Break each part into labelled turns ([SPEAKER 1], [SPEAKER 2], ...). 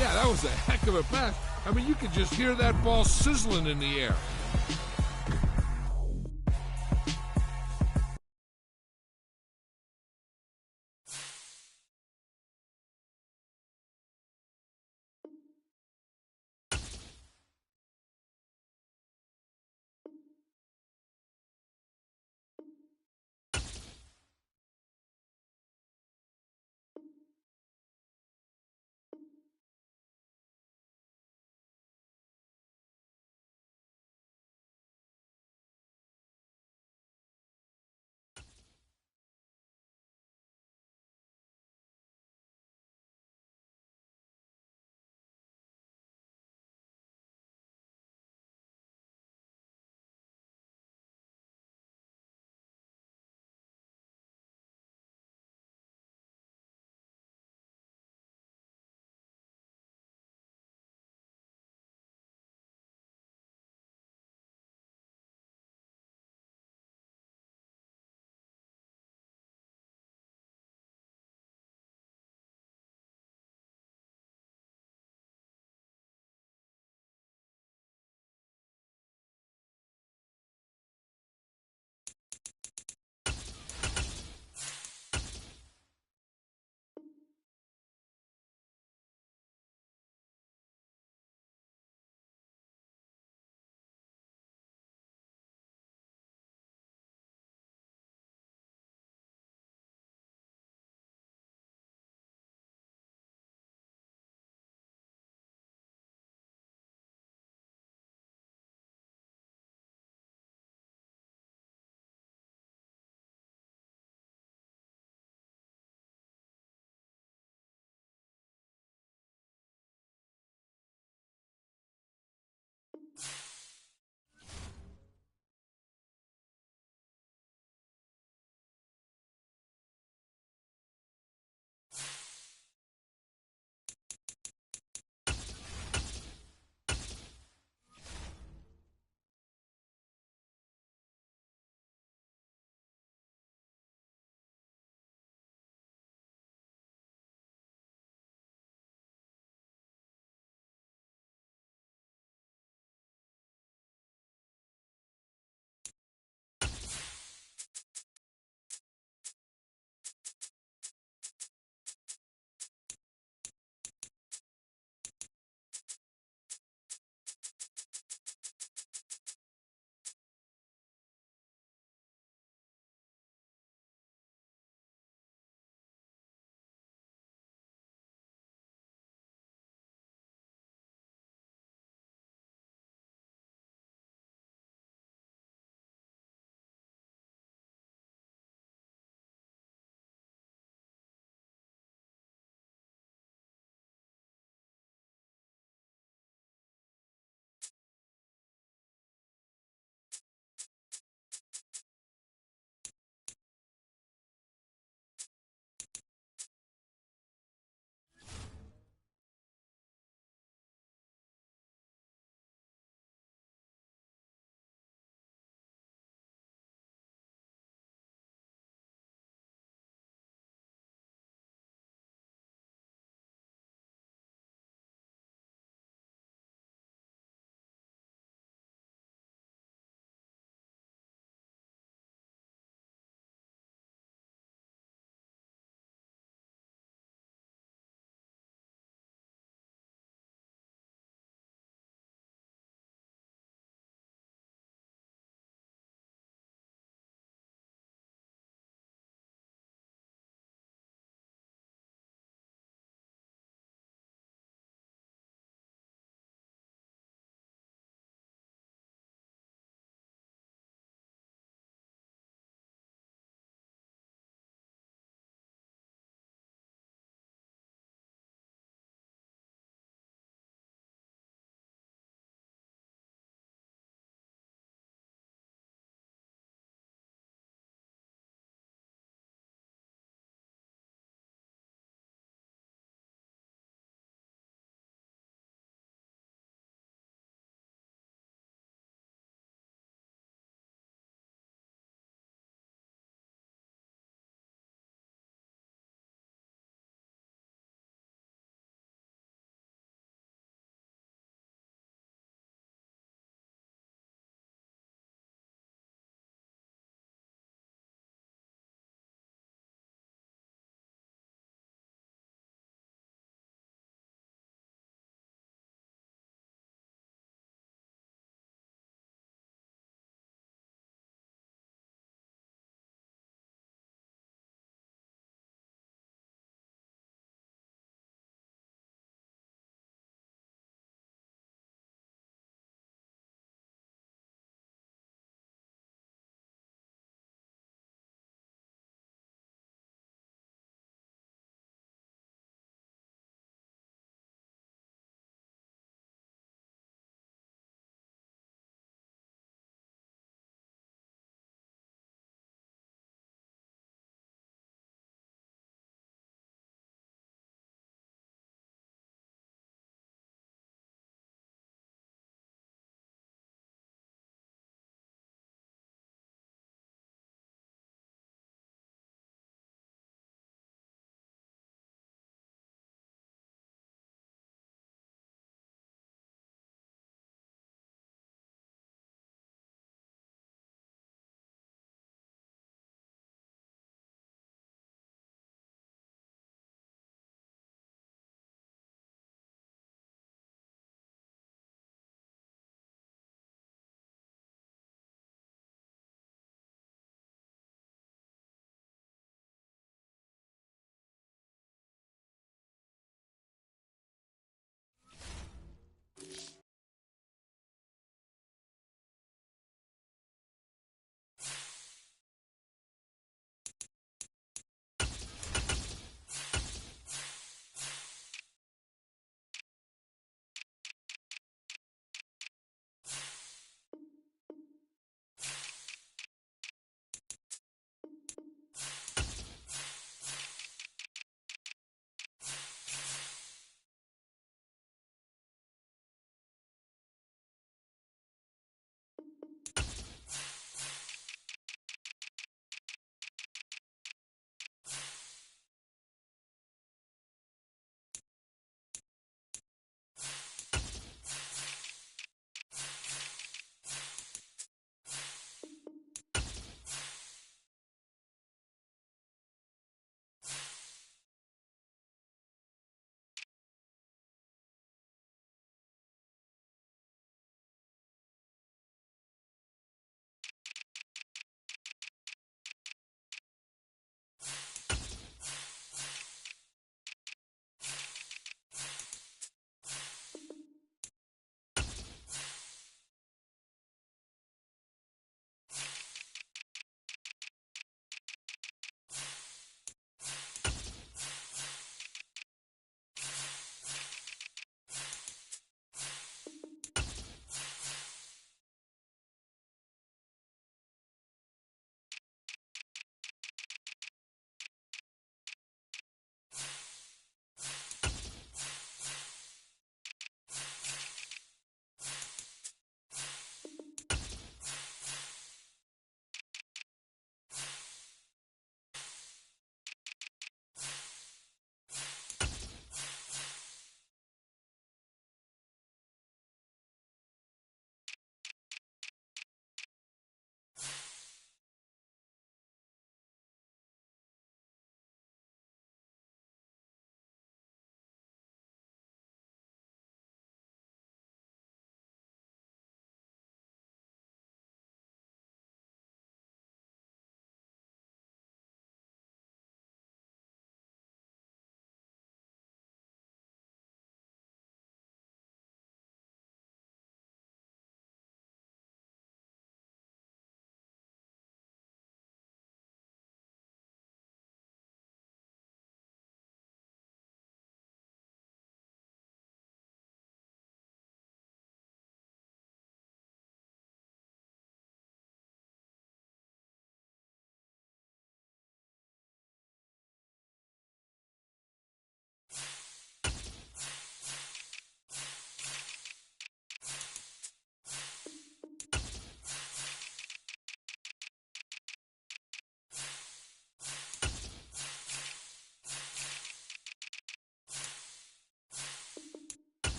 [SPEAKER 1] Yeah, that was a heck of a pass. I mean, you could just hear that ball sizzling in the air.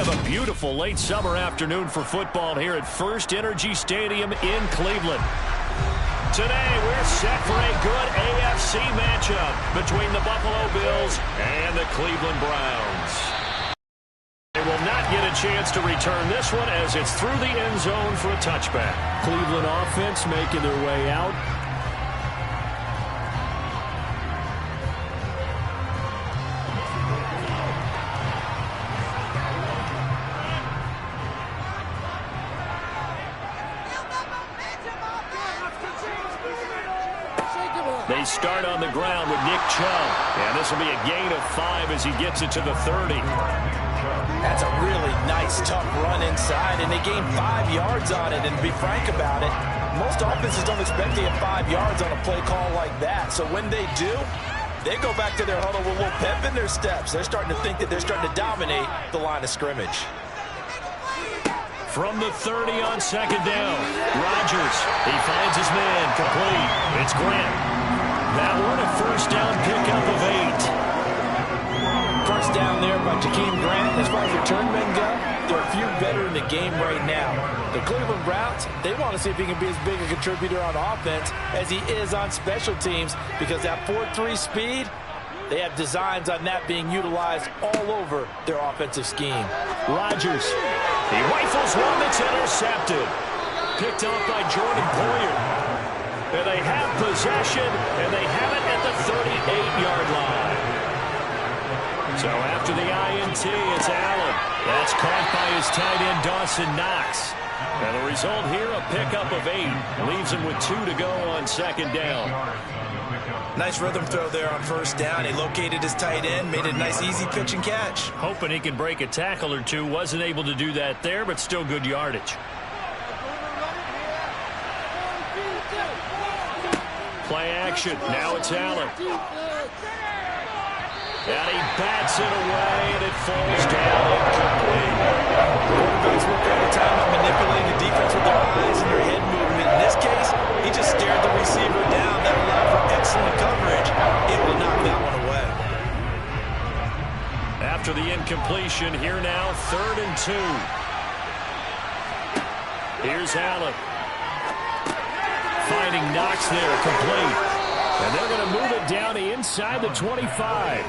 [SPEAKER 2] have a beautiful late summer afternoon for football here at First Energy Stadium in Cleveland. Today, we're set for a good AFC matchup between the Buffalo Bills and the Cleveland Browns. They will not get a chance to return this one as it's through the end zone for a touchback. Cleveland offense making their way out. They start on the ground with Nick Chubb. And this will be a gain of 5 as he gets it to the 30.
[SPEAKER 3] That's a really nice, tough run inside, and they gained 5 yards on it. And to be frank about it, most offenses don't expect to get 5 yards on a play call like that. So when they do, they go back to their huddle with a little pep in their steps. They're starting to think that they're starting to dominate the line of scrimmage.
[SPEAKER 2] From the 30 on second down, Rodgers, he finds his man, complete. It's Grant. That one a first down pickup of 8.
[SPEAKER 3] First down there by Jakeem Grant. As far as return men go, there are a few better in the game right now. The Cleveland Browns, they want to see if he can be as big a contributor on offense as he is on special teams, because that 4-3 speed, they have designs on that being utilized all over their offensive scheme.
[SPEAKER 2] Rodgers, he rifles one that's intercepted. Picked off by Jordan Poyer. And they have possession, and they have it at the 38-yard line. So after the INT, it's Allen. That's caught by his tight end, Dawson Knox. And the result here, a pickup of 8. Leaves him with 2 to go on second down.
[SPEAKER 3] Nice rhythm throw there on first down. He located his tight end, made it a nice easy pitch and catch.
[SPEAKER 2] Hoping he can break a tackle or two. Wasn't able to do that there, but still good yardage. Play action. Now it's Allen. And he bats it away, and it falls down incomplete.
[SPEAKER 3] Quarterbacks work all the time on manipulating the defense with their eyes and their head movement. In this case, he just stared the receiver down. That allowed for excellent coverage. Able to knock that one away.
[SPEAKER 2] After the incompletion, here now, 3rd and 2. Here's Allen. Finding Knox there, complete. And they're going to move it down to inside the 25.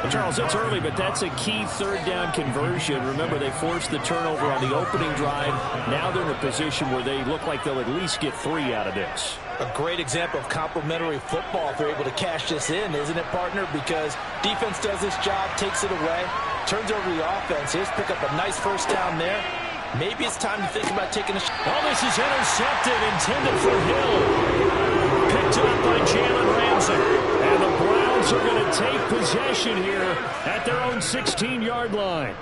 [SPEAKER 2] Well, Charles, it's early, but that's a key 3rd down conversion. Remember, they forced the turnover on the opening drive. Now they're in a position where they look like they'll at least get 3 out of this.
[SPEAKER 3] A great example of complementary football if they're able to cash this in, isn't it, partner? Because defense does this job, takes it away, turns over the offense. Here's pick up a nice first down there. Maybe it's time to think about taking a shot.
[SPEAKER 2] Oh, this is intercepted, intended for Hill. Picked up by Jalen Ramsey. And the Browns are going to take possession here at their own 16-yard line.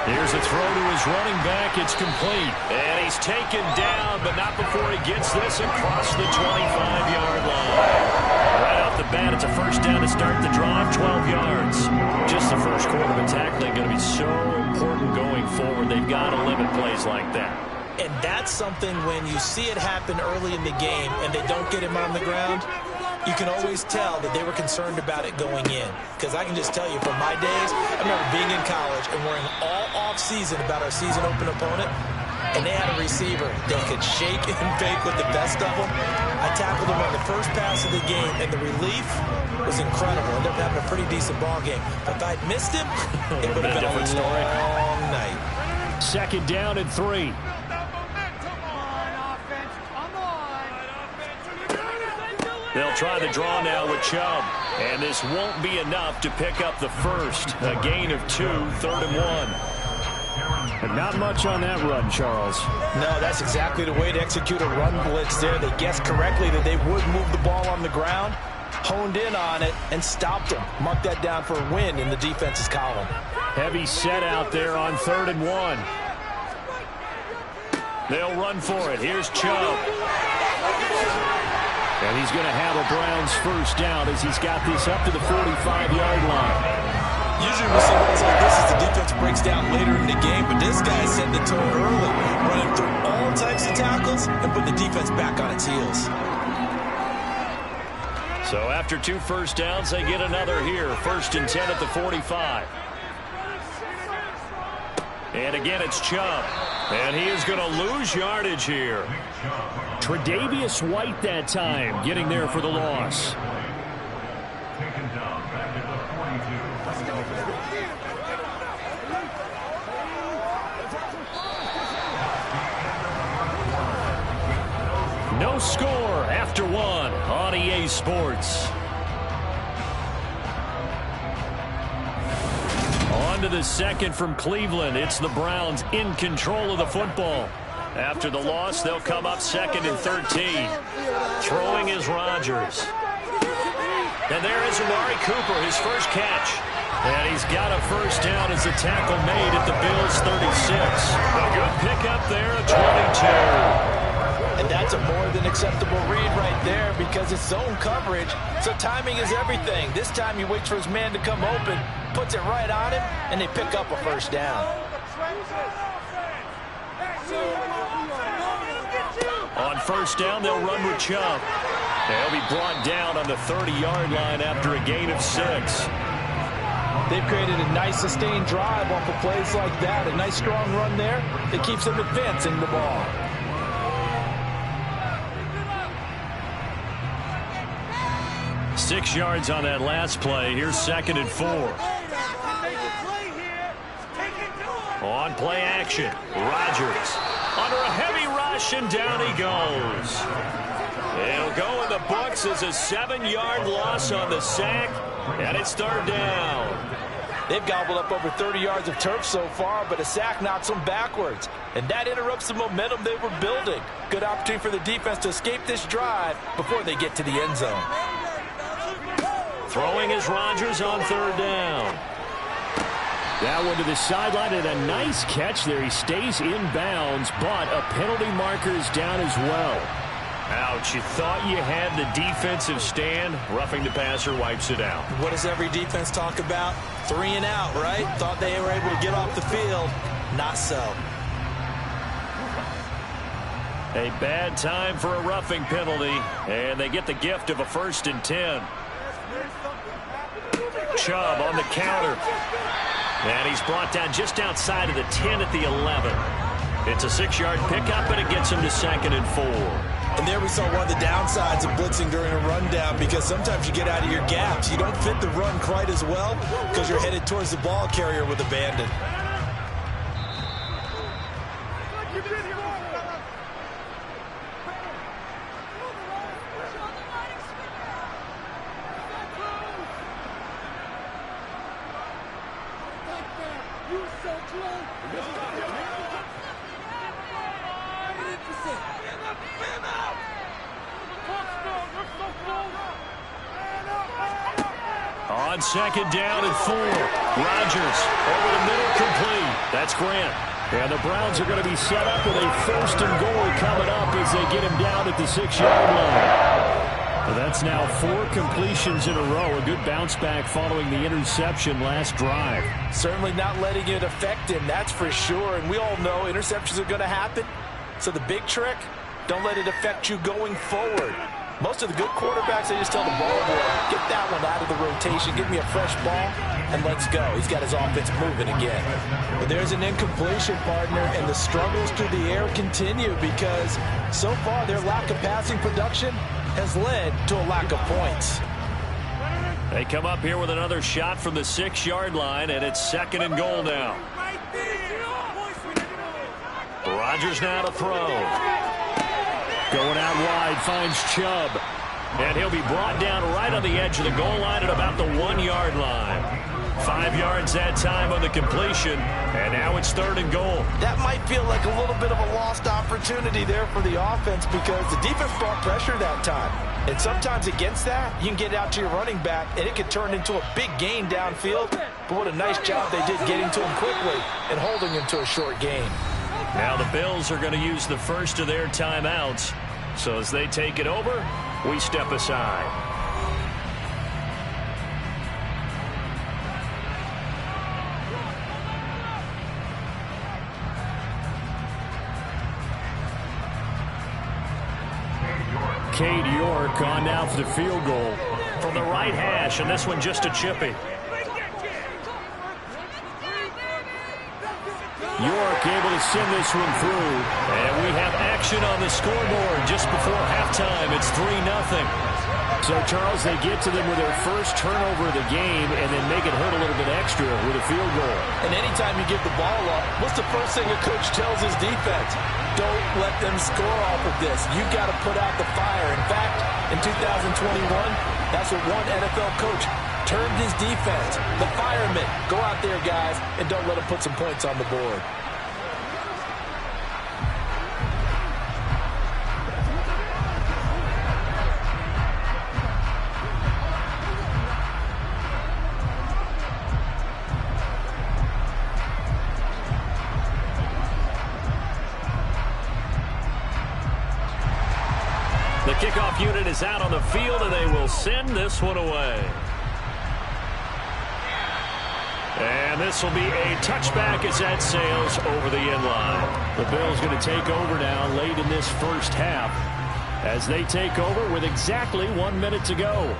[SPEAKER 2] Here's a throw to his running back. It's complete. And he's taken down, but not before he gets this across the 25-yard line. Right off the bat, it's a first down to start the drive, 12 yards. Just the first quarter of tackling going to be so important going forward. They've got to limit plays like that.
[SPEAKER 3] And that's something when you see it happen early in the game and they don't get him on the ground, you can always tell that they were concerned about it going in. Because I can just tell you from my days, I remember being in college and worrying all off-season about our season open opponent, and they had a receiver they could shake and bake with the best of them. I tackled him on the first pass of the game, and the relief was incredible. I ended up having a pretty decent ball game. But if I'd missed him, it would have been a long night.
[SPEAKER 2] 2nd down and 3. They'll try the draw now with Chubb. And this won't be enough to pick up the first. A gain of 2, 3rd and 1. And not much on that run, Charles.
[SPEAKER 3] No, that's exactly the way to execute a run blitz there. They guessed correctly that they would move the ball on the ground, honed in on it, and stopped them. Mark that down for a win in the defense's column.
[SPEAKER 2] Heavy set out there on 3rd and 1. They'll run for it. Here's Chubb. And he's going to have a Browns first down as he's got this up to the 45-yard line.
[SPEAKER 3] Usually we see runs like this as the defense breaks down later in the game, but this guy set the tone early, running through all types of tackles and put the defense back on its heels.
[SPEAKER 2] So after 2 first downs, they get another here. 1st and 10 at the 45. And again, it's Chubb. And he is going to lose yardage here. Tre'Davious White that time, getting there for the loss. No score after one on EA Sports. On to the second from Cleveland. It's the Browns in control of the football. After the loss, they'll come up 2nd and 13. Throwing is Rodgers. And there is Amari Cooper, his first catch. And he's got a first down as the tackle made at the Bills' 36. A good pickup there, a 22.
[SPEAKER 3] And that's a more than acceptable read right there because it's zone coverage, so timing is everything. This time he waits for his man to come open, puts it right on him, and they pick up a first down.
[SPEAKER 2] On first down, they'll run with Chubb. They'll be brought down on the 30-yard line after a gain of 6.
[SPEAKER 3] They've created a nice sustained drive off of plays like that. A nice strong run there that keeps them advancing the ball.
[SPEAKER 2] Six yards on that last play. Here's 2nd and 4. On play action, Rodgers under a heavy rush, and down he goes. It'll go in the books as a 7-yard loss on the sack, and it's 3rd down.
[SPEAKER 3] They've gobbled up over 30 yards of turf so far, but a sack knocks them backwards, and that interrupts the momentum they were building. Good opportunity for the defense to escape this drive before they get to the end zone.
[SPEAKER 2] Throwing is Rodgers on 3rd down. That one to the sideline, and a nice catch there. He stays in bounds, but a penalty marker is down as well. Ouch, you thought you had the defensive stand. Roughing the passer wipes it out.
[SPEAKER 3] What does every defense talk about? 3 and out, right? Thought they were able to get off the field. Not so.
[SPEAKER 2] A bad time for a roughing penalty, and they get the gift of a 1st and 10. Chubb on the counter. And he's brought down just outside of the 10 at the 11. It's a 6-yard pickup, and it gets him to 2nd and 4.
[SPEAKER 3] And there we saw one of the downsides of blitzing during a rundown, because sometimes you get out of your gaps. You don't fit the run quite as well because you're headed towards the ball carrier with abandon.
[SPEAKER 2] On 2nd down and 4. Rodgers over the middle, complete. That's Grant. And the Browns are going to be set up with a 1st and goal coming up as they get him down at the 6-yard line. Well, that's now 4 completions in a row. A good bounce back following the interception last drive.
[SPEAKER 3] Certainly not letting it affect him, that's for sure. And we all know interceptions are going to happen. So the big trick, don't let it affect you going forward. Most of the good quarterbacks, they just tell the ball boy, get that one out of the rotation, give me a fresh ball, and let's go. He's got his offense moving again. But there's an incompletion, partner, and the struggles through the air continue because so far their lack of passing production has led to a lack of points.
[SPEAKER 2] They come up here with another shot from the 6-yard line, and it's 2nd and goal now. Rodgers now to throw. Going out wide, finds Chubb. And he'll be brought down right on the edge of the goal line at about the 1-yard line. 5 yards that time on the completion, and now it's 3rd and goal.
[SPEAKER 3] That might feel like a little bit of a lost opportunity there for the offense because the defense brought pressure that time. And sometimes against that, you can get out to your running back, and it could turn into a big gain downfield. But what a nice job they did getting to him quickly and holding him to a short gain.
[SPEAKER 2] Now the Bills are going to use the first of their timeouts. So as they take it over, we step aside. Cade York on now for the field goal from the right hash, and this one just a chippy. York able to send this one through. And we have action on the scoreboard just before halftime. It's 3-0. So, Charles, they get to them with their first turnover of the game and then make it hurt a little bit extra with a field goal.
[SPEAKER 3] And anytime you give the ball up, what's the first thing a coach tells his defense? Don't let them score off of this. You've got to put out the fire. In fact, in 2021, that's what one NFL coach termed his defense. The firemen. Go out there, guys, and don't let them put some points on the board.
[SPEAKER 2] The kickoff unit is out on the field, and they will send this one away. And this will be a touchback as that sails over the end line. The Bills going to take over now late in this first half as they take over with exactly 1 minute to go.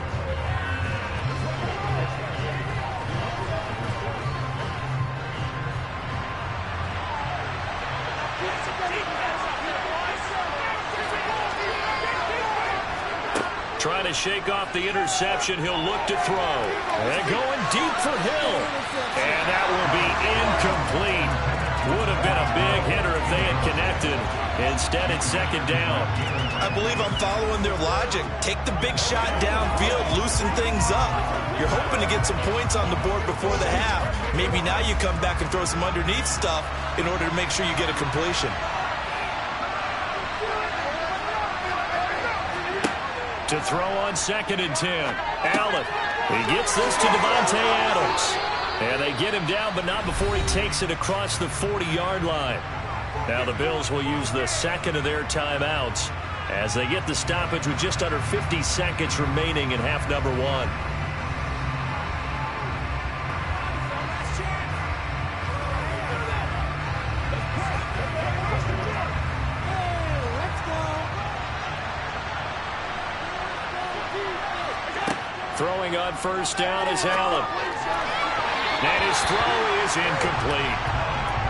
[SPEAKER 2] Trying to shake off the interception. He'll look to throw. And going deep for Hill. And that will be incomplete. Would have been a big hitter if they had connected. Instead, it's second down.
[SPEAKER 3] I believe I'm following their logic. Take the big shot downfield, loosen things up. You're hoping to get some points on the board before the half. Maybe now you come back and throw some underneath stuff in order to make sure you get a completion.
[SPEAKER 2] To throw on 2nd and 10. Allen. He gets this to Devontae Adams. And they get him down, but not before he takes it across the 40-yard line. Now the Bills will use the second of their timeouts as they get the stoppage with just under 50 seconds remaining in half number 1. Throwing on first down is Allen. And his throw is incomplete.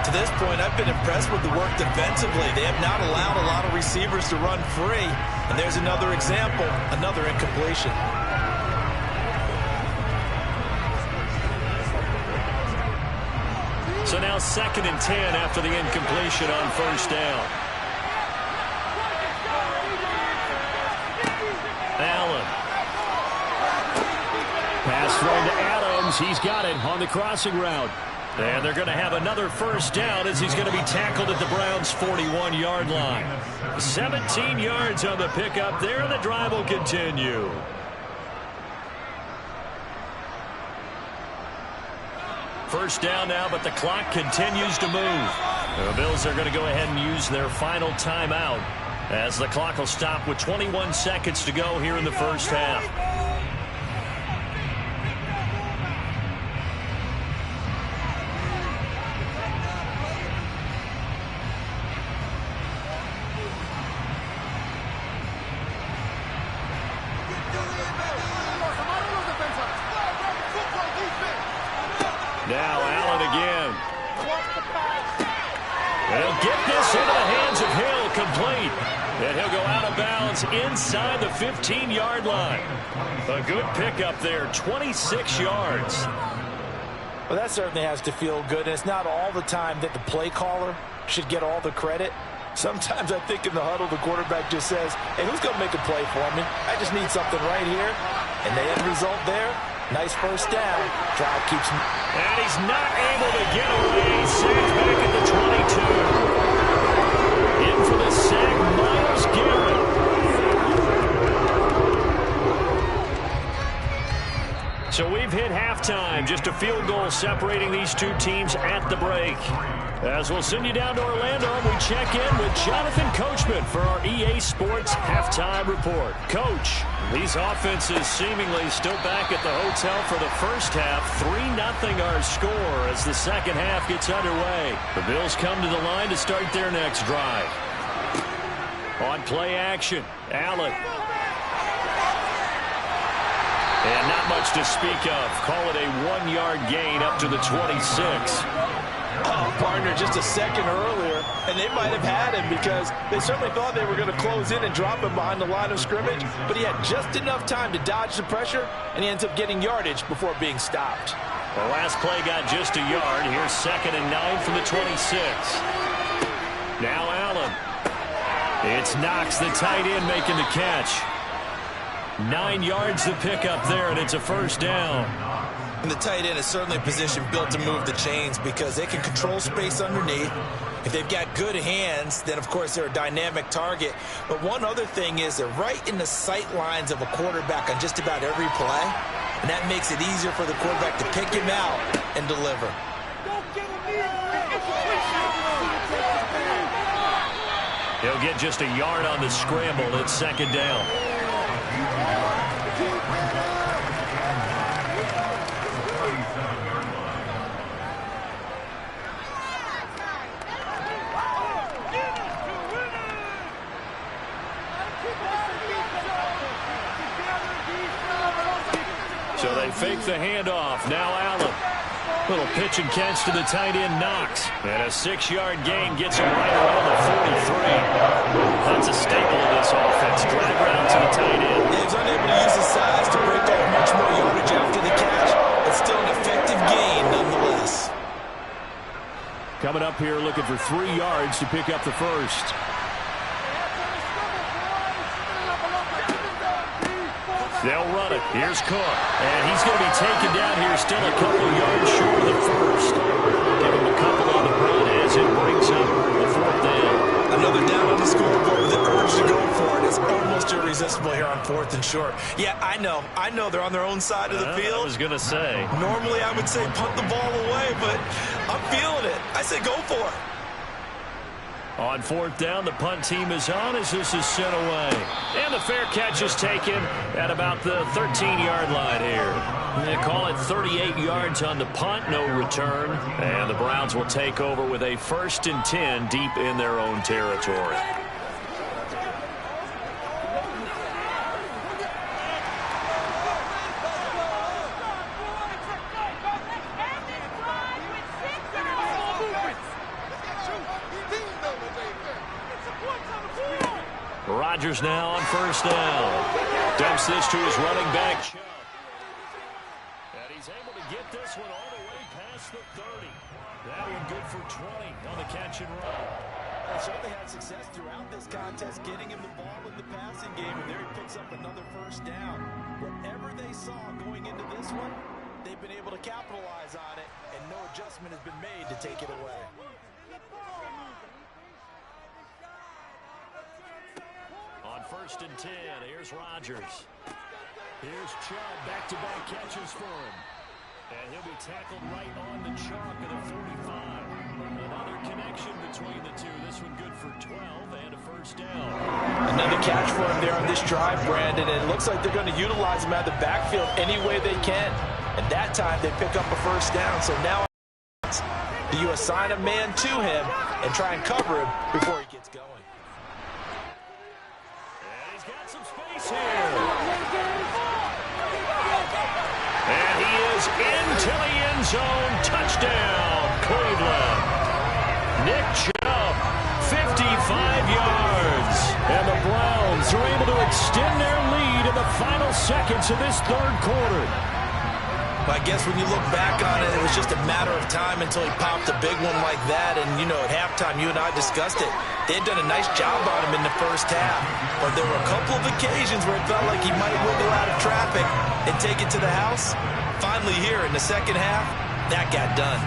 [SPEAKER 3] To this point, I've been impressed with the work defensively. They have not allowed a lot of receivers to run free. And there's another example, another incompletion.
[SPEAKER 2] So now 2nd and 10 after the incompletion on first down. Allen. Pass thrown to Adams. He's got it on the crossing route. And they're going to have another first down as he's going to be tackled at the Browns' 41-yard line. 17 yards on the pickup there. The drive will continue. First down now, but the clock continues to move. The Bills are going to go ahead and use their final timeout as the clock will stop with 21 seconds to go here in the first half. Now Allen again. They'll get this into the hands of Hill, complete. And he'll go out of bounds inside the 15-yard line. A good pickup there, 26 yards.
[SPEAKER 3] Well, that certainly has to feel good. And it's not all the time that the play caller should get all the credit. Sometimes I think in the huddle, the quarterback just says, hey, who's going to make a play for me? I just need something right here. And the end result there, nice first down. Drive keeps him.
[SPEAKER 2] And he's not able to get away. Sacked back at the 22. In for the sack, Myles Garrett. So we've hit halftime. Just a field goal separating these two teams at the break. As we'll send you down to Orlando, we check in with Jonathan Coachman for our EA Sports Halftime Report. Coach, these offenses seemingly still back at the hotel for the first half. 3-0 our score as the second half gets underway. The Bills come to the line to start their next drive. On play action, Allen. And not much to speak of. Call it a 1-yard gain up to the 26.
[SPEAKER 3] Oh, partner, just a second earlier, and they might have had him because they certainly thought they were going to close in and drop him behind the line of scrimmage, but he had just enough time to dodge the pressure, and he ends up getting yardage before being stopped.
[SPEAKER 2] The last play got just a yard. Here's 2nd and 9 from the 26. Now Allen. It's Knox, the tight end, making the catch. 9 yards to pick up there, and it's a first down.
[SPEAKER 3] And the tight end is certainly a position built to move the chains because they can control space underneath. If they've got good hands, then, of course, they're a dynamic target. But one other thing is they're right in the sight lines of a quarterback on just about every play, and that makes it easier for the quarterback to pick him out and deliver.
[SPEAKER 2] He'll get just a yard on the scramble. It's 2nd down. So they fake the handoff. Now Allen. Little pitch and catch to the tight end, Knox. And a 6-yard gain gets him right around the 43. That's a staple of this offense. Drag route to the tight end.
[SPEAKER 3] He's unable to use his size to break off much more yardage after the catch. It's still an effective gain nonetheless.
[SPEAKER 2] Coming up here looking for 3 yards to pick up the first. They'll run it. Here's Cook. And he's going to be taken down here still a couple yards short of the first. Give him a couple on the run as it brings up the 4th down.
[SPEAKER 3] Another down on the scoreboard with the urge to go for it. It's almost irresistible here on 4th and short. Yeah, I know they're on their own side of the field.
[SPEAKER 2] I was going to say.
[SPEAKER 3] Normally I would say punt the ball away, but I'm feeling it. I say go for it.
[SPEAKER 2] On 4th down, the punt team is on as this is sent away. And the fair catch is taken at about the 13-yard line here. They call it 38 yards on the punt, no return. And the Browns will take over with a 1st and 10 deep in their own territory. Rodgers now on 1st down. Dumps this to his running back. And he's able to get this one all the way past the 30. That one good for 20 on the catch and run.
[SPEAKER 3] They certainly had success throughout this contest getting him the ball in the passing game, and there he picks up another 1st down. Whatever they saw going into this one, they've been able to capitalize on it, and no adjustment has been made to take it away.
[SPEAKER 2] On 1st and 10, here's Rodgers. Here's Chubb, back-to-back catches for him. And he'll be tackled right on the chalk of the 45. Another connection between the two. This one good for 12 and a 1st down.
[SPEAKER 3] Another catch for him there on this drive, Brandon, and it looks like they're going to utilize him out of the backfield any way they can. And that time they pick up a 1st down. So now you assign a man to him and try and cover him before he gets going.
[SPEAKER 2] Here. And he is into the end zone. Touchdown, Cleveland. Nick Chubb, 55 yards. And the Browns are able to extend their lead in the final seconds of this 3rd quarter.
[SPEAKER 3] I guess when you look back on it, it was just a matter of time until he popped a big one like that. And, you know, at halftime, you and I discussed it. They had done a nice job on him in the 1st half. But there were a couple of occasions where it felt like he might wiggle out of traffic and take it to the house. Finally here in the 2nd half, that got done.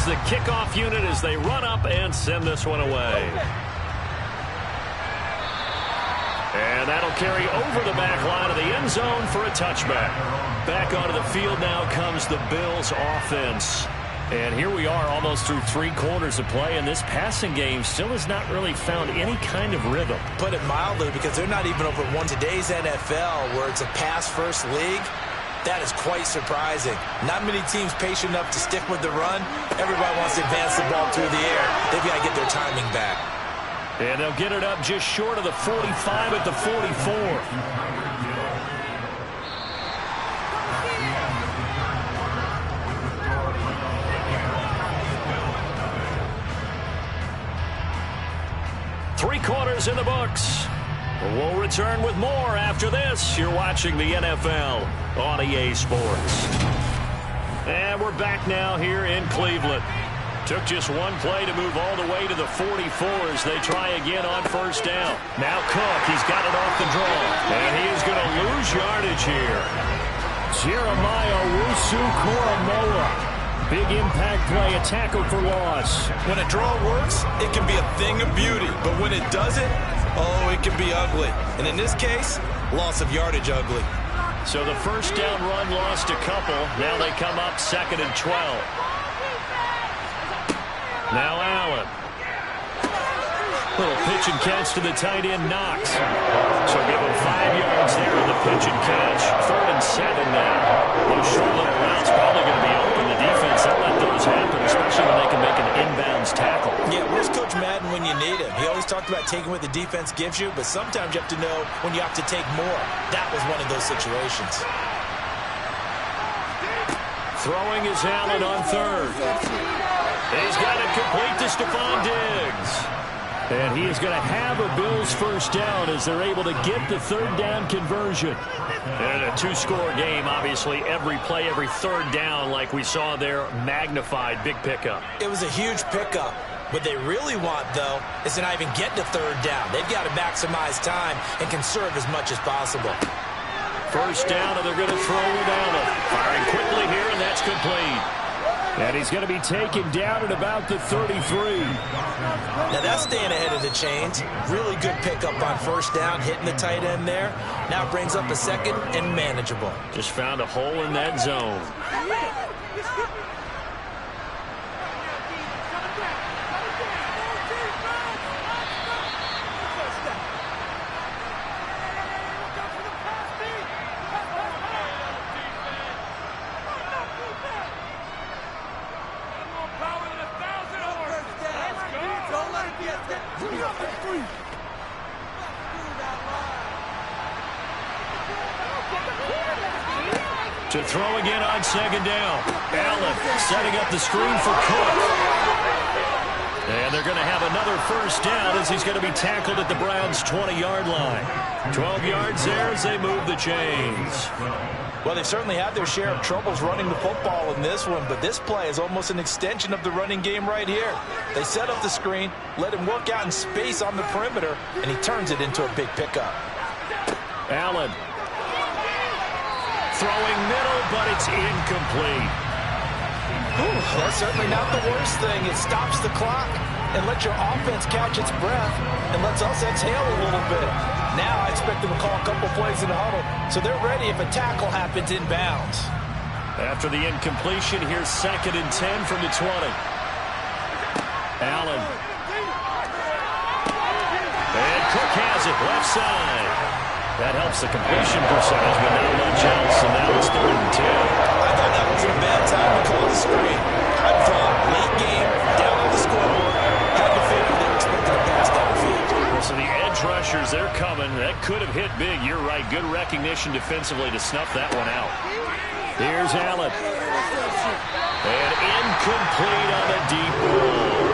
[SPEAKER 2] The kickoff unit as they run up and send this one away. And that'll carry over the back line of the end zone for a touchback. Back onto the field now comes the Bills offense. And here we are almost through 3 quarters of play, and this passing game still has not really found any kind of rhythm.
[SPEAKER 3] Put it mildly, because they're not even over one. Today's NFL, where it's a pass-first league, that is quite surprising. Not many teams patient enough to stick with the run. Everybody wants to advance the ball through the air. They've got to get their timing back.
[SPEAKER 2] And they'll get it up just short of the 45 at the 44. Three quarters in the books. We'll return with more after this. You're watching the NFL on EA Sports. And we're back now here in Cleveland. Took just one play to move all the way to the 44 as they try again on first down. Now Cook, he's got it off the draw. And he is going to lose yardage here. Jeremiah Owusu-Koramoah. Big impact play, a tackle for loss.
[SPEAKER 3] When a draw works, it can be a thing of beauty. But when it doesn't, oh, it can be ugly. And in this case, loss of yardage ugly.
[SPEAKER 2] So the first down run lost a couple. Now they come up 2nd and 12. Now Allen. Little pitch and catch to the tight end, Knox. So give him 5 yards there on the pitch and catch. 3rd and 7 now. Those short little routes probably going to be open. The defense, they'll let those happen, especially when they can make an inbounds tackle.
[SPEAKER 3] Yeah, where's Coach Madden when you need him? He always talked about taking what the defense gives you, but sometimes you have to know when you have to take more. That was one of those situations.
[SPEAKER 2] Throwing is Allen on 3rd. He's got it complete to Stephon Diggs. And he is going to have a Bills first down as they're able to get the 3rd down conversion. And a 2-score game, obviously, every play, every 3rd down, like we saw there, magnified, big pickup.
[SPEAKER 3] It was a huge pickup. What they really want, though, is to not even get to 3rd down. They've got to maximize time and conserve as much as possible.
[SPEAKER 2] First down, and they're going to throw with Allen. Firing quickly here, and that's complete. And he's going to be taken down at about the 33.
[SPEAKER 3] Now that's staying ahead of the chains. Really good pickup on first down, hitting the tight end there. Now brings up a 2nd and manageable.
[SPEAKER 2] Just found a hole in that zone. To throw again on 2nd down. Allen setting up the screen for Cook. And they're going to have another first down as he's going to be tackled at the Browns' 20-yard line. 12 yards there as they move the chains.
[SPEAKER 3] Well, they've certainly had their share of troubles running the football in this one, but this play is almost an extension of the running game right here. They set up the screen, let him work out in space on the perimeter, and he turns it into a big pickup.
[SPEAKER 2] Allen. Throwing middle, but it's incomplete.
[SPEAKER 3] That's certainly not the worst thing. It stops the clock and lets your offense catch its breath and lets us exhale a little bit. Now I expect them to call a couple plays in the huddle, so they're ready if a tackle happens inbounds.
[SPEAKER 2] After the incompletion, here's 2nd and 10 from the 20. Allen. And Cook has it, left side. That helps the completion percentage, but not much else, and now it's 3rd and 10.
[SPEAKER 3] I thought that wasn't a bad time to call the screen. I thought late game, down on the scoreboard, had to figure they were expecting a pass downfield.
[SPEAKER 2] So the edge rushers, they're coming. That could have hit big. You're right. Good recognition defensively to snuff that one out. Here's Allen. And incomplete on a deep ball.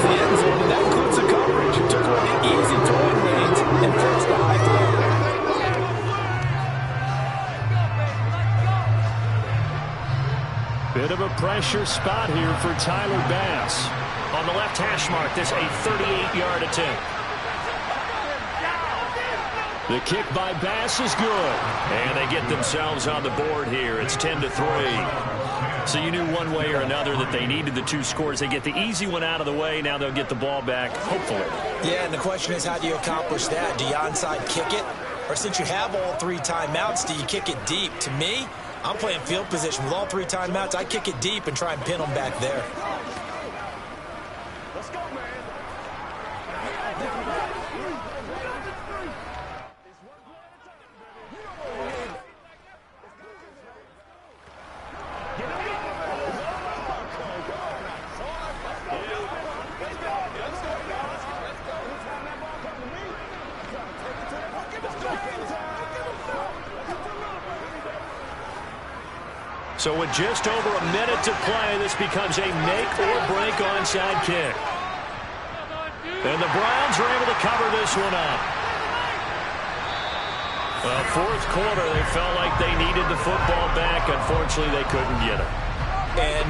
[SPEAKER 3] The end zone, and that includes the coverage. It took away the easy throwing lanes and forced the high throw.
[SPEAKER 2] Bit of a pressure spot here for Tyler Bass. On the left hash mark, this a 38-yard attempt. The kick by Bass is good. And they get themselves on the board here. It's 10-3. So you knew one way or another that they needed the 2 scores. They get the easy one out of the way. Now they'll get the ball back, hopefully.
[SPEAKER 3] Yeah, and the question is, how do you accomplish that? Do you onside kick it? Or since you have all 3 timeouts, do you kick it deep? To me, I'm playing field position. With all 3 timeouts, I kick it deep and try and pin them back there.
[SPEAKER 2] Let's go, man. So with just over a minute to play, this becomes a make-or-break onside kick. And the Browns are able to cover this one up. Well, fourth quarter, they felt like they needed the football back. Unfortunately, they couldn't get it.
[SPEAKER 3] And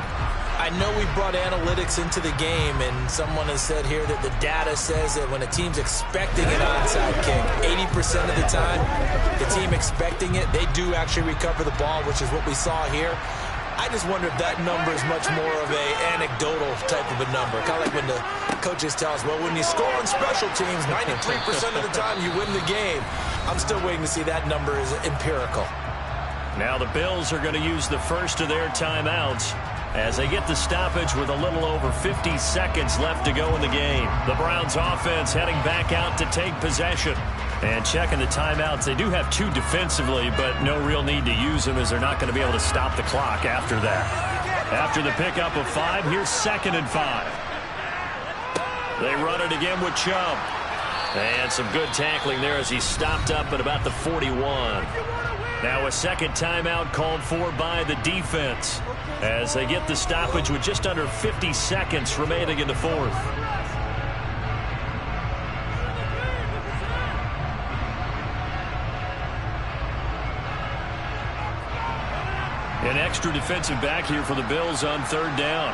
[SPEAKER 3] I know we brought analytics into the game, and someone has said here that the data says that when a team's expecting an onside kick, 80% of the time, the team expecting it, they do actually recover the ball, which is what we saw here. I just wonder if that number is much more of a anecdotal type of a number. Kind of like when the coaches tell us, well, when you score on special teams, 93% of the time you win the game. I'm still waiting to see that number is empirical.
[SPEAKER 2] Now the Bills are going to use the first of their timeouts as they get the stoppage with a little over 50 seconds left to go in the game. The Browns offense heading back out to take possession. And checking the timeouts, they do have 2 defensively, but no real need to use them as they're not going to be able to stop the clock after that. After the pickup of 5, here's 2nd and 5. They run it again with Chubb. And some good tackling there as he stopped up at about the 41. Now a second timeout called for by the defense as they get the stoppage with just under 50 seconds remaining in the fourth. An extra defensive back here for the Bills on 3rd down.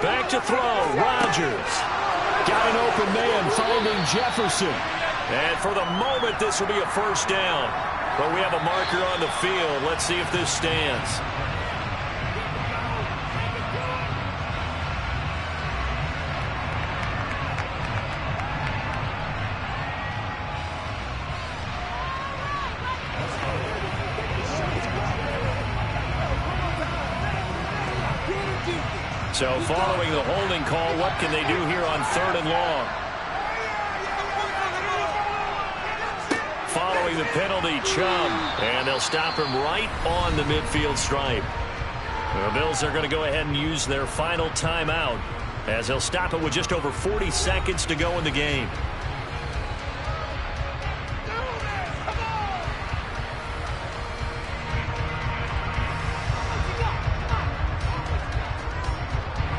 [SPEAKER 2] Back to throw. Rodgers. Got an open man finding Jefferson. And for the moment, this will be a first down. But we have a marker on the field. Let's see if this stands. So following the holding call, what can they do here on 3rd and long? Following the penalty, Chubb, and they'll stop him right on the midfield stripe. The Bills are going to go ahead and use their final timeout as they'll stop it with just over 40 seconds to go in the game.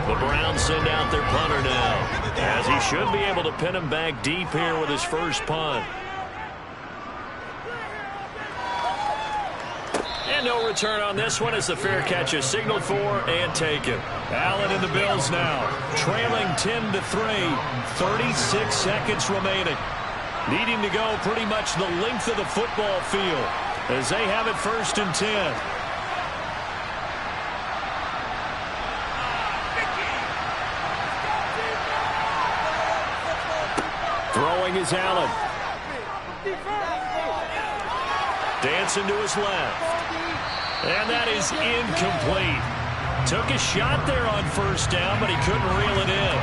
[SPEAKER 2] The Browns send out their punter now, as he should be able to pin him back deep here with his first punt. And no return on this one as the fair catch is signaled for and taken. Allen and the Bills now, trailing 10-3, 36 seconds remaining. Needing to go pretty much the length of the football field as they have it 1st and 10. Throwing is Allen. Dancing to his left. And that is incomplete. Took a shot there on 1st down, but he couldn't reel it in.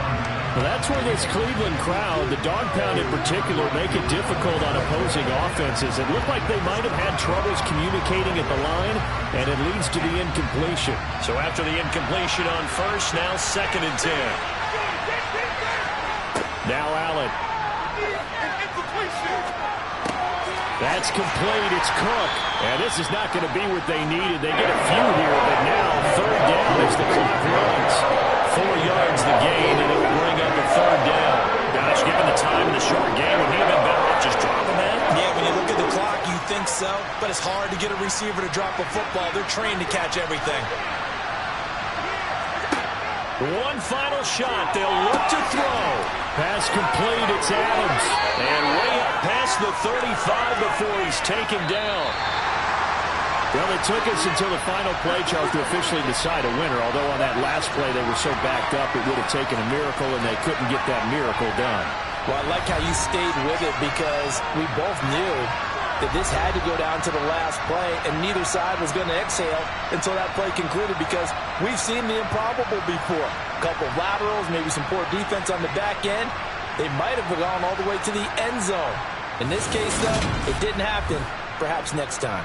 [SPEAKER 4] Well, that's where this Cleveland crowd, the dog pound in particular, make it difficult on opposing offenses. It looked like they might have had troubles communicating at the line, and it leads to the incompletion.
[SPEAKER 2] So after the incompletion on 1st, now 2nd and 10.
[SPEAKER 4] Now Allen. That's complete. It's Cook. And this is not going to be what they needed. They get a few here, but now 3rd down as the clock runs. 4 yards the gain, and it will bring up a 3rd down. Gosh, given the time in the short game, would he have been better off just dropping that?
[SPEAKER 3] Yeah, when you look at the clock, you think so. But it's hard to get a receiver to drop a football. They're trained to catch everything.
[SPEAKER 2] One final shot. They'll look to throw.
[SPEAKER 4] Pass complete. It's Adams.
[SPEAKER 2] And way up past the 35 before he's taken down.
[SPEAKER 4] Well, it took us until the final play, Charles, to officially decide a winner. Although on that last play they were so backed up, it would have taken a miracle, and they couldn't get that miracle done.
[SPEAKER 3] Well, I like how you stayed with it because we both knew that this had to go down to the last play, and neither side was going to exhale until that play concluded because we've seen the improbable before. A couple of laterals, maybe some poor defense on the back end. They might have gone all the way to the end zone. In this case, though, it didn't happen. Perhaps next time.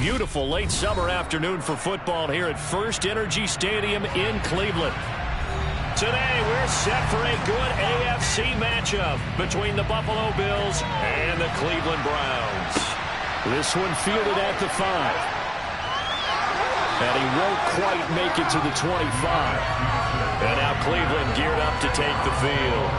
[SPEAKER 2] beautiful late summer afternoon for football here at First Energy Stadium in Cleveland. Today, we're set for a good AFC matchup between the Buffalo Bills and the Cleveland Browns.
[SPEAKER 4] This one fielded at the 5. And he won't quite make it to the 25.
[SPEAKER 2] And now Cleveland geared up to take the field.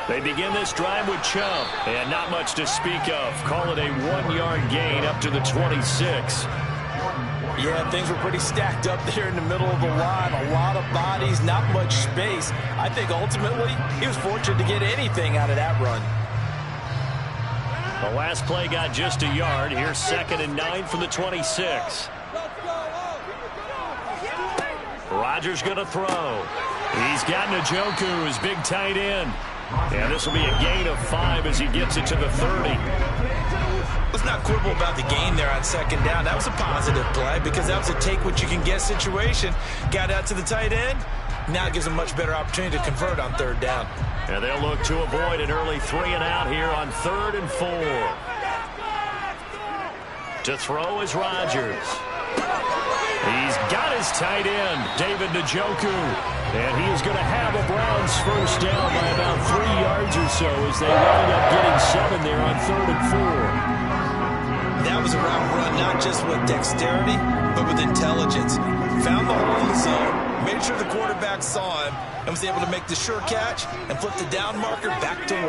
[SPEAKER 2] They begin this drive with Chubb, and not much to speak of. Call it a 1-yard gain up to the 26.
[SPEAKER 3] Yeah, things were pretty stacked up there in the middle of the line. A lot of bodies, not much space. I think ultimately he was fortunate to get anything out of that run.
[SPEAKER 2] The last play got just a yard. Here's 2nd and 9 from the 26. Rodgers going to throw. He's got Njoku, his big tight end. And this will be a gain of 5 as he gets it to the 30.
[SPEAKER 3] Let's not quibble about the gain there on 2nd down. That was a positive play because that was a take-what-you-can-get situation. Got out to the tight end. Now it gives him a much better opportunity to convert on 3rd down.
[SPEAKER 2] And they'll look to avoid an early 3-and-out here on 3rd and 4. To throw is Rodgers. He's got his tight end, David Njoku. And he is going to have a Browns first down by about 3 yards or so as they wind up getting 7 there on 3rd and 4.
[SPEAKER 3] That was a route run, not just with dexterity, but with intelligence. Found the hole in the zone, made sure the quarterback saw him, and was able to make the sure catch and flip the down marker back to 1.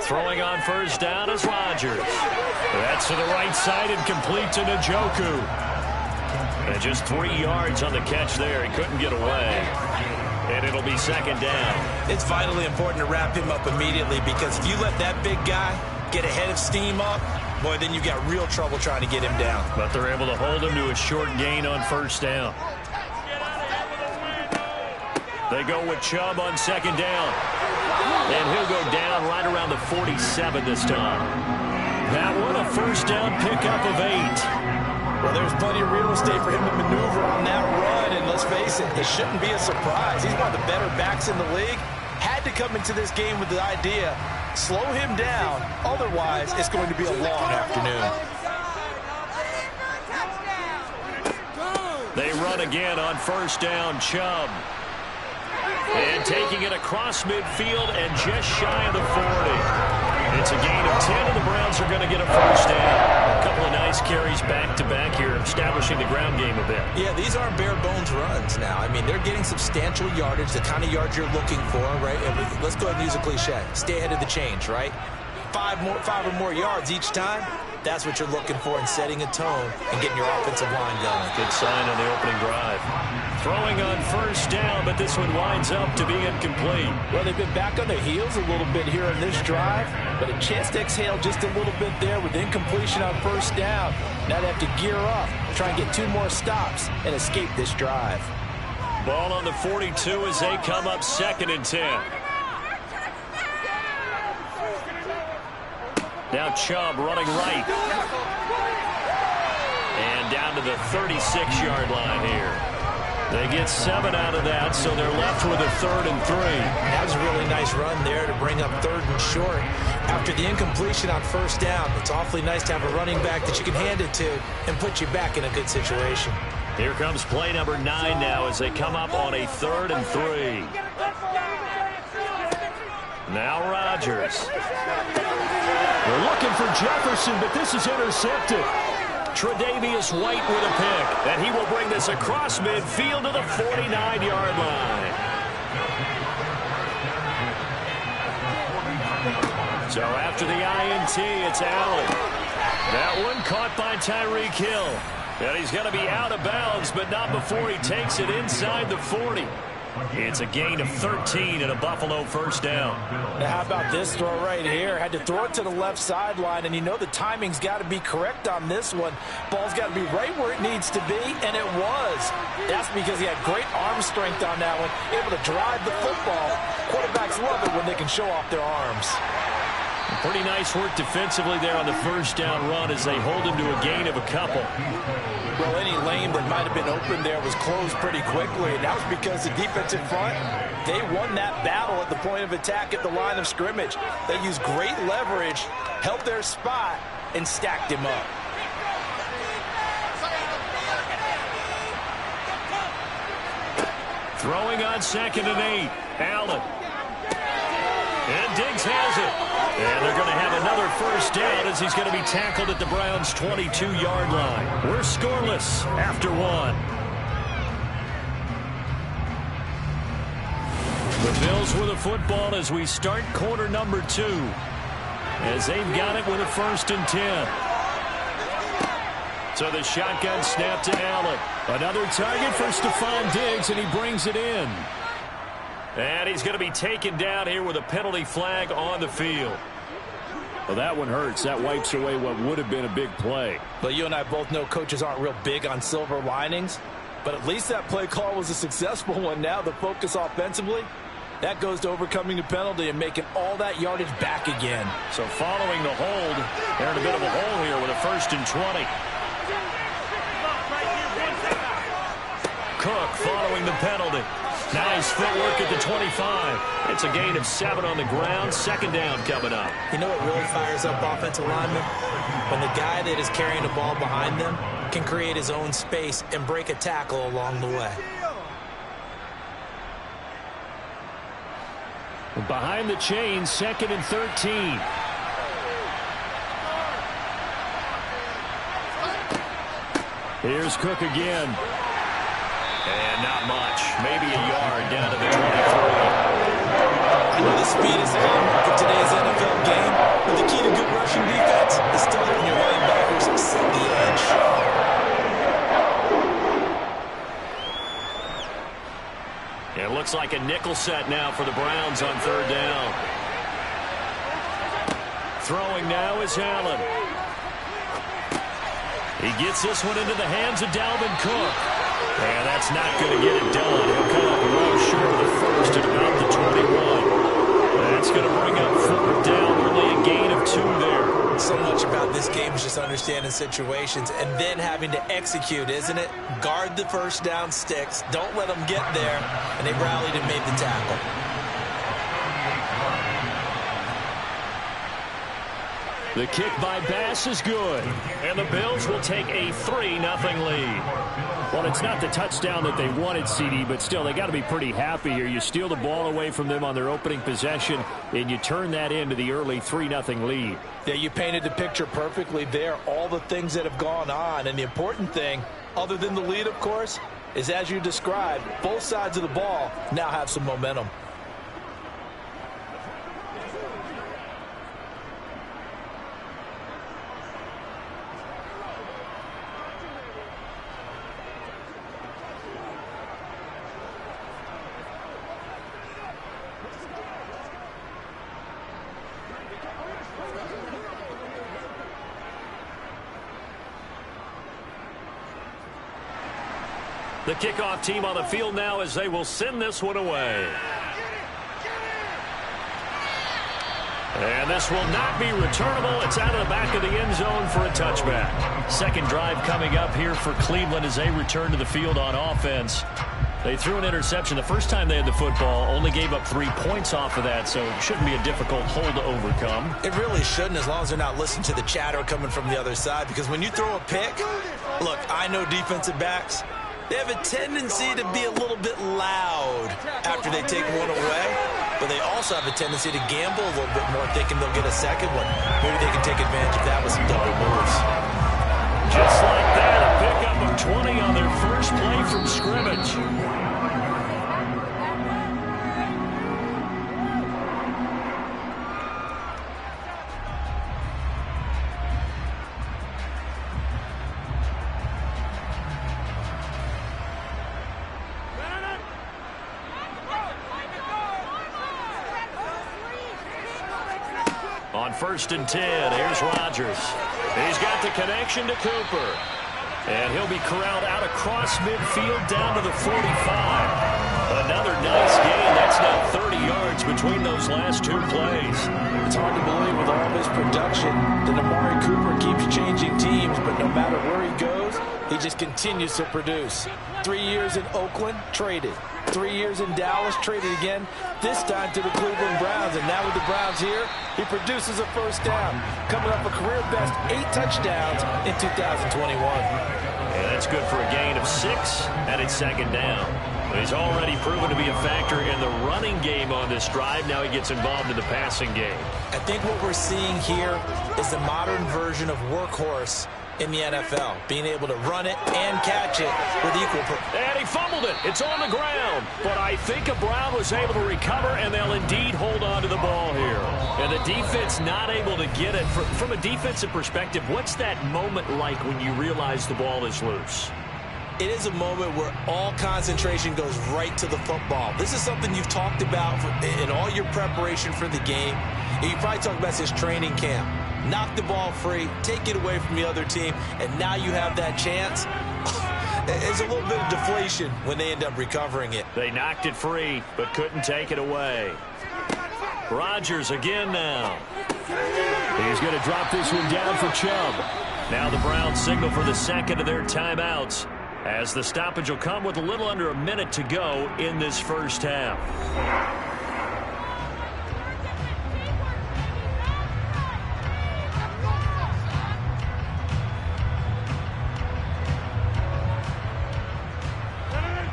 [SPEAKER 2] Throwing on first down is Rodgers. That's to the right side and complete to Njoku. And just 3 yards on the catch there. He couldn't get away. And it'll be 2nd down.
[SPEAKER 3] It's vitally important to wrap him up immediately because if you let that big guy get a head of steam up, boy, then you've got real trouble trying to get him down.
[SPEAKER 2] But they're able to hold him to a short gain on first down. They go with Chubb on 2nd down. And he'll go down right around the 47 this time. That one a first down pickup of 8.
[SPEAKER 3] Well, there's plenty of real estate for him to maneuver on that run, and let's face it, it shouldn't be a surprise. He's one of the better backs in the league. Had to come into this game with the idea, slow him down, otherwise it's going to be a long afternoon.
[SPEAKER 2] They run again on first down, Chubb. And taking it across midfield and just shy of the 40. It's a gain of 10, and the Browns are going to get a first down. A couple of nice carries back-to-back here, establishing the ground game a bit.
[SPEAKER 3] Yeah, these aren't bare-bones runs now. I mean, they're getting substantial yardage, the kind of yards you're looking for, right? Let's go ahead and use a cliche. Stay ahead of the change, right? 5 or more yards each time. That's what you're looking for in setting a tone and getting your offensive line going.
[SPEAKER 2] Good sign on the opening drive. Throwing on first down, but this one winds up to be incomplete.
[SPEAKER 3] Well, they've been back on their heels a little bit here in this drive, but a chance to exhale just a little bit there with incompletion on first down. Now they have to gear up, try and get 2 more stops, and escape this drive.
[SPEAKER 2] Ball on the 42 as they come up 2nd and 10. Now Chubb running right. And down to the 36-yard line here. They get 7 out of that, so they're left with a 3rd and 3.
[SPEAKER 3] That was a really nice run there to bring up 3rd and short. After the incompletion on first down, it's awfully nice to have a running back that you can hand it to and put you back in a good situation.
[SPEAKER 2] Here comes play number 9 now as they come up on a 3rd and 3. Now Rodgers.
[SPEAKER 4] They're looking for Jefferson, but this is intercepted.
[SPEAKER 2] Tre'Davious White with a pick, and he will bring this across midfield to the 49-yard line. So after the INT, it's Allen. That one caught by Tyreek Hill. And he's going to be out of bounds, but not before he takes it inside the 40. It's a gain of 13 and a Buffalo first down.
[SPEAKER 3] Now how about this throw right here? Had to throw it to the left sideline, and you know the timing's got to be correct on this one. Ball's got to be right where it needs to be, and it was. That's because he had great arm strength on that one, able to drive the football Quarterbacks love it when they can show off their arms.
[SPEAKER 2] Pretty nice work defensively there on the first down run as they hold him to a gain of a couple.
[SPEAKER 3] Well, any lane that might have been open there was closed pretty quickly, and that was because the defensive front, they won that battle at the point of attack at the line of scrimmage. They used great leverage, held their spot, and stacked him up.
[SPEAKER 2] Throwing on 2nd and 8. Allen. And Diggs has it. And they're going to have another first down as he's going to be tackled at the Browns' 22-yard line. We're scoreless after 1. The Bills with a football as we start quarter number 2. As they've got it with a 1st and 10. So the shotgun snap to Allen. Another target for Stephon Diggs, and he brings it in. And he's going to be taken down here with a penalty flag on the field.
[SPEAKER 4] Well, that one hurts. That wipes away what would have been a big play.
[SPEAKER 3] But you and I both know coaches aren't real big on silver linings. But at least that play call was a successful one. Now the focus offensively, that goes to overcoming the penalty and making all that yardage back again.
[SPEAKER 2] So following the hold, they're in a bit of a hole here with a 1st and 20. Cook following the penalty. Nice footwork at the 25. It's a gain of 7 on the ground. 2nd down coming up.
[SPEAKER 3] You know what really fires up offensive linemen? When the guy that is carrying the ball behind them can create his own space and break a tackle along the way.
[SPEAKER 2] Behind the chains, 2nd and 13. Here's Cook again. And not much. Maybe a yard down to the 23.
[SPEAKER 3] The speed is the hallmark of today's NFL game, but the key to good rushing defense is still letting your linebackers set the edge.
[SPEAKER 2] It looks like a nickel set now for the Browns on 3rd down. Throwing now is Allen. He gets this one into the hands of Dalvin Cook. And that's not going to get it done. He'll come up well short of the 1st at about the 21. That's going to bring up 4th down, only a gain of 2 there.
[SPEAKER 3] So much about this game is just understanding situations and then having to execute, isn't it? Guard the first down sticks. Don't let them get there. And they rallied and made the tackle.
[SPEAKER 2] The kick by Bass is good. And the Bills will take a 3-0 lead.
[SPEAKER 4] Well, it's not the touchdown that they wanted, CD, but still, they got to be pretty happy here. You steal the ball away from them on their opening possession, and you turn that into the early 3-0 lead.
[SPEAKER 3] Yeah, you painted the picture perfectly there. All the things that have gone on, and the important thing, other than the lead, of course, is as you described, both sides of the ball now have some momentum.
[SPEAKER 2] The kickoff team on the field now as they will send this one away. And this will not be returnable. It's out of the back of the end zone for a touchback. Second drive coming up here for Cleveland as they return to the field on offense. They threw an interception the first time they had the football, only gave up 3 points off of that, so it shouldn't be a difficult hole to overcome.
[SPEAKER 3] It really shouldn't, as long as they're not listening to the chatter coming from the other side, because when you throw a pick, look, I know defensive backs, they have a tendency to be a little bit loud after they take one away, but they also have a tendency to gamble a little bit more, thinking they'll get a second one. Maybe they can take advantage of that with some double moves.
[SPEAKER 2] Just like that, a pickup of 20 on their first play from scrimmage. On 1st and 10, here's Rodgers. He's got the connection to Cooper. And he'll be corralled out across midfield down to the 45. Another nice gain. That's now 30 yards between those last two plays.
[SPEAKER 3] It's hard to believe with all this production that Amari Cooper keeps changing teams, but no matter where he goes, he just continues to produce. 3 years in Oakland, traded. 3 years in Dallas, traded again, this time to the Cleveland Browns. And now with the Browns here, he produces a first down, coming up a career-best 8 touchdowns in 2021.
[SPEAKER 2] Yeah, that's good for a gain of 6, and it's second down. He's already proven to be a factor in the running game on this drive. Now he gets involved in the passing game.
[SPEAKER 3] I think what we're seeing here is the modern version of workhorse in the NFL, being able to run it and catch it with equal.
[SPEAKER 2] And he fumbled it. It's on the ground. But I think Brown was able to recover, and they'll indeed hold on to the ball here. And the defense not able to get it. From a defensive perspective, what's that moment like when you realize the ball is loose?
[SPEAKER 3] It is a moment where all concentration goes right to the football. This is something you've talked about in all your preparation for the game. And you probably talked about this training camp. Knock the ball free, take it away from the other team, and now you have that chance. It's a little bit of deflation when they end up recovering it.
[SPEAKER 2] They knocked it free, but couldn't take it away. Rodgers again now.
[SPEAKER 4] He's going to drop this one down for Chubb.
[SPEAKER 2] Now the Browns signal for the second of their timeouts, as the stoppage will come with a little under a minute to go in this first half.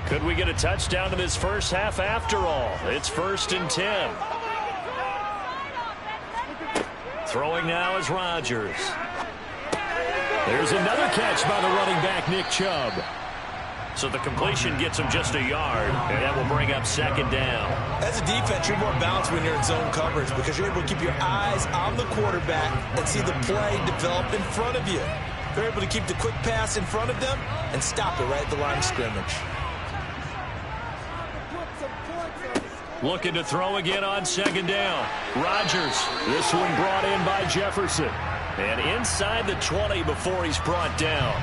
[SPEAKER 2] Could we get a touchdown to this first half after all? It's 1st and 10. Throwing now is Rodgers.
[SPEAKER 4] There's another catch by the running back, Nick Chubb.
[SPEAKER 2] So the completion gets him just a yard, and that will bring up second down.
[SPEAKER 3] As a defense, you're more balanced when you're in zone coverage because you're able to keep your eyes on the quarterback and see the play develop in front of you. You're able to keep the quick pass in front of them and stop it right at the line of scrimmage.
[SPEAKER 2] Looking to throw again on second down. Rodgers.
[SPEAKER 4] This one brought in by Jefferson.
[SPEAKER 2] And inside the 20 before he's brought down.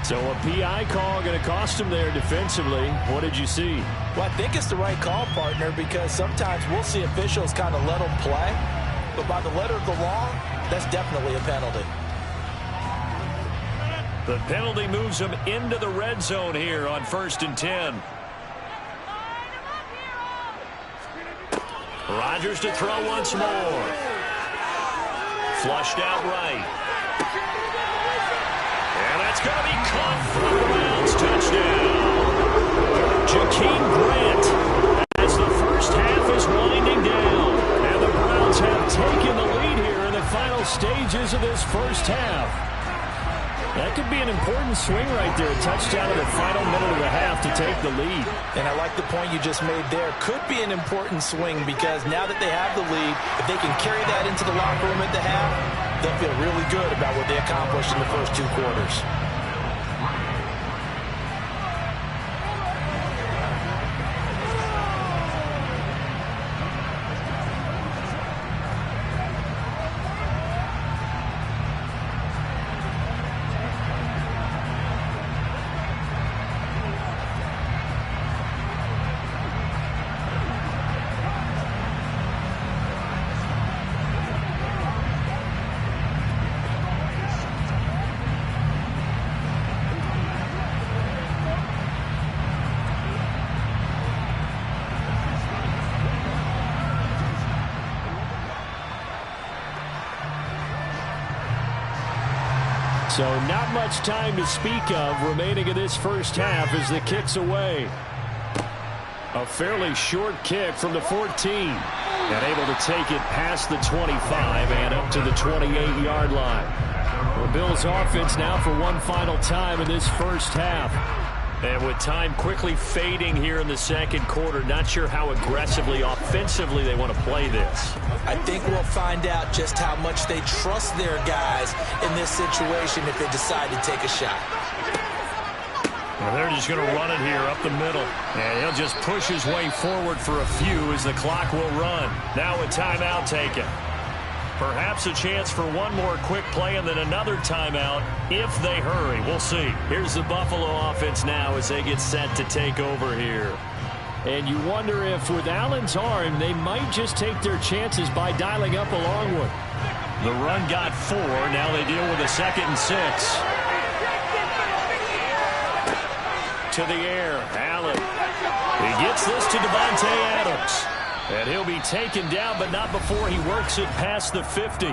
[SPEAKER 4] So a PI call going to cost him there defensively. What did you see?
[SPEAKER 3] Well, I think it's the right call, partner, because sometimes we'll see officials kind of let them play. But by the letter of the law, that's definitely a penalty.
[SPEAKER 2] The penalty moves him into the red zone here on 1st and 10. Rodgers to throw once more. Flushed out right. And that's going to be caught for the Browns touchdown. Jakeem Grant as the first half is winding down.
[SPEAKER 4] And the Browns have taken the lead here in the final stages of this first half. That could be an important swing right there. A touchdown in the final minute of the half to take the lead.
[SPEAKER 3] And I like the point you just made there. Could be an important swing because now that they have the lead, if they can carry that into the locker room at the half, they'll feel really good about what they accomplished in the first 2 quarters.
[SPEAKER 4] So not much time to speak of remaining in this first half as the kick's away. A fairly short kick from the 14. And able to take it past the 25 and up to the 28-yard line. The Bills offense now for one final time in this first half.
[SPEAKER 2] And with time quickly fading here in the second quarter, not sure how aggressively, offensively they want to play this.
[SPEAKER 3] I think we'll find out just how much they trust their guys in this situation if they decide to take a shot.
[SPEAKER 2] Well, they're just going to run it here up the middle. And he'll just push his way forward for a few as the clock will run. Now a timeout taken. Perhaps a chance for one more quick play and then another timeout if they hurry. We'll see. Here's the Buffalo offense now as they get set to take over here.
[SPEAKER 4] And you wonder if with Allen's arm, they might just take their chances by dialing up a long one.
[SPEAKER 2] The run got 4. Now they deal with a 2nd and 6. To the air, Allen. He gets this to Davante Adams. And he'll be taken down, but not before he works it past the 50.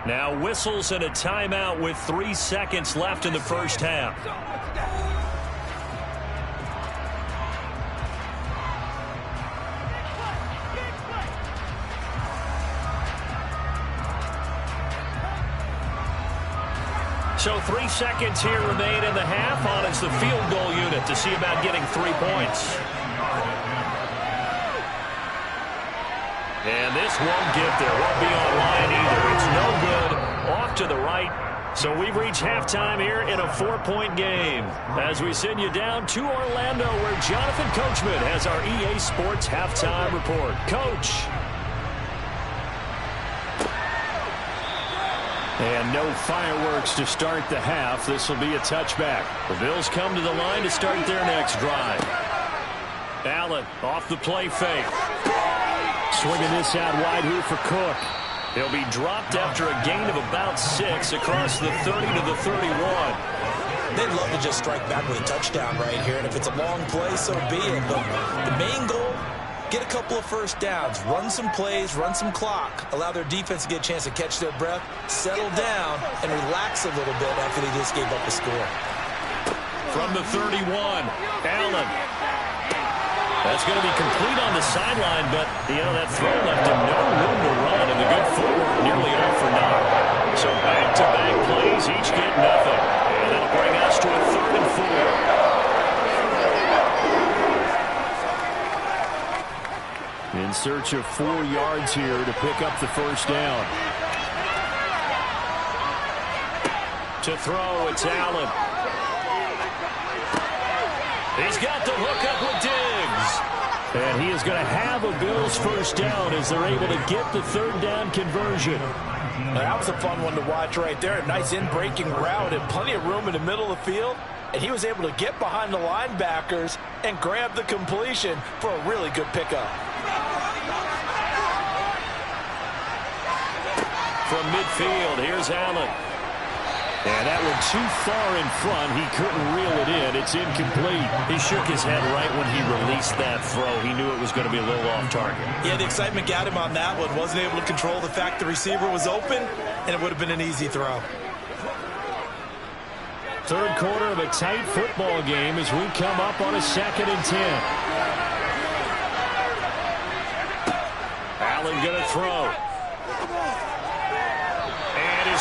[SPEAKER 2] Now whistles and a timeout with 3 seconds left in the first half. So 3 seconds here remain in the half. On it's the field goal unit to see about getting 3 points. And this won't get there. Won't be online either. It's no good. Off to the right. So we've reached halftime here in a 4-point game. As we send you down to Orlando, where Jonathan Coachman has our EA Sports halftime report. Coach.
[SPEAKER 4] And no fireworks to start the half. This will be a touchback.
[SPEAKER 2] The Bills come to the line to start their next drive. Allen off the play fake.
[SPEAKER 4] Swinging this out wide here for Cook.
[SPEAKER 2] He'll be dropped after a gain of about 6 across the 30 to the 31.
[SPEAKER 3] They'd love to just strike back with a touchdown right here, and if it's a long play, so be it. But the main goal, get a couple of first downs, run some plays, run some clock, allow their defense to get a chance to catch their breath, settle down, and relax a little bit after they just gave up a score.
[SPEAKER 2] From the 31, Allen. That's going to be complete on the sideline, but, that throw left him no room to run, and the good footwork nearly all for naught. So back-to-back plays, each get nothing. And that'll bring us to a 3rd and 4.
[SPEAKER 4] In search of 4 yards here to pick up the first down.
[SPEAKER 2] To throw, it's Allen. He's got the hook up with Diggs.
[SPEAKER 4] And he is going to have a Bills first down as they're able to get the 3rd down conversion.
[SPEAKER 3] That was a fun one to watch right there. A nice in-breaking route and plenty of room in the middle of the field. And he was able to get behind the linebackers and grab the completion for a really good pickup.
[SPEAKER 2] From midfield, here's Allen.
[SPEAKER 4] And that one too far in front. He couldn't reel it in. It's incomplete.
[SPEAKER 2] He shook his head right when he released that throw. He knew it was going to be a little off target.
[SPEAKER 3] Yeah, the excitement got him on that one. Wasn't able to control the fact the receiver was open, and it would have been an easy throw.
[SPEAKER 4] 3rd quarter of a tight football game as we come up on a 2nd and 10.
[SPEAKER 2] Allen going to throw.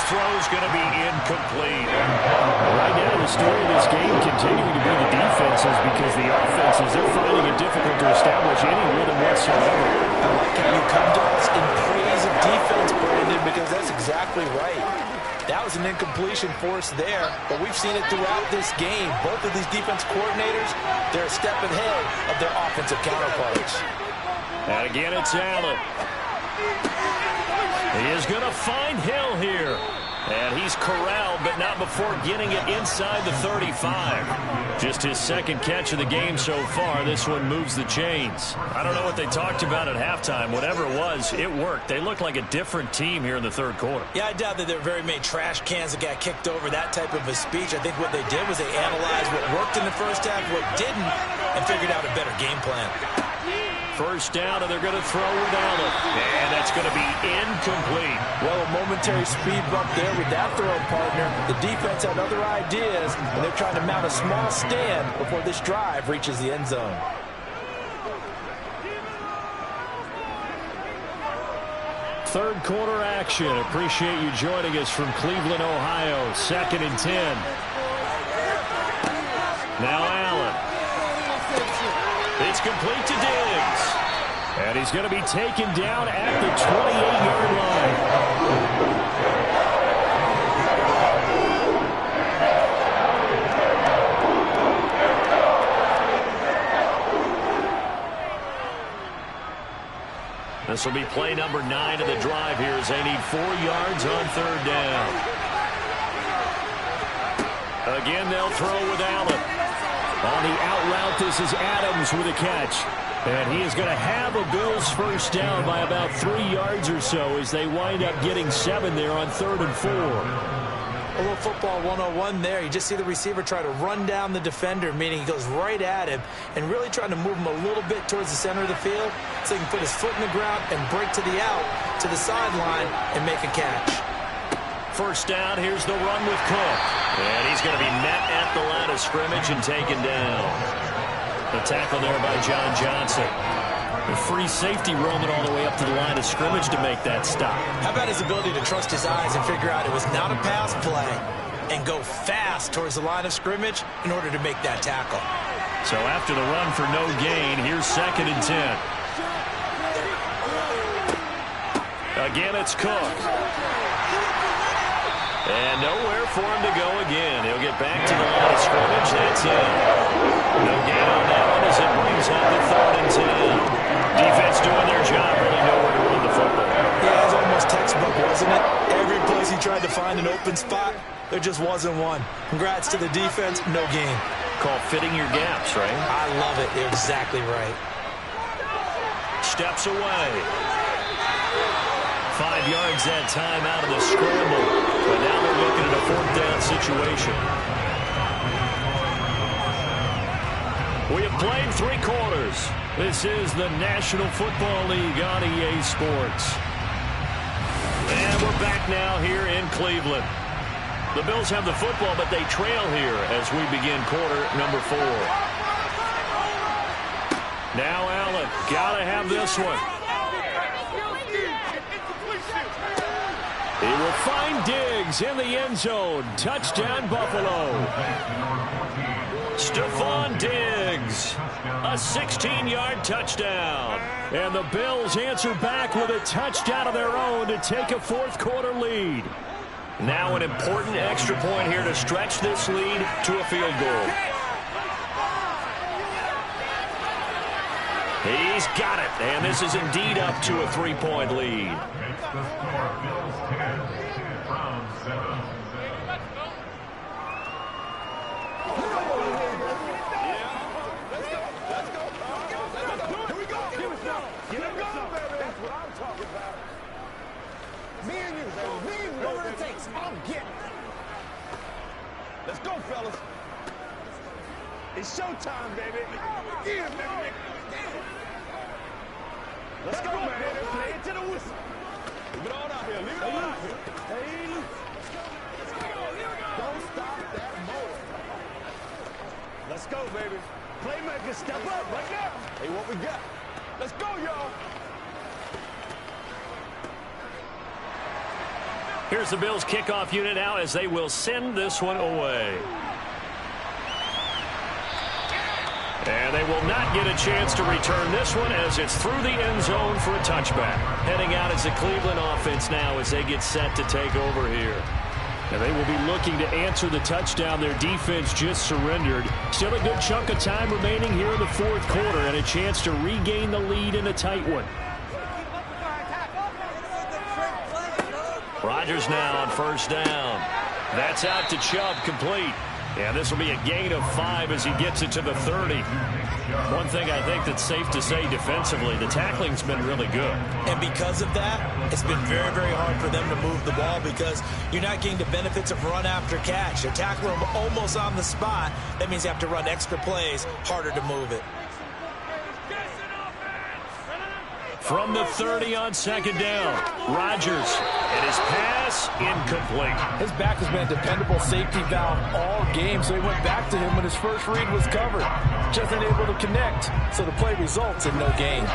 [SPEAKER 2] Throw's going to be incomplete.
[SPEAKER 4] Right now, the story of this game continuing to be the defenses because the offenses, they're finding it difficult to establish any rhythm whatsoever.
[SPEAKER 3] I like how you come to us in praise of defense, Brandon, because that's exactly right. That was an incompletion for us there, but we've seen it throughout this game. Both of these defense coordinators, they're a step ahead of their offensive counterparts.
[SPEAKER 2] And again, it's Allen. He is going to find Hill here. And he's corralled, but not before getting it inside the 35. Just his 2nd catch of the game so far. This one moves the chains. I don't know what they talked about at halftime. Whatever it was, it worked. They look like a different team here in the 3rd quarter.
[SPEAKER 3] Yeah, I doubt that there were very many trash cans that got kicked over, that type of a speech. I think what they did was they analyzed what worked in the first half, what didn't, and figured out a better game plan.
[SPEAKER 2] First down, and they're going to throw with Allen. And that's going to be incomplete.
[SPEAKER 3] Well, a momentary speed bump there with that throw partner. The defense had other ideas, and they're trying to mount a small stand before this drive reaches the end zone.
[SPEAKER 4] Third quarter action. Appreciate you joining us from Cleveland, Ohio. 2nd and 10.
[SPEAKER 2] Now Allen. It's complete to Diggs.
[SPEAKER 4] And he's going to be taken down at the 28-yard line.
[SPEAKER 2] This will be play number 9 of the drive here as they need 4 yards on 3rd down. Again, they'll throw with Allen.
[SPEAKER 4] On the out route, this is Adams with a catch. And he is going to have a Bills first down by about 3 yards or so as they wind up getting 7 there on 3rd and 4.
[SPEAKER 3] A little football 101 there. You just see the receiver try to run down the defender, meaning he goes right at him and really trying to move him a little bit towards the center of the field so he can put his foot in the ground and break to the out, to the sideline, and make a catch.
[SPEAKER 2] First down, here's the run with Cook. And he's going to be met at the line of scrimmage and taken down. The tackle there by John Johnson. The free safety roaming all the way up to the line of scrimmage to make that stop.
[SPEAKER 3] How about his ability to trust his eyes and figure out it was not a pass play and go fast towards the line of scrimmage in order to make that tackle.
[SPEAKER 4] So after the run for no gain, here's 2nd and 10.
[SPEAKER 2] Again, it's Cook. And nowhere for him to go again. He'll get back to the line of scrimmage. That's it. No gain on that one as it brings up the 3rd and 10. Defense doing their job, really nowhere to run the football.
[SPEAKER 3] Yeah, it was almost textbook, wasn't it? Every place he tried to find an open spot, there just wasn't one. Congrats to the defense, no gain.
[SPEAKER 2] Called fitting your gaps, right?
[SPEAKER 3] I love it. You're exactly right.
[SPEAKER 2] Steps away. 5 yards that time out of the scramble. But now they're looking at a 4th down situation. We have played 3 quarters. This is the National Football League on EA Sports. And we're back now here in Cleveland. The Bills have the football, but they trail here as we begin quarter number 4. Now Allen, gotta have this one. He will find Diggs in the end zone. Touchdown, Buffalo. Stephon Diggs, a 16-yard touchdown. And the Bills answer back with a touchdown of their own to take a 4th quarter lead. Now an important extra point here to stretch this lead to a field goal. He's got it, and this is indeed up to a 3-point lead.
[SPEAKER 5] Let's go, fellas. It's showtime, baby. Yeah, baby. Let's go, man. Play it to the whistle. Leave it on out here. Leave it on out here. Hey, don't stop that motor. Let's go, baby. Playmaker, step up right now. Hey, what we got? Let's go, y'all.
[SPEAKER 2] Here's the Bills kickoff unit now as they will send this one away. And they will not get a chance to return this one as it's through the end zone for a touchback. Heading out as the Cleveland offense now as they get set to take over here. And they will be looking to answer the touchdown their defense just surrendered. Still a good chunk of time remaining here in the 4th quarter and a chance to regain the lead in a tight one. Rodgers now on first down. That's out to Chubb, complete. And this will be a gain of 5 as he gets it to the 30. One thing I think that's safe to say defensively, the tackling's been really good.
[SPEAKER 3] And because of that, it's been very, very hard for them to move the ball because you're not getting the benefits of run after catch. You're tackling them almost on the spot. That means you have to run extra plays, harder to move it.
[SPEAKER 2] From the 30 on 2nd down, Rodgers, and his pass incomplete.
[SPEAKER 6] His back has been a dependable safety valve all game, so he went back to him when his first read was covered. Just unable to connect, so the play results in no gain.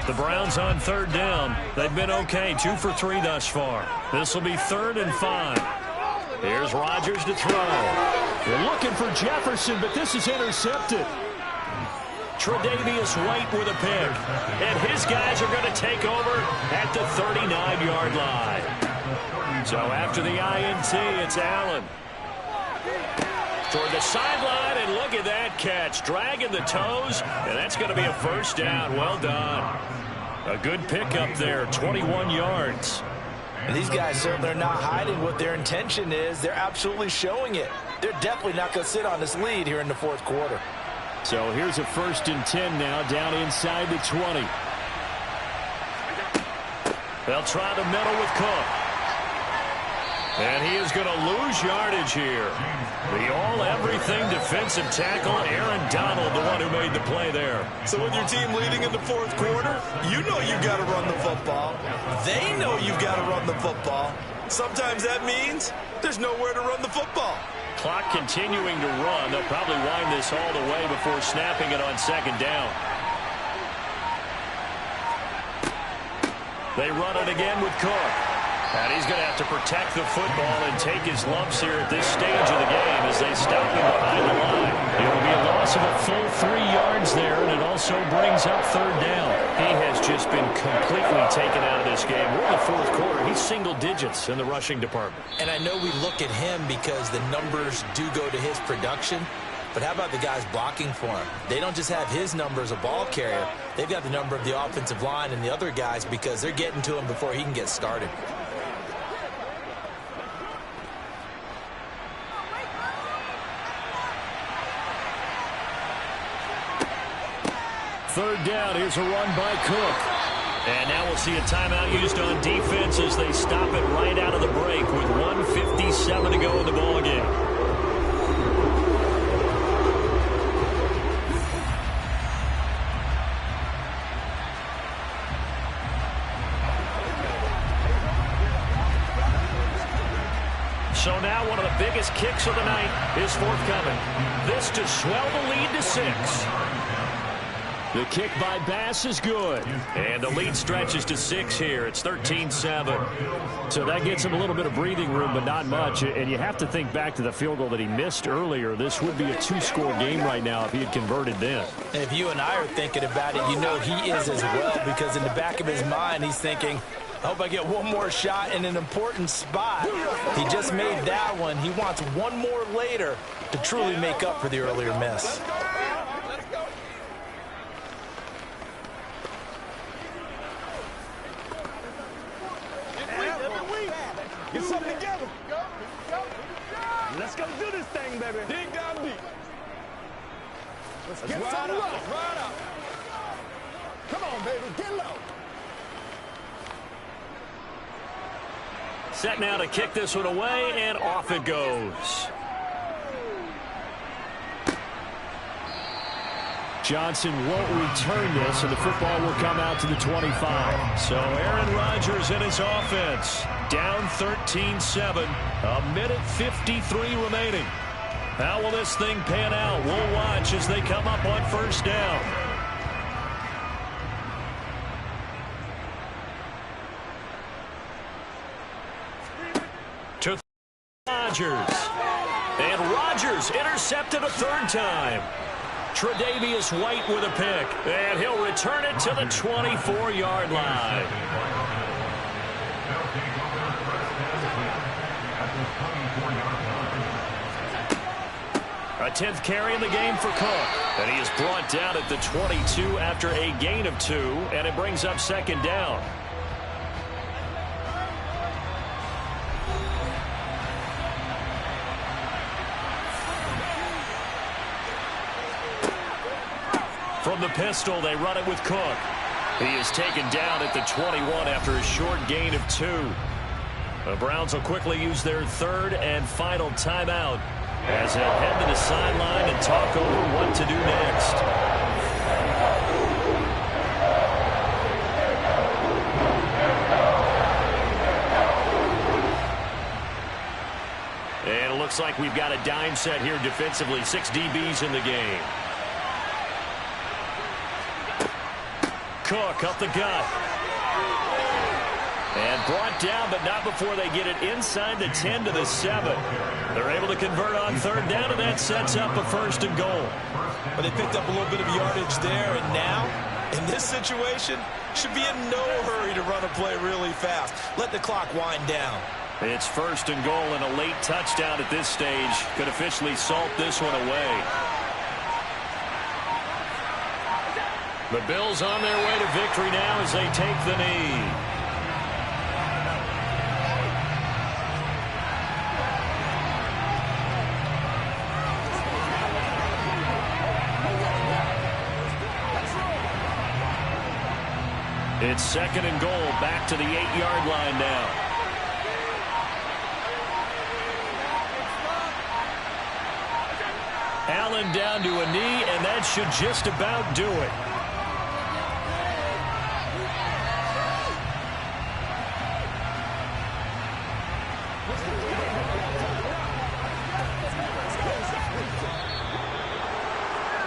[SPEAKER 2] The Browns on 3rd down. They've been okay, 2 for 3 thus far. This will be 3rd and 5. Here's Rodgers to throw.
[SPEAKER 4] They're looking for Jefferson, but this is intercepted.
[SPEAKER 2] Tre'Davious White with a pick. And his guys are going to take over at the 39-yard line. So after the INT, it's Allen. Toward the sideline, and look at that catch. Dragging the toes, and that's going to be a first down. Well done. A good pickup there, 21 yards.
[SPEAKER 3] And these guys certainly are not hiding what their intention is. They're absolutely showing it. They're definitely not going to sit on this lead here in the fourth quarter.
[SPEAKER 4] So here's a 1st and 10 now, down inside the 20.
[SPEAKER 2] They'll try the middle with Cook. And he is going to lose yardage here. The all-everything defensive tackle, Aaron Donald, the one who made the play there.
[SPEAKER 3] So with your team leading in the fourth quarter, you know you've got to run the football. They know you've got to run the football. Sometimes that means there's nowhere to run the football.
[SPEAKER 2] Clock continuing to run. They'll probably wind this all the way before snapping it on 2nd down. They run it again with Cook. And he's going to have to protect the football and take his lumps here at this stage of the game as they stop him behind the line. It'll be a loss of a full 3 yards there, and it also brings up 3rd down. He has just been completely taken out of this game. We're in the fourth quarter. He's single digits in the rushing department.
[SPEAKER 3] And I know we look at him because the numbers do go to his production. But how about the guys blocking for him? They don't just have his number as a ball carrier. They've got the number of the offensive line and the other guys because they're getting to him before he can get started.
[SPEAKER 2] Third down, here's a run by Cook. And now we'll see a timeout used on defense as they stop it right out of the break with 1:57 to go in the ballgame. So now one of the biggest kicks of the night is forthcoming. This to swell the lead to 6.
[SPEAKER 4] The kick by Bass is good.
[SPEAKER 2] And the lead stretches to 6 here. It's 13-7.
[SPEAKER 4] So that gets him a little bit of breathing room, but not much. And you have to think back to the field goal that he missed earlier. This would be a 2-score game right now if he had converted then.
[SPEAKER 3] And if you and I are thinking about it, you know he is as well, because in the back of his mind, he's thinking, I hope I get one more shot in an important spot. He just made that one. He wants one more later to truly make up for the earlier miss.
[SPEAKER 5] Get something together. Let's go do this thing, baby. Dig down deep. Let's get some low. Ride up. Come on, baby. Get low.
[SPEAKER 2] Set now to kick this one away, and off it goes.
[SPEAKER 4] Johnson won't return this, and the football will come out to the 25.
[SPEAKER 2] So Aaron Rodgers and his offense down 13-7. 1:53 remaining. How will this thing pan out? We'll watch as they come up on 1st down. To Rodgers. And Rodgers intercepted a 3rd time. Tre'Davious White with a pick, and he'll return it to the 24-yard line. A 10th carry in the game for Cook, and he is brought down at the 22 after a gain of 2, and it brings up 2nd down. From the pistol, they run it with Cook. He is taken down at the 21 after a short gain of 2. The Browns will quickly use their 3rd and final timeout as they head to the sideline and talk over what to do next. And it looks like we've got a dime set here defensively. 6 DBs in the game. Cook up the gut. And brought down, but not before they get it inside the 10 to the 7. They're able to convert on 3rd down, and that sets up a 1st and goal.
[SPEAKER 3] But they picked up a little bit of yardage there, and now, in this situation, should be in no hurry to run a play really fast. Let the clock wind down.
[SPEAKER 2] It's 1st and goal, and a late touchdown at this stage could officially salt this one away. The Bills on their way to victory now as they take the knee. It's second and goal, back to the 8-yard line now. Allen down to a knee, and that should just about do it.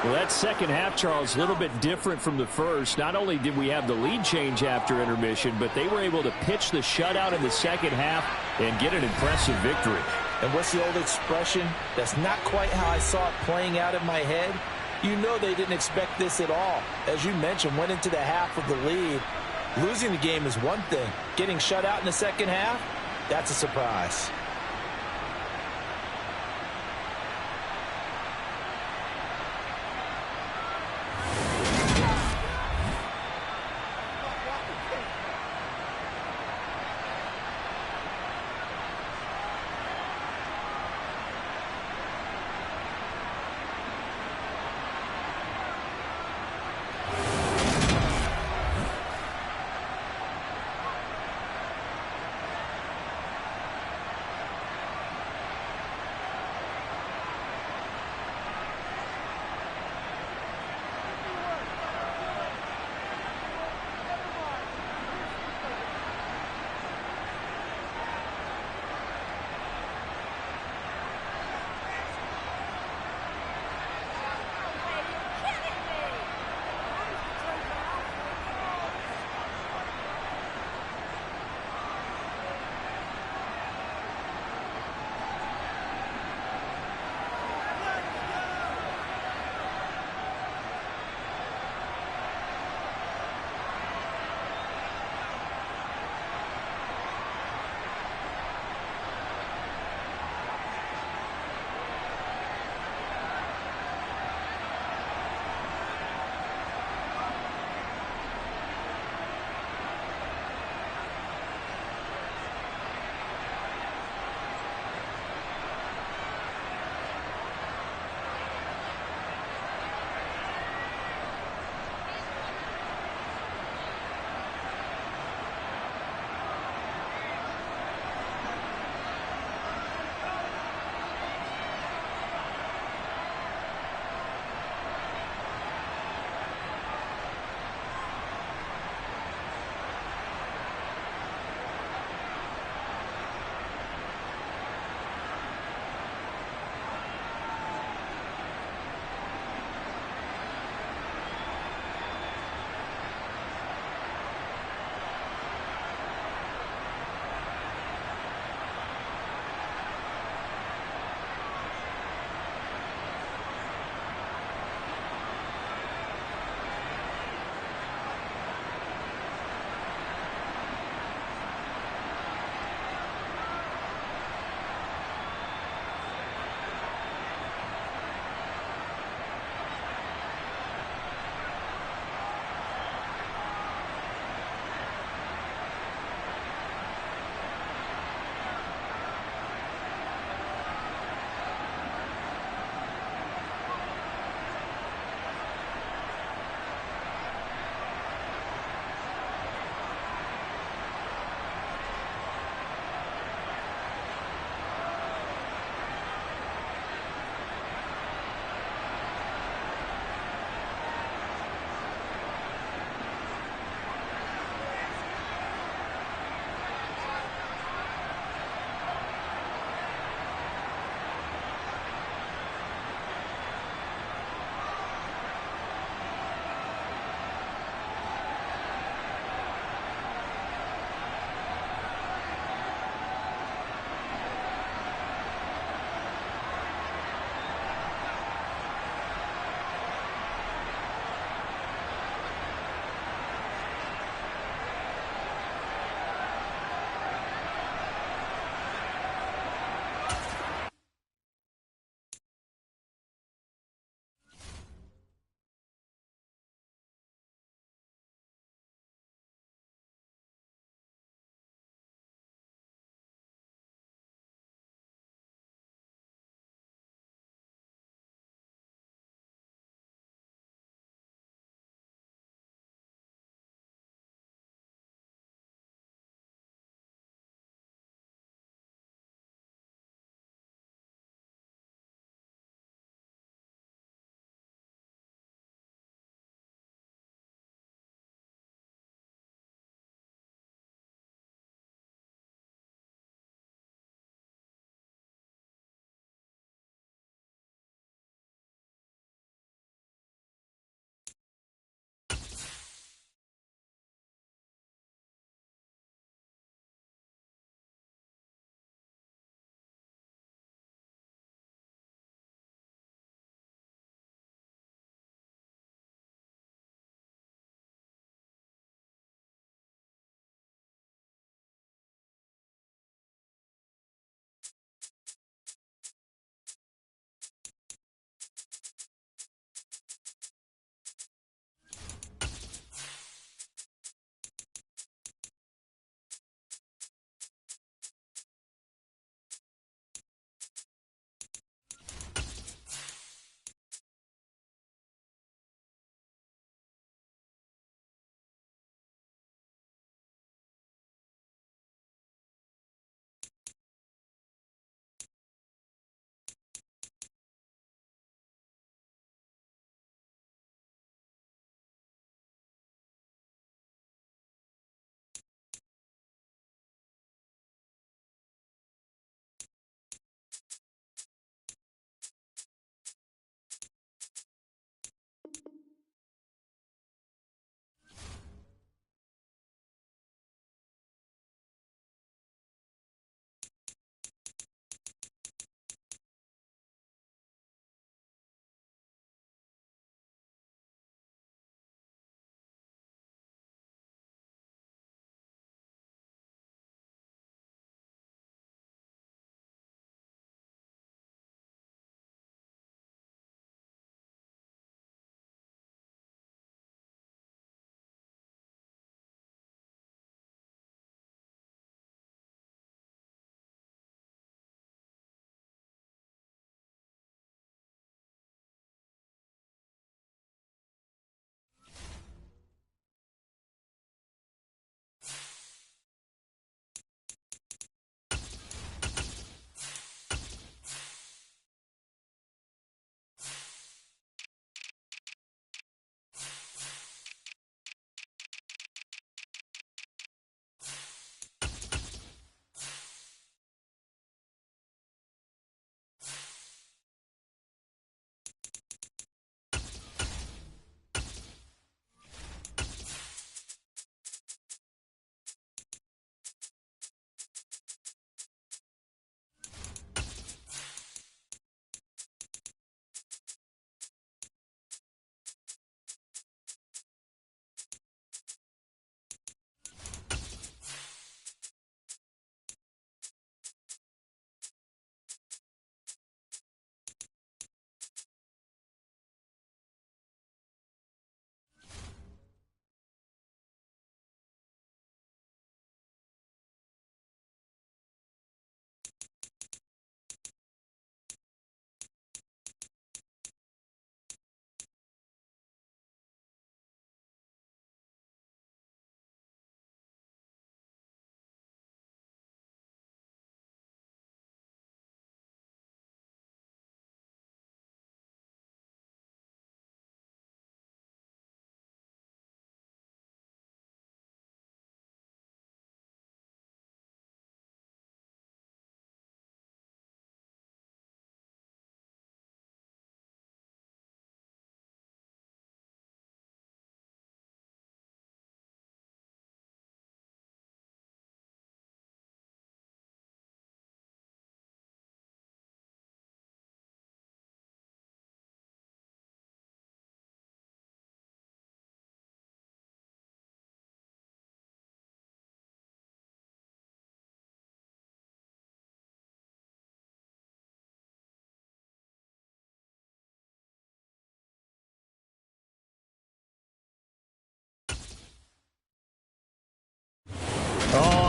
[SPEAKER 4] Well, that second half, Charles, a little bit different from the first. Not only did we have the lead change after intermission, but they were able to pitch the shutout in the second half and get an impressive victory.
[SPEAKER 3] And what's the old expression? That's not quite how I saw it playing out in my head. You know they didn't expect this at all. As you mentioned, went into the half with the lead. Losing the game is one thing. Getting shut out in the second half, that's a surprise.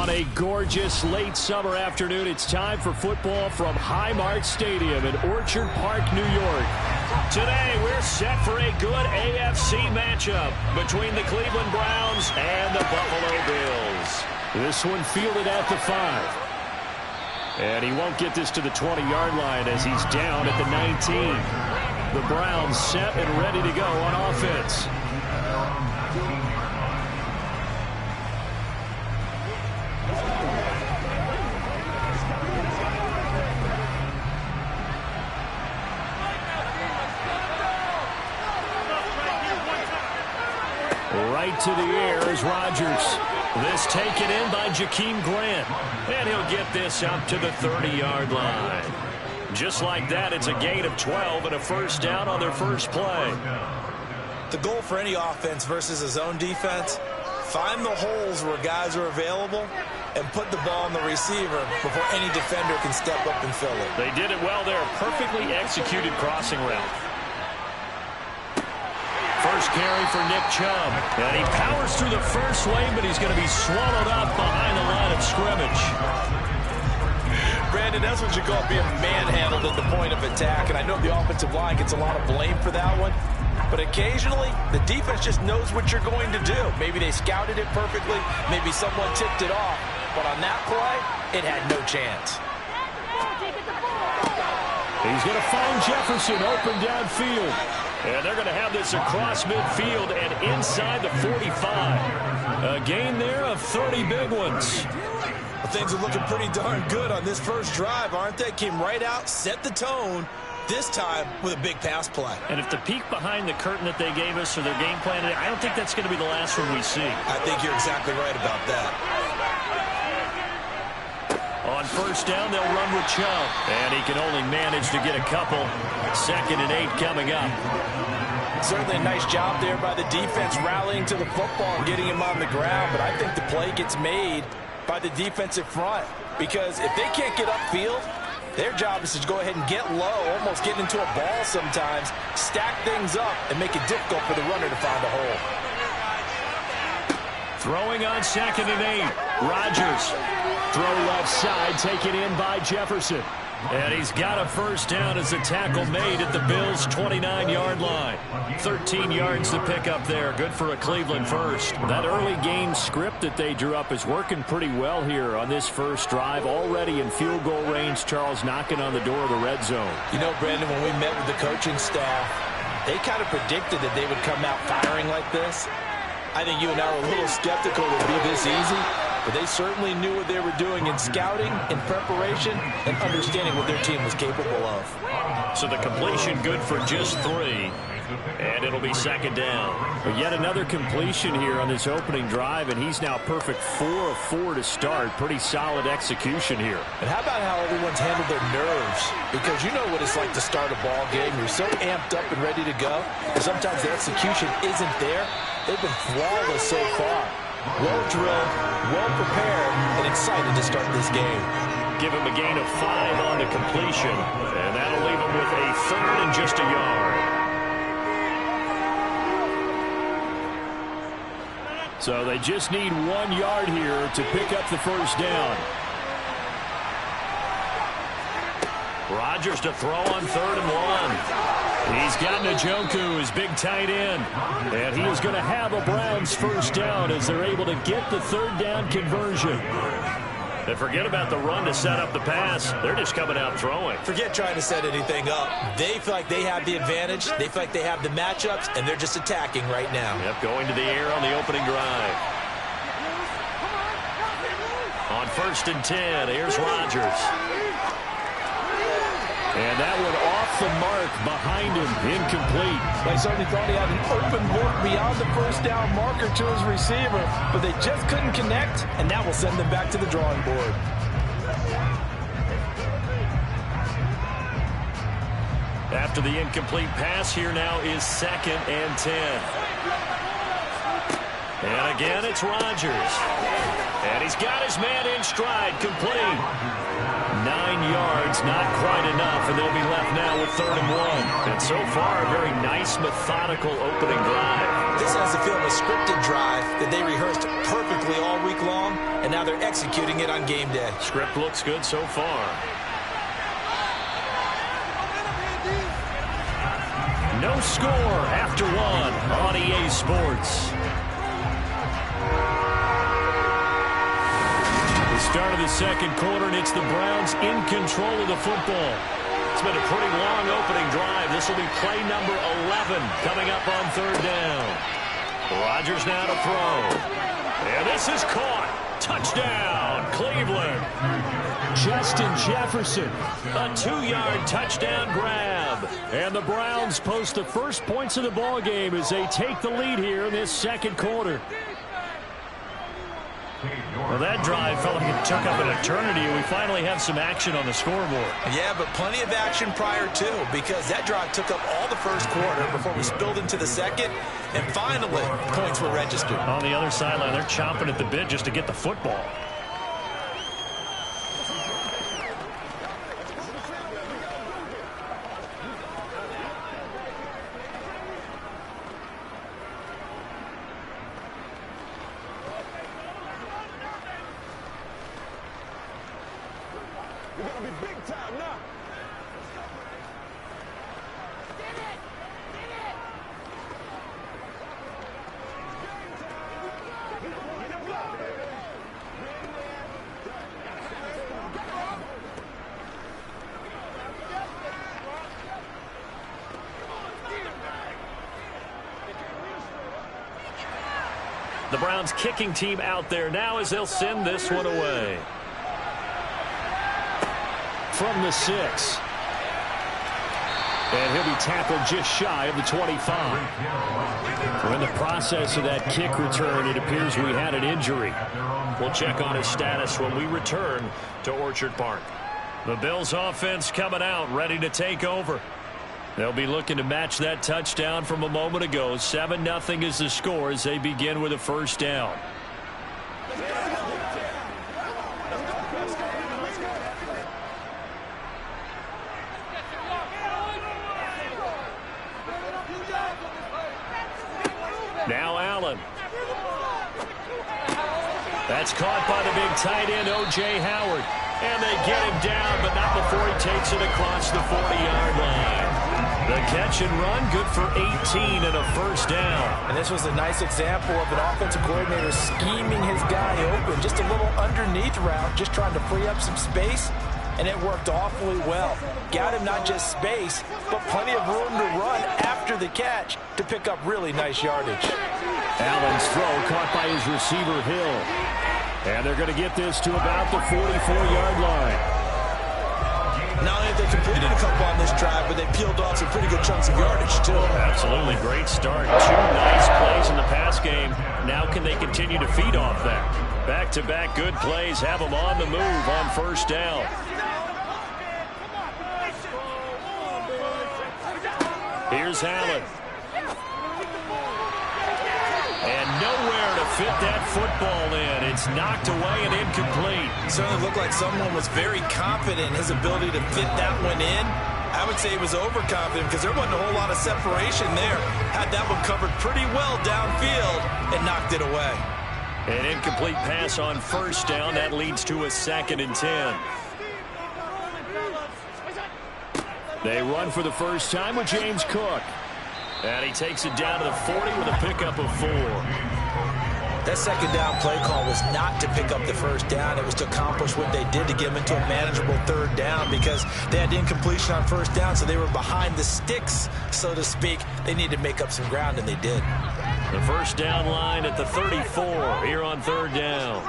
[SPEAKER 4] On a gorgeous late summer afternoon, it's time for football from Highmark Stadium in Orchard Park, New York.
[SPEAKER 2] Today, we're set for a good AFC matchup between the Cleveland Browns and the Buffalo Bills.
[SPEAKER 4] This one fielded at the 5. And he won't get this to the 20-yard line as he's down at the 19. The Browns set and ready to go on offense. Right to the air is Rodgers.
[SPEAKER 2] This taken in by Jakeem Grant. And he'll get this up to the 30-yard line. Just like that, it's a gain of 12 and a first down on their first play.
[SPEAKER 3] The goal for any offense versus a zone defense, find the holes where guys are available and put the ball on the receiver before any defender can step up and fill it.
[SPEAKER 2] They did it well there. Perfectly executed crossing route. First carry for Nick Chubb. And he powers through the first wave, but he's going to be swallowed up behind the line of scrimmage.
[SPEAKER 6] Brandon, that's what you call being manhandled at the point of attack. And I know the offensive line gets a lot of blame for that one. But occasionally, the defense just knows what you're going to do. Maybe they scouted it perfectly. Maybe someone tipped it off. But on that play, it had no chance.
[SPEAKER 4] He's going to find Jefferson open downfield.
[SPEAKER 2] And they're going to have this across midfield and inside the 45. A gain there of 30 big ones.
[SPEAKER 3] Well, things are looking pretty darn good on this first drive, aren't they? Came right out, set the tone, this time with a big pass play.
[SPEAKER 2] And if the peek behind the curtain that they gave us for their game plan today, I don't think that's going to be the last one we see.
[SPEAKER 3] I think you're exactly right about that.
[SPEAKER 2] On first down, they'll run with Chubb. And he can only manage to get a couple. 2nd and 8 coming up.
[SPEAKER 6] Certainly a nice job there by the defense rallying to the football and getting him on the ground. But I think the play gets made by the defensive front. Because if they can't get upfield, their job is to go ahead and get low, almost get into a ball sometimes, stack things up, and make it difficult for the runner to find a hole.
[SPEAKER 2] Throwing on 2nd and 8. Rodgers.
[SPEAKER 4] Throw left side, taken in by Jefferson.
[SPEAKER 2] And he's got a first down as the tackle made at the Bills' 29-yard line. 13 yards to pick up there. Good for a Cleveland first.
[SPEAKER 4] That early game script that they drew up is working pretty well here on this first drive. Already in field goal range, Charles knocking on the door of the red zone.
[SPEAKER 3] You know, Brandon, when we met with the coaching staff, they kind of predicted that they would come out firing like this. I think you and I were a little skeptical it would be this easy. But they certainly knew what they were doing in scouting, in preparation, and understanding what their team was capable of.
[SPEAKER 2] So the completion good for just 3. And it'll be 2nd down.
[SPEAKER 4] But yet another completion here on this opening drive, and he's now perfect 4 of 4 to start. Pretty solid execution here.
[SPEAKER 3] And how about how everyone's handled their nerves? Because you know what it's like to start a ball game. You're so amped up and ready to go. And sometimes the execution isn't there. They've been flawless so far. Well drilled, well prepared, and excited to start this game.
[SPEAKER 2] Give him a gain of 5 on the completion. And that'll leave him with a 3rd and just a yard.
[SPEAKER 4] So they just need 1 yard here to pick up the first down.
[SPEAKER 2] Rodgers to throw on 3rd and 1. He's got Njoku, his big tight end.
[SPEAKER 4] And he is going to have a Browns first down as they're able to get the 3rd down conversion.
[SPEAKER 2] And forget about the run to set up the pass. They're just coming out throwing.
[SPEAKER 3] Forget trying to set anything up. They feel like they have the advantage. They feel like they have the matchups, and they're just attacking right now.
[SPEAKER 2] Yep, going to the air on the opening drive. On 1st and 10, here's Rodgers.
[SPEAKER 4] And that one off the mark behind him, incomplete.
[SPEAKER 6] They certainly thought he had an open look beyond the first down marker to his receiver, but they just couldn't connect, and that will send them back to the drawing board.
[SPEAKER 2] After the incomplete pass, here now is 2nd and 10. And again, it's Rodgers. And he's got his man in stride, complete. 9 yards, not quite enough, and they'll be left now with 3rd and 1. And so far, a very nice, methodical opening drive.
[SPEAKER 3] This has the feel of a scripted drive that they rehearsed perfectly all week long, and now they're executing it on game day.
[SPEAKER 2] Script looks good so far. No score after 1 on EA Sports. Start of the second quarter, and it's the Browns in control of the football. It's been a pretty long opening drive. This will be play number 11 coming up on 3rd down. Rodgers now to throw. And this is caught. Touchdown, Cleveland. Justin Jefferson, a 2-yard touchdown grab. And the Browns post the first points of the ball game as they take the lead here in this second quarter. Well, that drive felt like it took up an eternity, and we finally have some action on the scoreboard.
[SPEAKER 3] Yeah, but plenty of action prior to, because that drive took up all the first quarter before we spilled into the second, and finally, points were registered.
[SPEAKER 2] On the other sideline, they're chomping at the bit just to get the football.
[SPEAKER 5] We're gonna be big time now.
[SPEAKER 2] The Browns kicking team out there now as they'll send this one away. From the 6. And he'll be tackled just shy of the 25. We're in the process of that kick return. It appears we had an injury. We'll check on his status when we return to Orchard Park. The Bills offense coming out, ready to take over. They'll be looking to match that touchdown from a moment ago. 7-0 is the score as they begin with a first down. Now Allen. That's caught by the big tight end, O.J. Howard. And they get him down, but not before he takes it across the 40-yard line. The catch and run, good for 18 and a first down.
[SPEAKER 3] And this was a nice example of an offensive coordinator scheming his guy open. Just a little underneath route, just trying to free up some space. And it worked awfully well. Got him not just space, but plenty of room to run after the catch to pick up really nice yardage.
[SPEAKER 2] Allen's throw caught by his receiver, Hill. And they're going to get this to about the 44-yard line.
[SPEAKER 3] Not only have they completed a couple on this drive, but they peeled off some pretty good chunks of yardage, too.
[SPEAKER 2] Absolutely. Great start. 2 nice plays in the pass game. Now can they continue to feed off that? Back-to-back good plays have them on the move on first down. Here's Allen. And nowhere to fit that football in. It's knocked away and incomplete.
[SPEAKER 3] It certainly looked like someone was very confident in his ability to fit that one in. I would say he was overconfident because there wasn't a whole lot of separation there. Had that one covered pretty well downfield and knocked it away.
[SPEAKER 2] An incomplete pass on first down. That leads to a 2nd and 10. They run for the first time with James Cook. And he takes it down to the 40 with a pickup of 4.
[SPEAKER 3] That second down play call was not to pick up the first down. It was to accomplish what they did to get them into a manageable 3rd down because they had incompletion on first down, so they were behind the sticks, so to speak. They needed to make up some ground, and they did.
[SPEAKER 2] The first down line at the 34 here on 3rd down.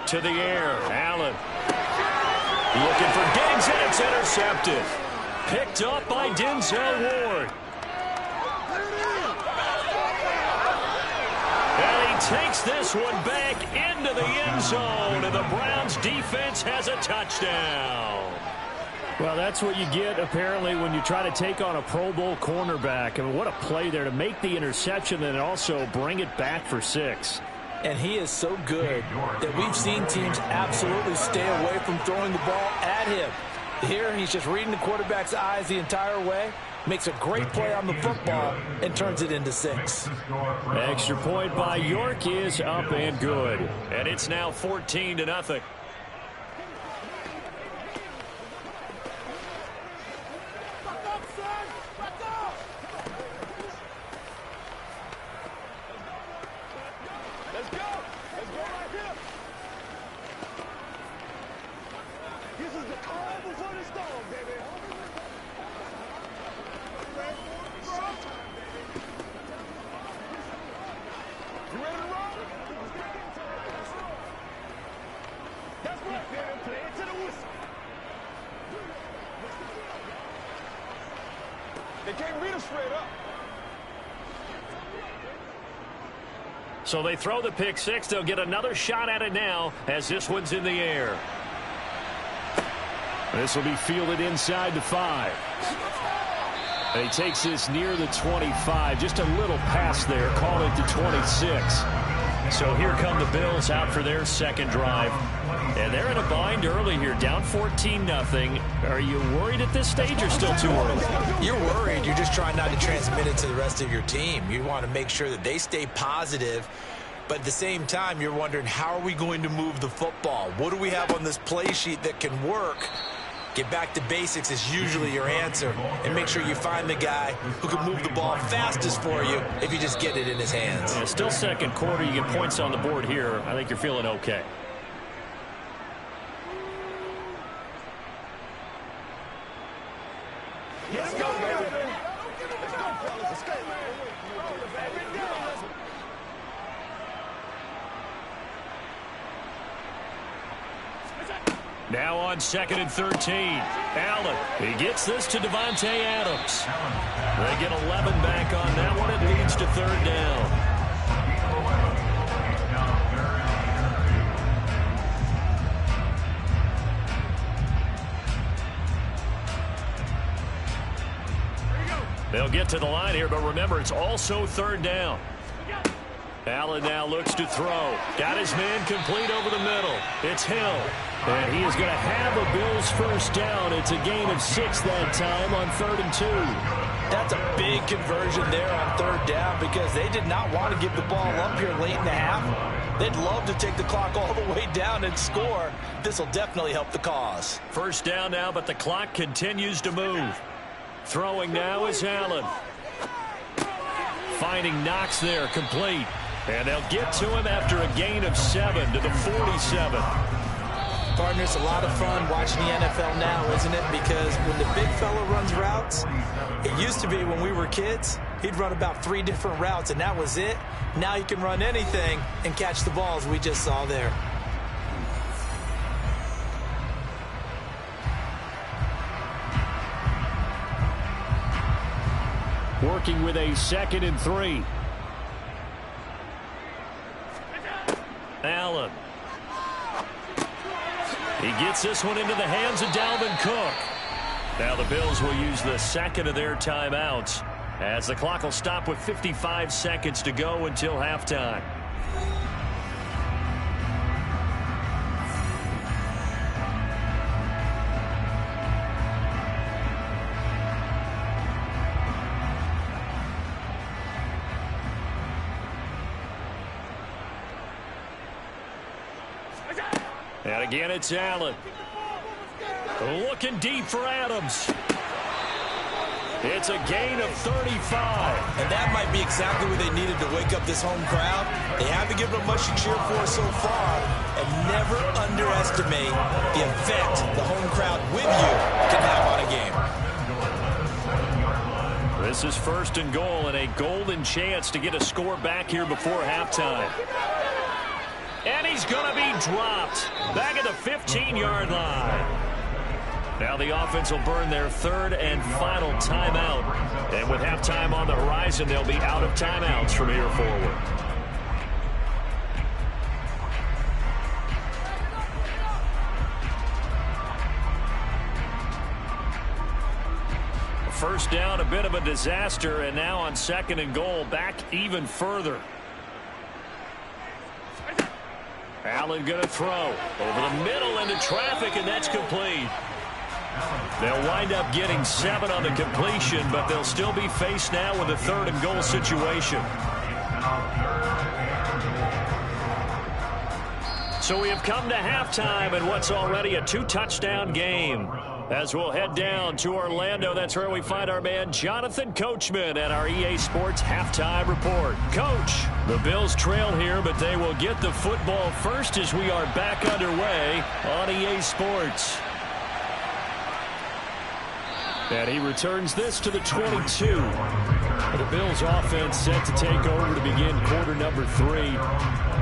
[SPEAKER 2] To the air, Allen. Looking for Diggs, and it's intercepted. Picked up by Denzel Ward. And he takes this one back into the end zone, and the Browns defense has a touchdown.
[SPEAKER 4] Well, that's what you get, apparently, when you try to take on a Pro Bowl cornerback. I mean, what a play there to make the interception and also bring it back for 6.
[SPEAKER 3] And he is so good that we've seen teams absolutely stay away from throwing the ball at him. Here, he's just reading the quarterback's eyes the entire way, makes a great play on the football, and turns it into 6.
[SPEAKER 4] Extra point by York is up and good. And it's now 14-0. So they throw the pick 6. They'll get another shot at it now as this one's in the air. This will be fielded inside the 5. And he takes this near the 25. Just a little pass there. Call it to 26. So here come the Bills out for their second drive. And they're in a bind early here, down 14-0. Are you worried at this stage or still too early?
[SPEAKER 3] You're worried. You're just trying not to transmit it to the rest of your team. You want to make sure that they stay positive. But at the same time, you're wondering, how are we going to move the football? What do we have on this play sheet that can work? Get back to basics is usually your answer. And make sure you find the guy who can move the ball fastest for you if you just get it in his hands.
[SPEAKER 4] Yeah, still second quarter. You get points on the board here. I think you're feeling okay.
[SPEAKER 5] Let's go, baby. Let's go, fellas. Let's go, man.
[SPEAKER 4] Now on 2nd and 13. Allen, he gets this to Davante Adams. They get 11 back on that one. It leads to 3rd down. They'll get to the line here, but remember, it's also 3rd down. Allen now looks to throw. Got his man complete over the middle. It's Hill. And he is going to have a Bills first down. It's a gain of 6 that time on 3rd and 2.
[SPEAKER 3] That's a big conversion there on 3rd down because they did not want to give the ball up here late in the half. They'd love to take the clock all the way down and score. This will definitely help the cause.
[SPEAKER 4] First down now, but the clock continues to move. Throwing now is Allen. Finding Knox there, complete. And they'll get to him after a gain of 7 to the 47.
[SPEAKER 3] Partner, it's a lot of fun watching the NFL now, isn't it? Because when the big fella runs routes, it used to be when we were kids, he'd run about 3 different routes, and that was it. Now he can run anything and catch the balls we just saw there.
[SPEAKER 4] Working with a 2nd and 3. Allen. He gets this one into the hands of Dalvin Cook. Now the Bills will use the 2nd of their timeouts as the clock will stop with 55 seconds to go until halftime. And again, it's Allen. Looking deep for Adams. It's a gain of 35.
[SPEAKER 3] And that might be exactly what they needed to wake up this home crowd. They haven't given them much to cheer for so far. And never underestimate the effect the home crowd with you can have on a game.
[SPEAKER 4] This is 1st and goal and a golden chance to get a score back here before halftime. And he's going to be dropped back at the 15-yard line. Now the offense will burn their 3rd and final timeout. And with halftime on the horizon, they'll be out of timeouts from here forward. First down, a bit of a disaster, and now on 2nd and goal, back even further.
[SPEAKER 2] Allen going to throw over the middle into traffic, and that's complete. They'll wind up getting 7 on the completion, but they'll still be faced now with a 3rd and goal situation. So we have come to halftime in what's already a 2-touchdown game. As we'll head down to Orlando, that's where we find our man Jonathan Coachman at our EA Sports Halftime Report. Coach, the Bills trail here, but they will get the football first as we are back underway on EA Sports. And he returns this to the 22. The Bills offense set to take over to begin quarter number 3.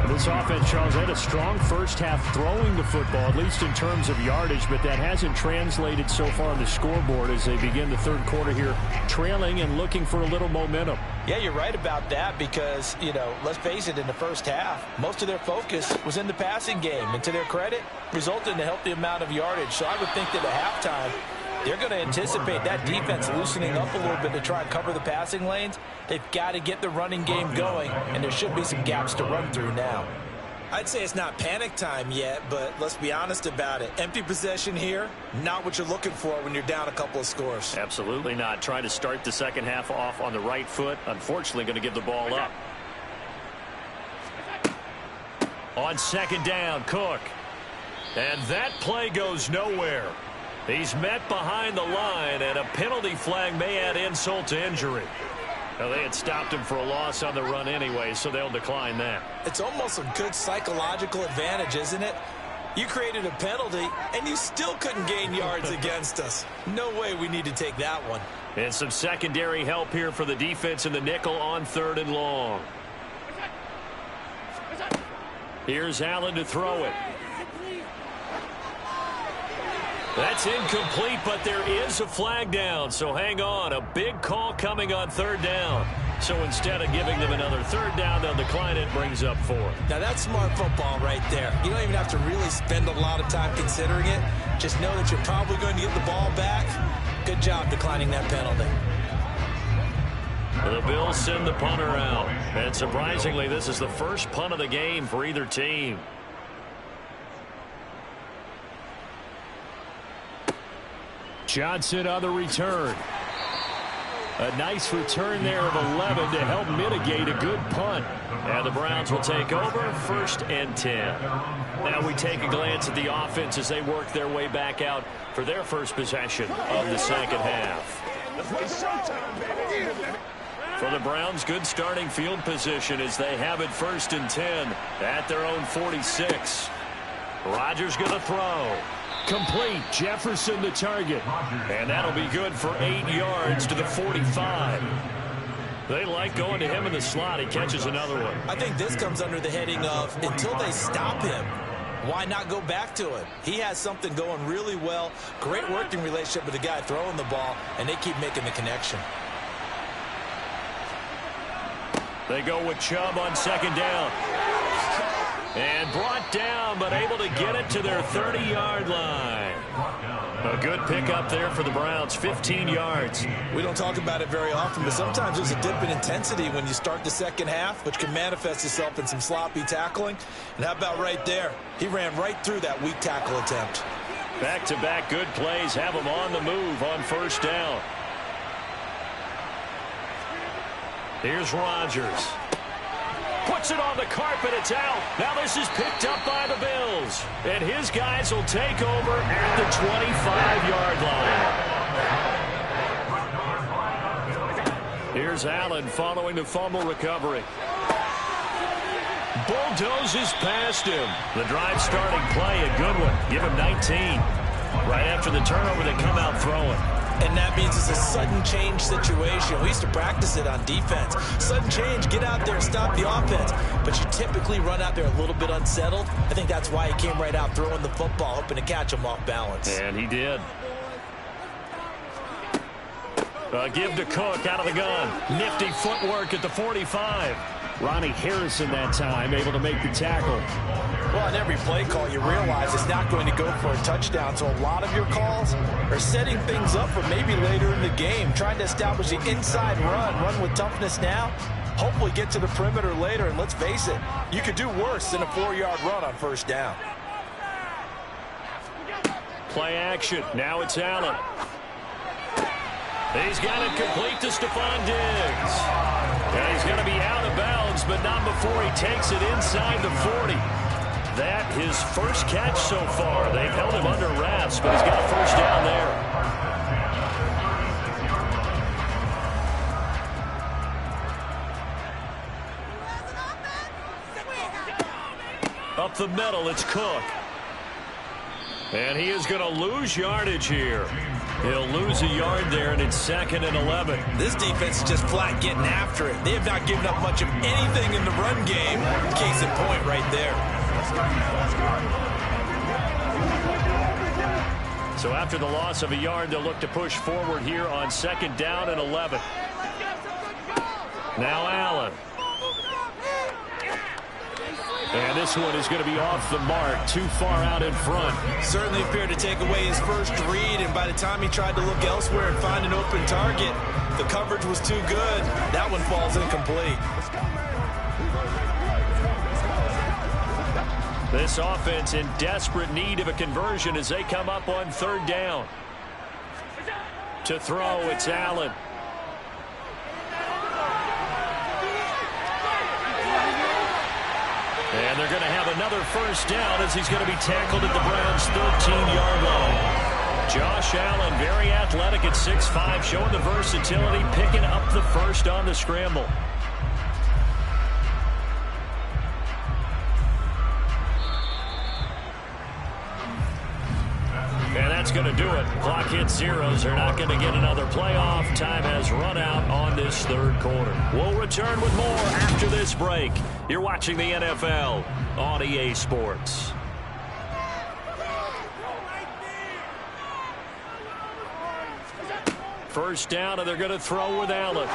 [SPEAKER 2] This offense, Charles, had a strong first half throwing the football, at least in terms of yardage, but that hasn't translated so far on the scoreboard as they begin the third quarter here, trailing and looking for a little momentum.
[SPEAKER 3] Yeah, you're right about that because, let's face it, in the first half, most of their focus was in the passing game. And to their credit, resulted in a healthy amount of yardage. So I would think that at halftime, they're going to anticipate that defense loosening up a little bit to try and cover the passing lanes. They've got to get the running game going, and there should be some gaps to run through now. I'd say it's not panic time yet, but let's be honest about it. Empty possession here, not what you're looking for when you're down a couple of scores.
[SPEAKER 2] Absolutely not. Trying to start the second half off on the right foot. Unfortunately, going to give the ball up. On second down, Cook. And that play goes nowhere. He's met behind the line, and a penalty flag may add insult to injury. Now, they had stopped him for a loss on the run anyway, so they'll decline that.
[SPEAKER 3] It's almost a good psychological advantage, isn't it? You created a penalty, and you still couldn't gain yards against us. No way we need to take that one.
[SPEAKER 2] And some secondary help here for the defense in the nickel on 3rd and long. Here's Allen to throw it. That's incomplete, but there is a flag down, so hang on. A big call coming on 3rd down. So instead of giving them another 3rd down, they'll decline it, brings up 4th.
[SPEAKER 3] Now that's smart football right there. You don't even have to really spend a lot of time considering it. Just know that you're probably going to get the ball back. Good job declining that penalty.
[SPEAKER 2] The Bills send the punter out. And surprisingly, this is the first punt of the game for either team.
[SPEAKER 4] Johnson on the return. A nice return there of 11 to help mitigate a good punt.
[SPEAKER 2] And the Browns will take over 1st and 10. Now we take a glance at the offense as they work their way back out for their first possession of the second half. For the Browns, good starting field position as they have it 1st and 10 at their own 46. Rodgers going to throw.
[SPEAKER 4] Complete. Jefferson the target.
[SPEAKER 2] And that'll be good for 8 yards to the 45. They like going to him in the slot. He catches another one.
[SPEAKER 3] I think this comes under the heading of until they stop him, why not go back to him? He has something going really well. Great working relationship with the guy throwing the ball, and they keep making the connection.
[SPEAKER 2] They go with Chubb on 2nd down. And brought down, but able to get it to their 30-yard line. A good pickup there for the Browns, 15 yards.
[SPEAKER 3] We don't talk about it very often, but sometimes there's a dip in intensity when you start the second half, which can manifest itself in some sloppy tackling. And how about right there? He ran right through that weak tackle attempt.
[SPEAKER 2] Back-to-back good plays have him on the move on 1st down. Here's Rodgers. Puts it on the carpet. It's out. Now this is picked up by the Bills. And his guys will take over at the 25-yard line. Here's Allen following the fumble recovery. Bulldozes past him. The drive starting play, a good one. Give him 19. Right after the turnover, they come out throwing.
[SPEAKER 3] And that means it's a sudden change situation. We used to practice it on defense. Sudden change, get out there, stop the offense. But you typically run out there a little bit unsettled. I think that's why he came right out throwing the football, hoping to catch him off balance.
[SPEAKER 2] And he did. Give to Cook out of the gun. Nifty footwork at the 45.
[SPEAKER 4] Ronnie Harrison that time able to make the tackle.
[SPEAKER 3] Well, on every play call, you realize it's not going to go for a touchdown. So a lot of your calls are setting things up for maybe later in the game, trying to establish the inside run with toughness now.
[SPEAKER 6] hopefully get to the perimeter later. And let's face it, you could do worse than a 4-yard run on first down.
[SPEAKER 2] Play action. Now it's Allen. He's got it complete to Stephon Diggs. And he's going to be out of bounds, but not before he takes it inside the 40. That his first catch so far. They've held him under wraps, but he's got a first down there. Up the middle, it's Cook. And he is going to lose yardage here. He'll lose a yard there, and it's 2nd and 11.
[SPEAKER 6] This defense is just flat getting after it. They have not given up much of anything in the run game. Case in point right there.
[SPEAKER 2] So after the loss of a yard, they'll look to push forward here on 2nd down and 11. Now Allen. And this one is going to be off the mark, too far out in front.
[SPEAKER 6] Certainly appeared to take away his first read, and by the time he tried to look elsewhere and find an open target, the coverage was too good. That one falls incomplete.
[SPEAKER 2] This offense in desperate need of a conversion as they come up on 3rd down. To throw, it's Allen. And they're going to have another first down as he's going to be tackled at the Browns' 13-yard line. Josh Allen, very athletic at 6'5", showing the versatility, picking up the first on the scramble. And that's going to do it. Clock hits zeros. They're not going to get another playoff. Time has run out on this 3rd quarter. We'll return with more after this break. You're watching the NFL on EA Sports. First down, and they're going to throw with Allen.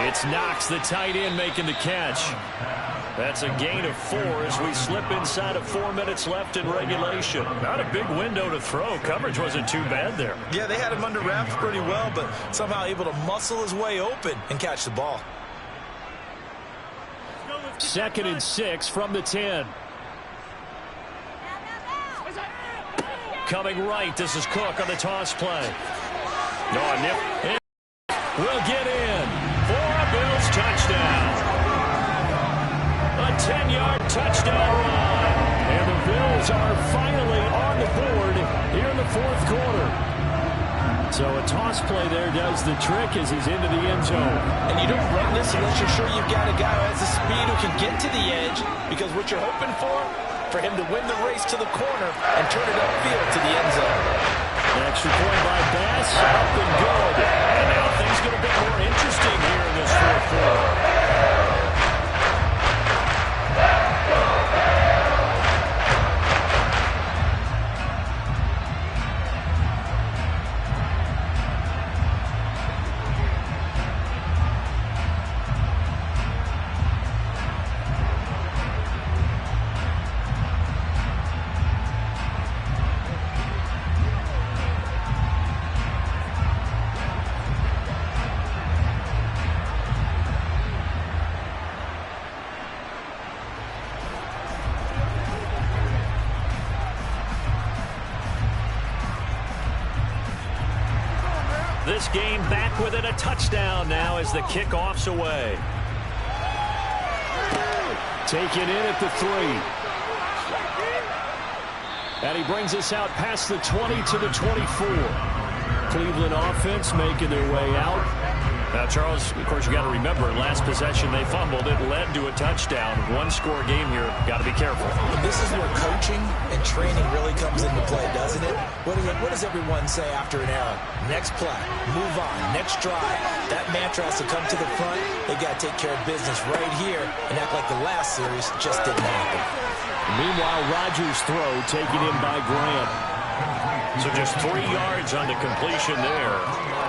[SPEAKER 2] It's Knox, the tight end, making the catch. That's a gain of 4 as we slip inside of 4 minutes left in regulation. Not a big window to throw. Coverage wasn't too bad there.
[SPEAKER 6] Yeah, they had him under wraps pretty well, but somehow able to muscle his way open and catch the ball.
[SPEAKER 2] 2nd and 6 from the 10. Coming right, this is Cook on the toss play. Nip will get in for a Bills touchdown. A 10-yard touchdown run. And the Bills are finally on the board here in the 4th quarter. So a toss play there does the trick as he's into the end zone.
[SPEAKER 6] And you don't run this unless you're sure you've got a guy who has the speed who can get to the edge, because what you're hoping for him to win the race to the corner and turn it upfield to the end zone.
[SPEAKER 2] An extra point by Bass, up and good. And now things get a bit more interesting here in this 4th quarter. This game back within a touchdown now as the kickoff's away. Taken in at the 3. And he brings us out past the 20 to the 24. Cleveland offense making their way out. Now, Charles, of course, you got to remember, last possession they fumbled. It led to a touchdown. 1-score game here. Got to be careful.
[SPEAKER 6] This is where coaching and training really comes into play, doesn't it? What does everyone say after an error? Next play, move on, next drive. That mantra has to come to the front. They got to take care of business right here and act like the last series just didn't happen.
[SPEAKER 2] Meanwhile, Rodgers' throw taken in by Graham. So just 3 yards on the completion there.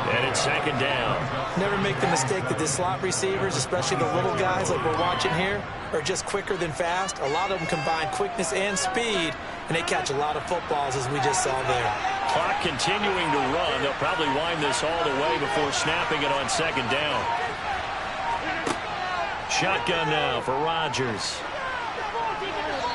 [SPEAKER 2] And it's 2nd down.
[SPEAKER 6] Never make the mistake that the slot receivers, especially the little guys like we're watching here, are just quicker than fast. A lot of them combine quickness and speed, and they catch a lot of footballs, as we just saw there.
[SPEAKER 2] Clock continuing to run. They'll probably wind this all the way before snapping it on 2nd down. shotgun now for Rodgers.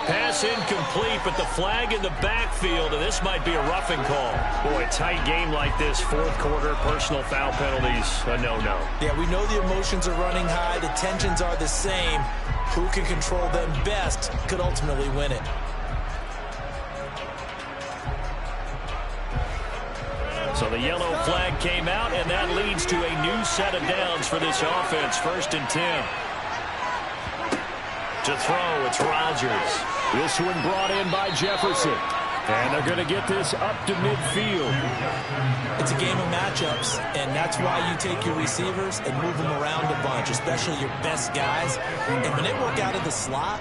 [SPEAKER 2] Pass incomplete, but the flag in the backfield, and this might be a roughing call. Boy, a tight game like this, fourth quarter, personal foul penalties, a no-no.
[SPEAKER 3] Yeah, we know the emotions are running high. The tensions are the same. Who can control them best could ultimately win it.
[SPEAKER 2] So the yellow flag came out, and that leads to a new set of downs for this offense. 1st and 10. To throw, it's Rodgers.
[SPEAKER 4] This one brought in by Jefferson. And they're going to get this up to midfield.
[SPEAKER 3] It's a game of matchups, and that's why you take your receivers and move them around a bunch, especially your best guys. And when they work out of the slot,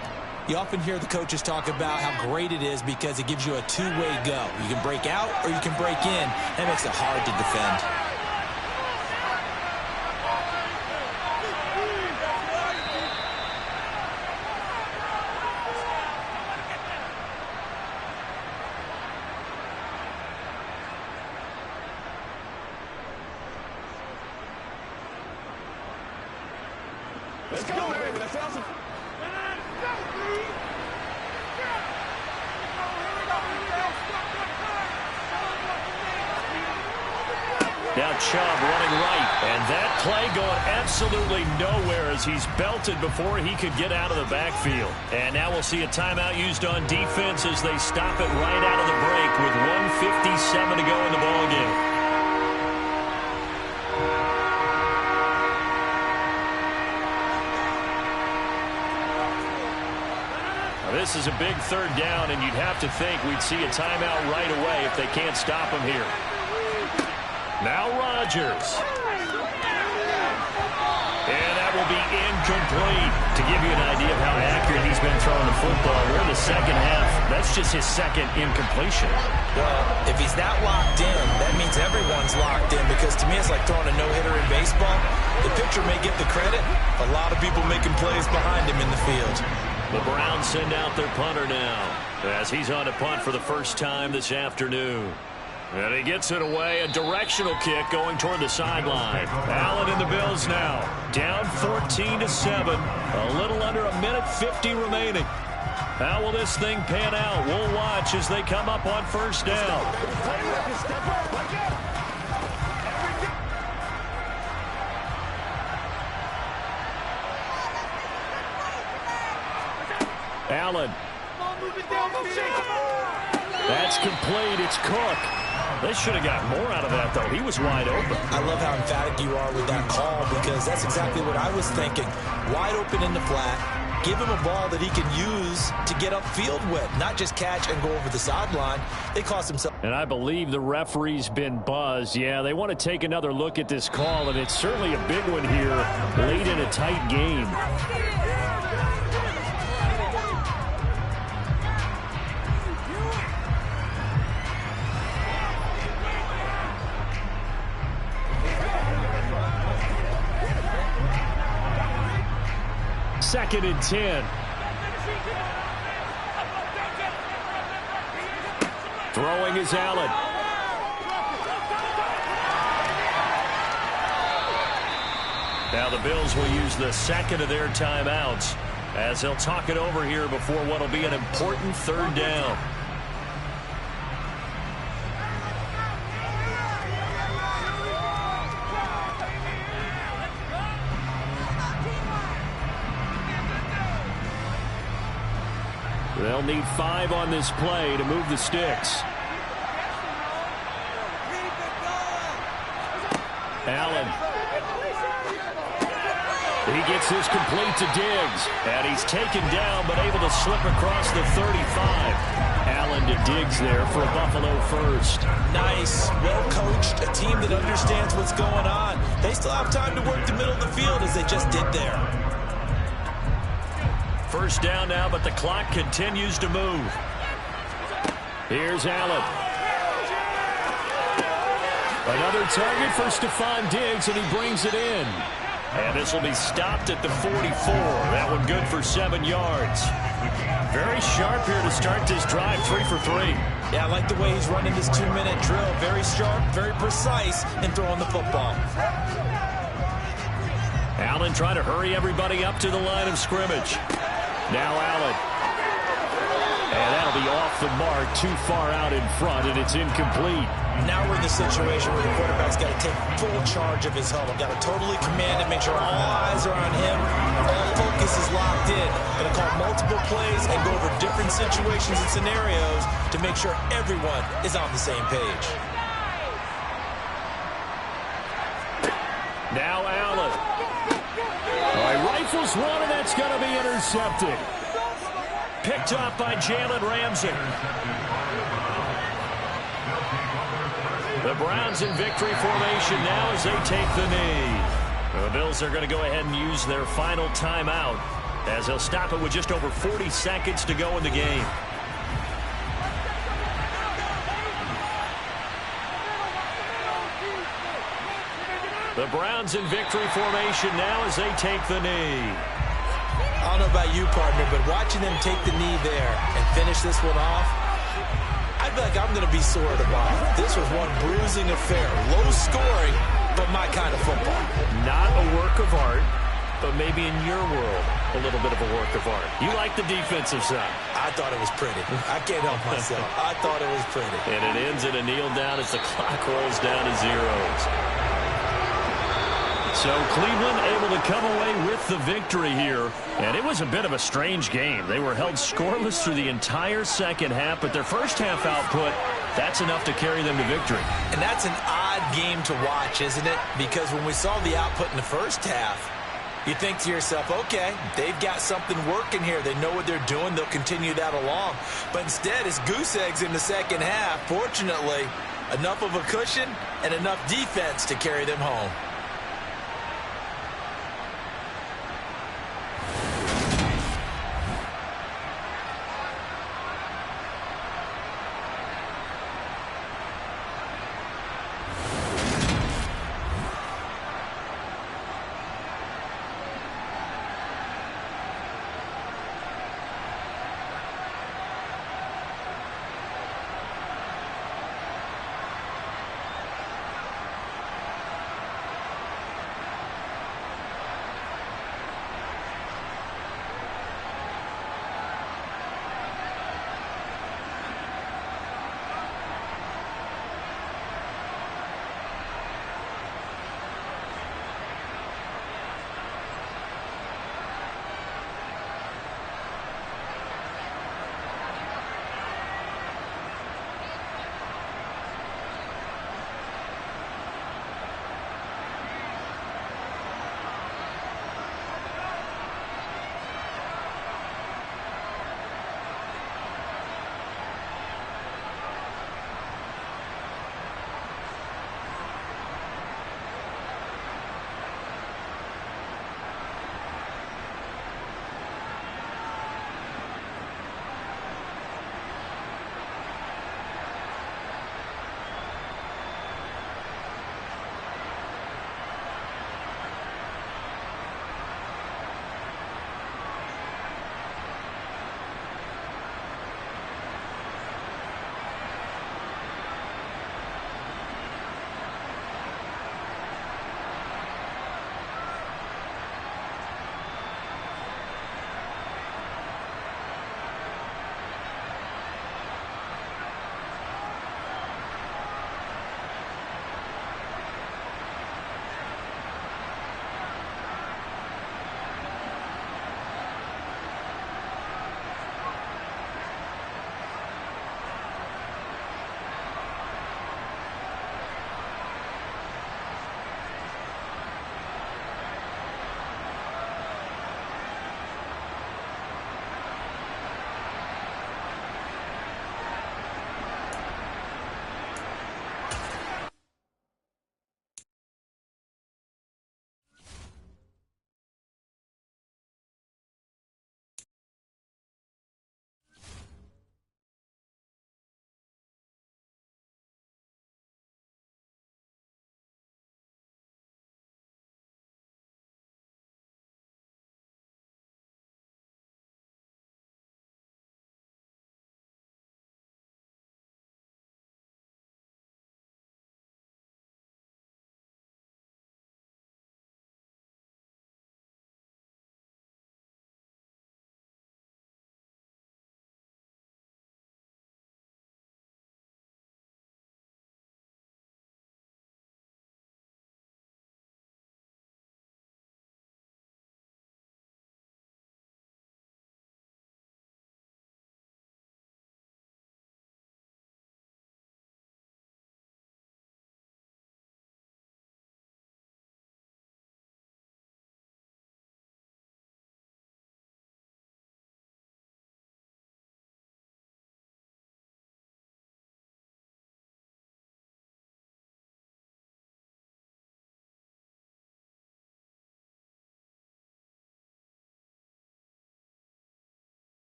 [SPEAKER 3] you often hear the coaches talk about how great it is because it gives you a two-way go. You can break out or you can break in. That makes it hard to defend.
[SPEAKER 5] Let's go, baby. Let's awesome.
[SPEAKER 2] Now Chubb running right, and that play going absolutely nowhere as he's belted before he could get out of the backfield. And now we'll see a timeout used on defense as they stop it right out of the break with 1:57 to go in the ballgame. This is a big 3rd down, and you'd have to think we'd see a timeout right away if they can't stop him here. Now Rodgers. And that will be incomplete. To give you an idea of how accurate he's been throwing the football, we're in the 2nd half. That's just his 2nd incompletion.
[SPEAKER 3] Well, if he's not locked in, that means everyone's locked in because to me it's like throwing a no-hitter in baseball. The pitcher may get the credit. A lot of people making plays behind him in the field.
[SPEAKER 2] The Browns send out their punter now as he's on to punt for the first time this afternoon. And he gets it away, a directional kick going toward the sideline. Allen and the Bills now, down 14-7, a little under 1:50 remaining. How will this thing pan out? We'll watch as they come up on 1st down. Allen. That's complete. It's Cook. They should have got more out of that, though. He was wide open.
[SPEAKER 3] I love how emphatic you are with that call because that's exactly what I was thinking. Wide open in the flat. Give him a ball that he can use to get upfield with, not just catch and go over the sideline. They cost himself.
[SPEAKER 4] And I believe the referee's been buzzed. Yeah, they want to take another look at this call, and it's certainly a big one here late in a tight game. Second and 10. Throwing is Allen.
[SPEAKER 2] Now the Bills will use the 2nd of their timeouts as they'll talk it over here before what will be an important 3rd down. They'll need 5 on this play to move the sticks. Allen. He gets this complete to Diggs. And he's taken down but able to slip across the 35. Allen to Diggs there for a Buffalo first.
[SPEAKER 3] Nice. Well coached. A team that understands what's going on. They still have time to work the middle of the field as they just did there.
[SPEAKER 2] First down now, but the clock continues to move.
[SPEAKER 4] Here's Allen. Another target for Stephon Diggs, and he brings it in.
[SPEAKER 2] And this will be stopped at the 44. That one good for 7 yards. Very sharp here to start this drive, 3 for 3.
[SPEAKER 3] Yeah, I like the way he's running this 2-minute drill. Very sharp, very precise in throwing the football.
[SPEAKER 2] Allen trying to hurry everybody up to the line of scrimmage. Now Allen. And that'll be off the mark, too far out in front, and it's incomplete.
[SPEAKER 3] Now we're in the situation where the quarterback's got to take full charge of his huddle. Got to totally command it, make sure all eyes are on him. All focus is locked in. Going to call multiple plays and go over different situations and scenarios to make sure everyone is on the same page.
[SPEAKER 2] Now Allen. All right, rifles one, and that's going to be intercepted. Picked up by Jalen Ramsey. The Browns in victory formation now as they take the knee. The Bills are going to go ahead and use their final timeout as they'll stop it with just over 40 seconds to go in the game. The Browns in victory formation now as they take the knee.
[SPEAKER 3] I don't know about you, partner, but watching them take the knee there and finish this one off, I feel like I'm going to be sore tomorrow. This was one bruising affair. Low scoring, but my kind of football.
[SPEAKER 2] Not a work of art, but maybe in your world, a little bit of a work of art. You like the defensive side.
[SPEAKER 3] I thought it was pretty. I can't help myself. I thought it was pretty.
[SPEAKER 2] And it ends in a kneel down as the clock rolls down to zeros. So Cleveland able to come away with the victory here. And it was a bit of a strange game. They were held scoreless through the entire second half, but their first half output, that's enough to carry them to victory.
[SPEAKER 3] And that's an odd game to watch, isn't it? Because when we saw the output in the first half, you think to yourself, okay, they've got something working here. They know what they're doing. They'll continue that along. But instead, it's goose eggs in the second half. Fortunately, enough of a cushion and enough defense to carry them home.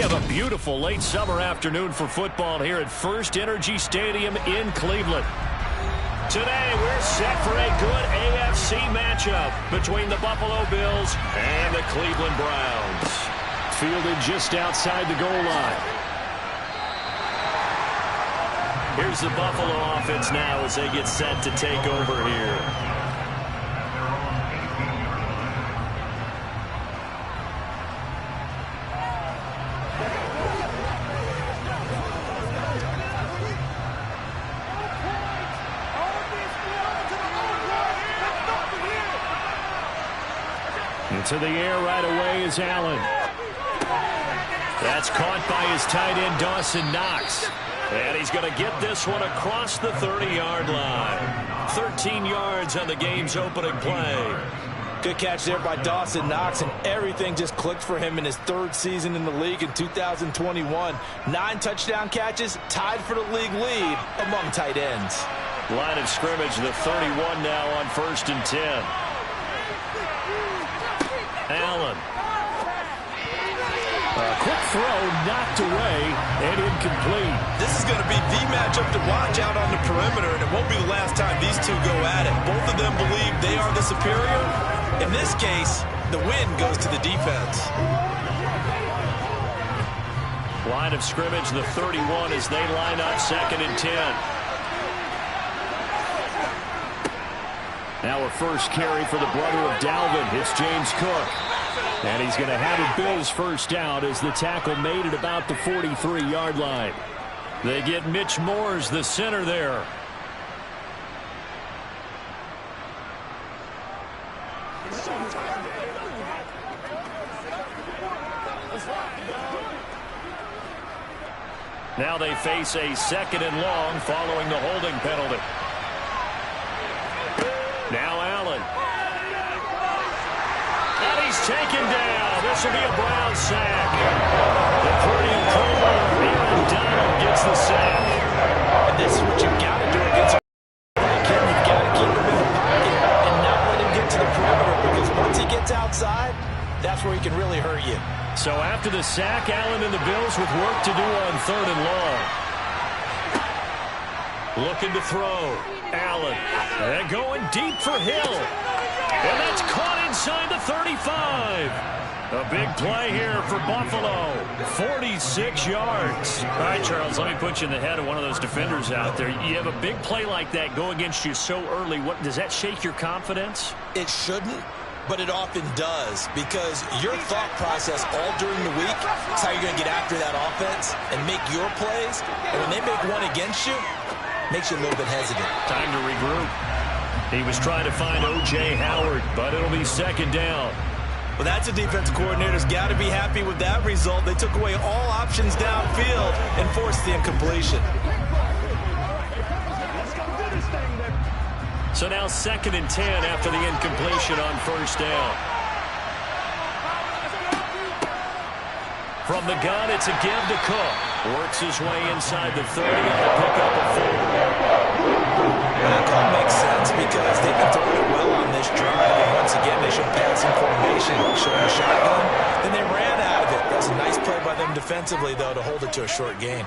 [SPEAKER 2] have a beautiful late summer afternoon for football here at First Energy Stadium in Cleveland. Today, we're set for a good AFC matchup between the Buffalo Bills and the Cleveland Browns.
[SPEAKER 4] Fielded just outside the goal line.
[SPEAKER 2] Here's the Buffalo offense now as they get set to take over here.
[SPEAKER 4] Into the air right away is Allen.
[SPEAKER 2] That's caught by his tight end, Dawson Knox. And he's going to get this one across the 30-yard line. 13 yards on the game's opening play.
[SPEAKER 6] Good catch there by Dawson Knox, and everything just clicked for him in his third season in the league in 2021. 9 touchdown catches, tied for the league lead among tight ends.
[SPEAKER 2] Line of scrimmage, the 31 now on 1st and 10. Allen.
[SPEAKER 4] A quick throw knocked away and incomplete.
[SPEAKER 6] This is going to be the matchup to watch out on the perimeter, and it won't be the last time these two go at it. Both of them believe they are the superior. In this case, the win goes to the defense.
[SPEAKER 2] Line of scrimmage, the 31 as they line up 2nd and 10.
[SPEAKER 4] Now a first carry for the brother of Dalvin. It's James Cook. And he's going to have a Bills first down as the tackle made at about the 43-yard line.
[SPEAKER 2] They get Mitch Moores, the center there. Now they face a 2nd and long following the holding penalty. Now Allen. And he's taken down. This will be a Brown sack. The pretty Pro Aaron Donald gets the sack.
[SPEAKER 6] And this is what you've got to do against like him. You've got to keep him in the pocket and not let him get to the perimeter, because once he gets outside, that's where he can really hurt you.
[SPEAKER 2] So after the sack, Allen and the Bills with work to do on 3rd and long. Looking to throw. Allen. And going deep for Hill. And that's caught inside the 35. A big play here for Buffalo. 46 yards. All right, Charles, let me put you in the head of one of those defenders out there. You have a big play like that go against you so early. What does that shake your confidence?
[SPEAKER 6] It shouldn't, but it often does, because your thought process all during the week is how you're going to get after that offense and make your plays. And when they make one against you, makes you a little bit hesitant.
[SPEAKER 2] Time to regroup. He was trying to find O.J. Howard, but it'll be 2nd down.
[SPEAKER 6] Well, that's a defense coordinator's got to be happy with that result. They took away all options downfield and forced the incompletion.
[SPEAKER 2] So now 2nd and 10 after the incompletion on 1st down. From the gun, it's a give to Cook. Works his way inside the 30 and to pick up a 4.
[SPEAKER 6] That call makes sense because they've been throwing it well on this drive. And once again, they showed passing formation, showing a shotgun. Then they ran out of it. That's a nice play by them defensively, though, to hold it to a short game.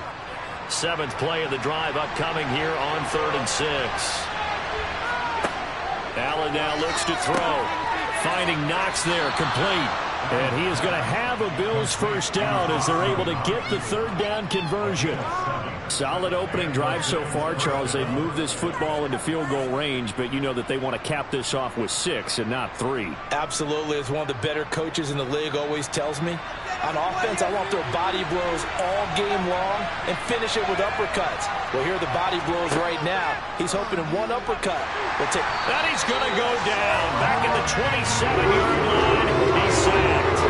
[SPEAKER 2] 7th play of the drive upcoming here on 3rd and 6. Allen now looks to throw. Finding Knox there, complete. And he is going to have a Bills first down as they're able to get the 3rd down conversion. Solid opening drive so far, Charles. They've moved this football into field goal range, but you know that they want to cap this off with 6 and not 3.
[SPEAKER 6] Absolutely. As one of the better coaches in the league always tells me, on offense, I want to throw body blows all game long and finish it with uppercuts. Well, here are the body blows right now. He's hoping in one uppercut will take.
[SPEAKER 2] And he's going to go down. Back at the 27-yard line. He's sacked.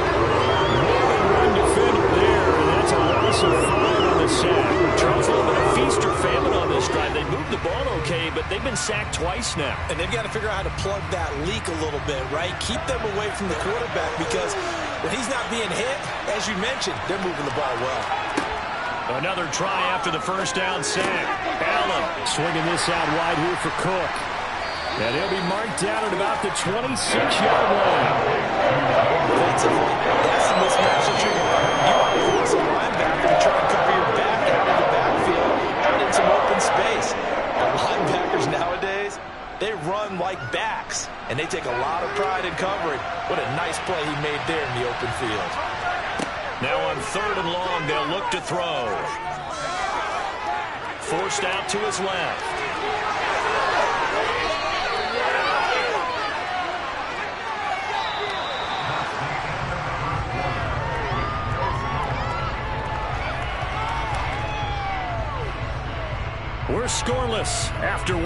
[SPEAKER 4] One defender there, and that's a loss of 5 on the sack.
[SPEAKER 2] Charles, a little bit of feast or famine on this drive. They moved the ball okay, but they've been sacked twice now.
[SPEAKER 6] And they've got to figure out how to plug that leak a little bit, right? Keep them away from the quarterback, because when he's not being hit, as you mentioned, they're moving the ball well.
[SPEAKER 2] Another try after the first down sack. Allen
[SPEAKER 4] swinging this out wide here for Cook. And he'll be marked down at about the 26-yard line.
[SPEAKER 6] Defensively, that's the mismatch that you want. You want to force a like backs, and they take a lot of pride in covering. What a nice play he made there in the open field.
[SPEAKER 2] Now on 3rd and long, they'll look to throw. Forced out to his left. We're scoreless after 1.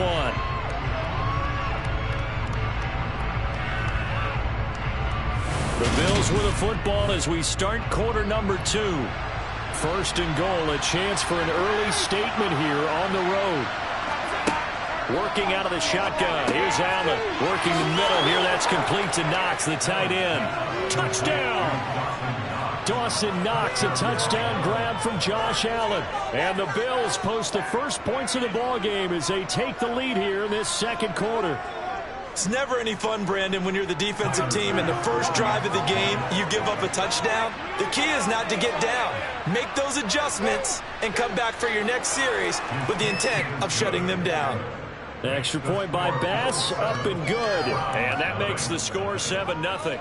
[SPEAKER 2] The Bills with a football as we start quarter number 2. 1st and goal, a chance for an early statement here on the road. Working out of the shotgun. Here's Allen working the middle here. That's complete to Knox, the tight end. Touchdown! Dawson Knox, a touchdown grab from Josh Allen. And the Bills post the first points of the ballgame as they take the lead here in this second quarter.
[SPEAKER 3] It's never any fun, Brandon, when you're the defensive team and the first drive of the game, you give up a touchdown. The key is not to get down. Make those adjustments and come back for your next series with the intent of shutting them down.
[SPEAKER 2] Extra point by Bass, up and good. And that makes the score 7-0.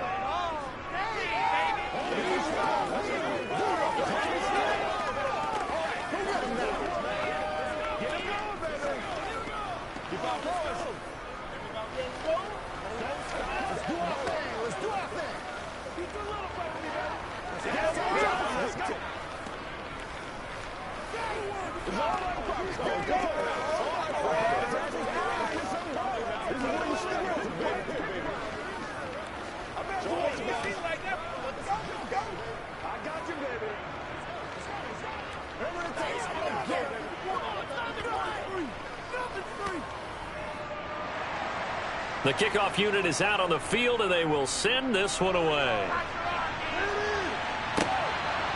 [SPEAKER 2] The kickoff unit is out on the field, and they will send this one away.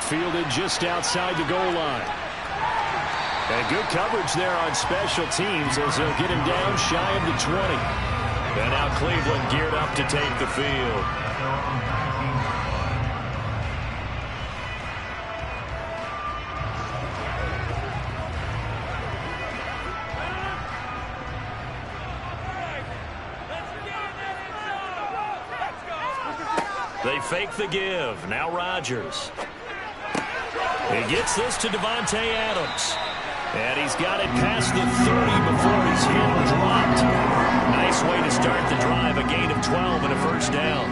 [SPEAKER 2] Fielded just outside the goal line. And good coverage there on special teams as they'll get him down shy of the 20. And now Cleveland geared up to take the field. They fake the give. Now Rodgers. He gets this to Devontae Adams. And he's got it past the 30 before he's hit and dropped. Nice way to start the drive. A gain of 12 and a first down.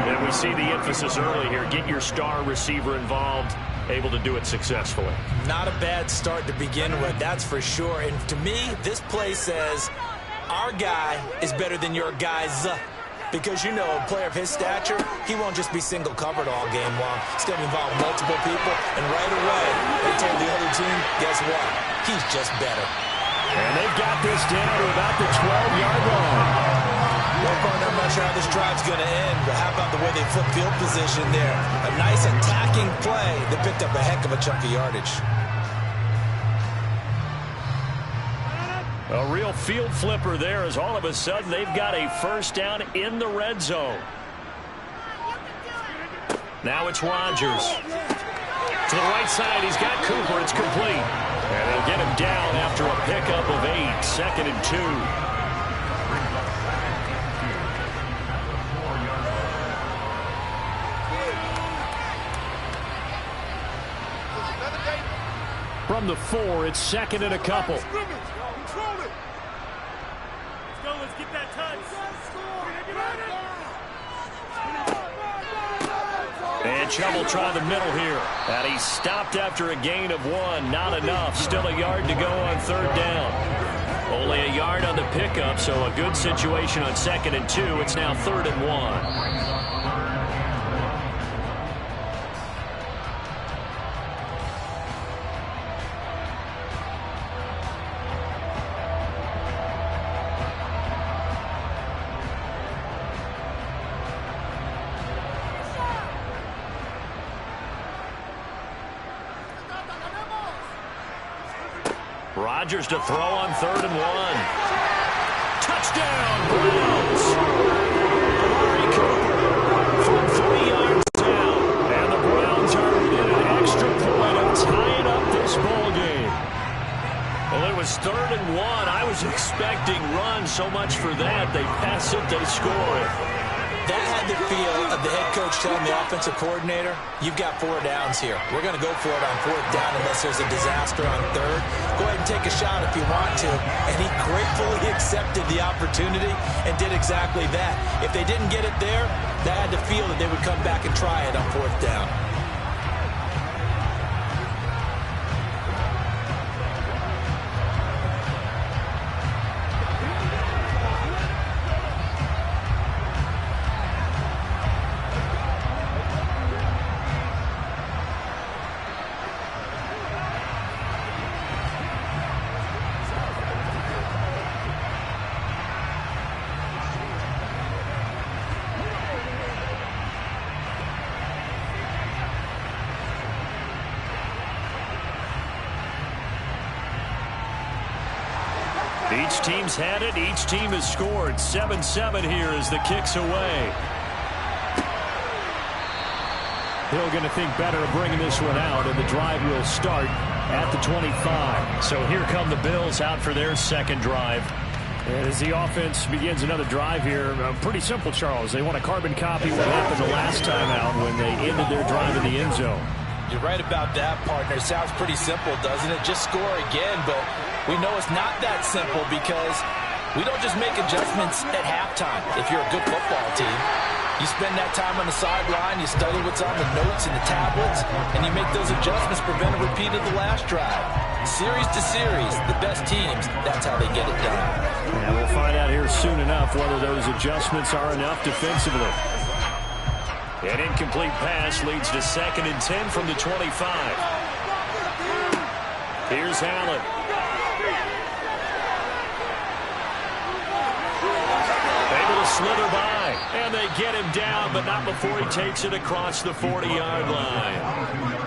[SPEAKER 2] And we see the emphasis early here. Get your star receiver involved. Able to do it successfully.
[SPEAKER 3] Not a bad start to begin with, that's for sure. And to me, this play says our guy is better than your guy's. Because, you know, a player of his stature, he won't just be single covered all game long. He's going to involve multiple people. And right away, they told the other team, guess what? He's just better.
[SPEAKER 2] And they've got this down to about the 12-yard line.
[SPEAKER 3] I'm not sure how this drive's going to end, but how about the way they flip field position there? A nice attacking play that picked up a heck of a chunk of yardage.
[SPEAKER 2] A real field flipper there as all of a sudden they've got a first down in the red zone. Now it's Rodgers. To the right side, he's got Cooper. It's complete. And they'll get him down after a pickup of 8, 2nd and 2. From the 4, it's 2nd and a couple. And Chubb will try the middle here. And he's stopped after a gain of 1. Not enough. Still a yard to go on 3rd down. Only a yard on the pickup, so a good situation on 2nd and 2. It's now 3rd and 1. Rodgers to throw on 3rd and 1. Touchdown, Browns. Amari Cooper from 3 yards down. And the Browns are within an extra point of tying up this ball game. Well, it was 3rd and 1. I was expecting run, so much for that. They
[SPEAKER 3] had the feel of the head coach telling the offensive coordinator, you've got 4 downs here. We're going to go for it on 4th down unless there's a disaster on 3rd. Go ahead and take a shot if you want to. And he gratefully accepted the opportunity and did exactly that. If they didn't get it there, they had to feel that they would come back and try it on 4th down.
[SPEAKER 4] Each team's had it. Each team has scored. 7-7 here as the kick's away. Hill going to think better of bringing this one out, and the drive will start at the 25. So here come the Bills out for their second drive. And as the offense begins another drive here, pretty simple, Charles. They want to carbon copy what happened the last time out when they ended their drive in the end zone.
[SPEAKER 3] You're right about that, partner. Sounds pretty simple, doesn't it? Just score again, but we know it's not that simple because we don't just make adjustments at halftime if you're a good football team. You spend that time on the sideline, you study what's on the notes and the tablets, and you make those adjustments, prevent a repeat of the last drive. Series to series, the best teams, that's how they get it done.
[SPEAKER 4] And we'll find out here soon enough whether those adjustments are enough defensively. An incomplete pass leads to 2nd and 10 from the 25. Here's Allen. Able to slither by, and they get him down, but not before he takes it across the 40-yard line.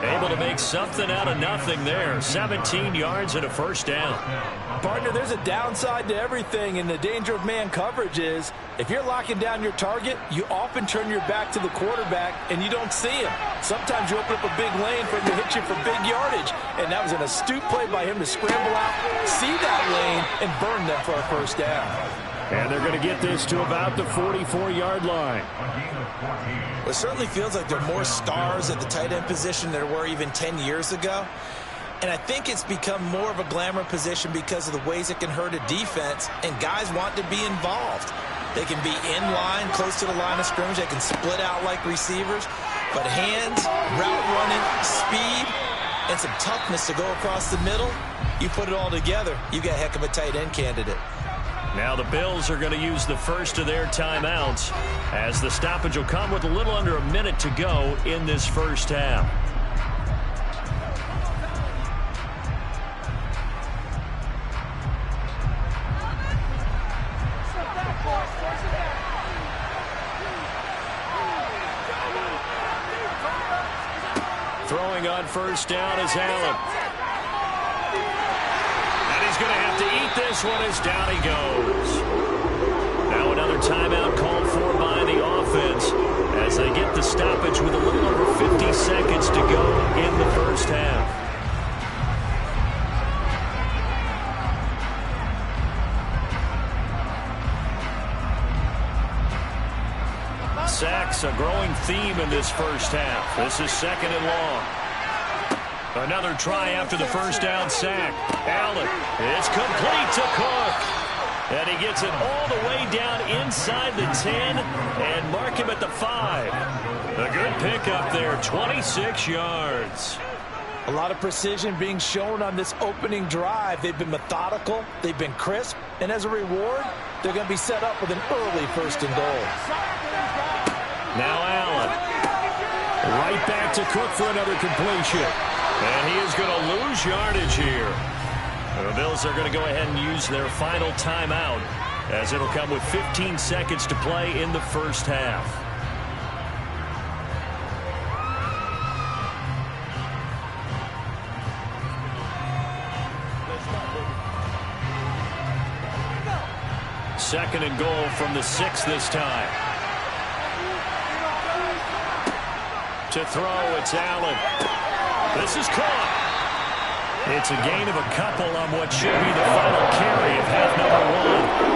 [SPEAKER 4] Able to make something out of nothing there. 17 yards and a first down.
[SPEAKER 3] Partner, there's a downside to everything, and the danger of man coverage is if you're locking down your target, you often turn your back to the quarterback and you don't see him. Sometimes you open up a big lane for him to hit you for big yardage, and that was an astute play by him to scramble out, see that lane, and burn them for a first down.
[SPEAKER 4] And they're going to get this to about the 44-yard line.
[SPEAKER 3] It certainly feels like there are more stars at the tight end position than there were even 10 years ago. And I think it's become more of a glamour position because of the ways it can hurt a defense, and guys want to be involved. They can be in line, close to the line of scrimmage. They can split out like receivers. But hands, route running, speed, and some toughness to go across the middle, you put it all together, you got a heck of a tight end candidate.
[SPEAKER 4] Now the Bills are going to use the first of their timeouts as the stoppage will come with a little under a minute to go in this first half. Throwing on first down is Allen. He's going to have to eat this one as down he goes. Now another timeout called for by the offense as they get the stoppage with a little over 50 seconds to go in the first half. Sacks a growing theme in this first half. This is 2nd and long. Another try after the first down sack. Allen, it's complete to Cook. And he gets it all the way down inside the 10 and mark him at the 5. A good pickup there, 26 yards.
[SPEAKER 3] A lot of precision being shown on this opening drive. They've been methodical, they've been crisp, and as a reward, they're going to be set up with an early 1st and goal.
[SPEAKER 4] Now Allen. Right back to Cook for another completion. And he is going to lose yardage here. The Bills are going to go ahead and use their final timeout as it'll come with 15 seconds to play in the first half. Second and goal from the 6 this time. To throw, it's Allen. This is caught. It's a gain of a couple on what should be the final carry of half number 1.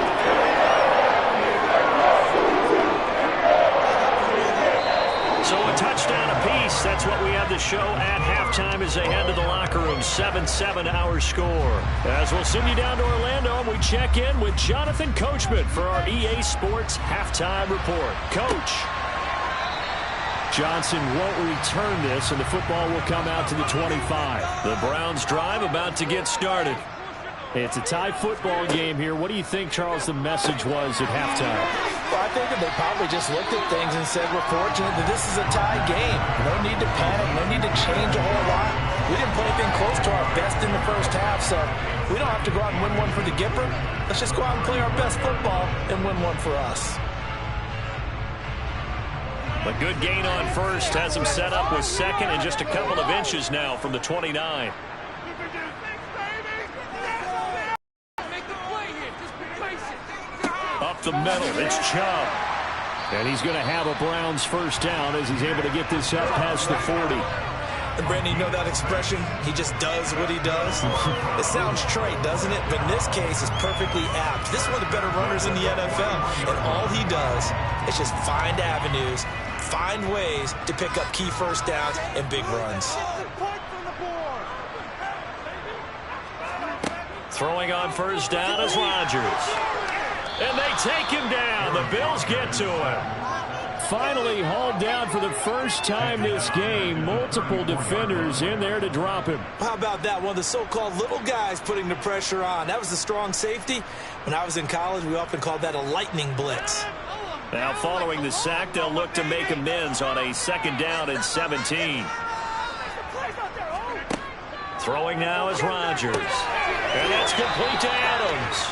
[SPEAKER 2] That's what we have the show at halftime as they head to the locker room. 7-7 our score. As we'll send you down to Orlando, and we check in with Jonathan Coachman for our EA Sports Halftime Report. Coach.
[SPEAKER 4] Johnson won't return this, and the football will come out to the 25.
[SPEAKER 2] The Browns drive about to get started.
[SPEAKER 4] It's a tie football game here. What do you think, Charles, the message was at halftime?
[SPEAKER 3] Well, I think that they probably just looked at things and said, we're fortunate that this is a tie game. No need to panic. No need to change a whole lot. We didn't play anything close to our best in the first half, so we don't have to go out and win one for the Gipper. Let's just go out and play our best football and win one for us.
[SPEAKER 2] A good gain on first has him set up with second and just a couple of inches now from the 29. Up the middle, it's Chubb.
[SPEAKER 4] And he's going to have a Browns first down as he's able to get this up past the 40.
[SPEAKER 3] And Brandon, you know that expression? He just does what he does. It sounds trite, doesn't it? But in this case, it's perfectly apt. This is one of the better runners in the NFL. And all he does is just find avenues, find ways to pick up key first downs and big runs.
[SPEAKER 2] Throwing on first down is Rodgers. And they take him down. The Bills get to him.
[SPEAKER 4] Finally hauled down for the first time this game. Multiple defenders in there to drop him.
[SPEAKER 3] How about that? One of the so-called little guys putting the pressure on. That was the strong safety. When I was in college, we often called that a lightning blitz.
[SPEAKER 2] Now following the sack, they'll look to make amends on a second down and 17. Throwing now is Rodgers. And that's complete to Adams.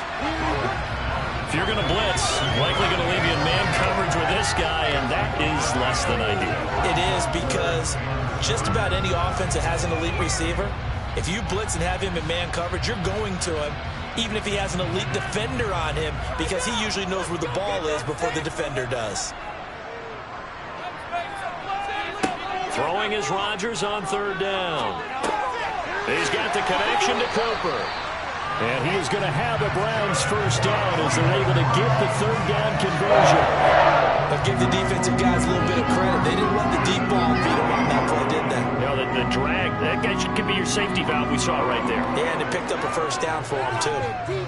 [SPEAKER 2] If you're going to blitz, likely going to leave you in man coverage with this guy, and that is less than ideal.
[SPEAKER 3] It is, because just about any offense that has an elite receiver, if you blitz and have him in man coverage, you're going to him, even if he has an elite defender on him, because he usually knows where the ball is before the defender does.
[SPEAKER 2] Throwing is Rodgers on third down. He's got the connection to Cooper.
[SPEAKER 4] And he is going to have a Browns first down as they're able to get the third down conversion.
[SPEAKER 3] But give the defensive guys a little bit of credit. They didn't let the deep ball beat them on that play, did they?
[SPEAKER 2] No, the drag, that guy could be your safety valve we saw right there.
[SPEAKER 3] Yeah, and it picked up a first down for him, too.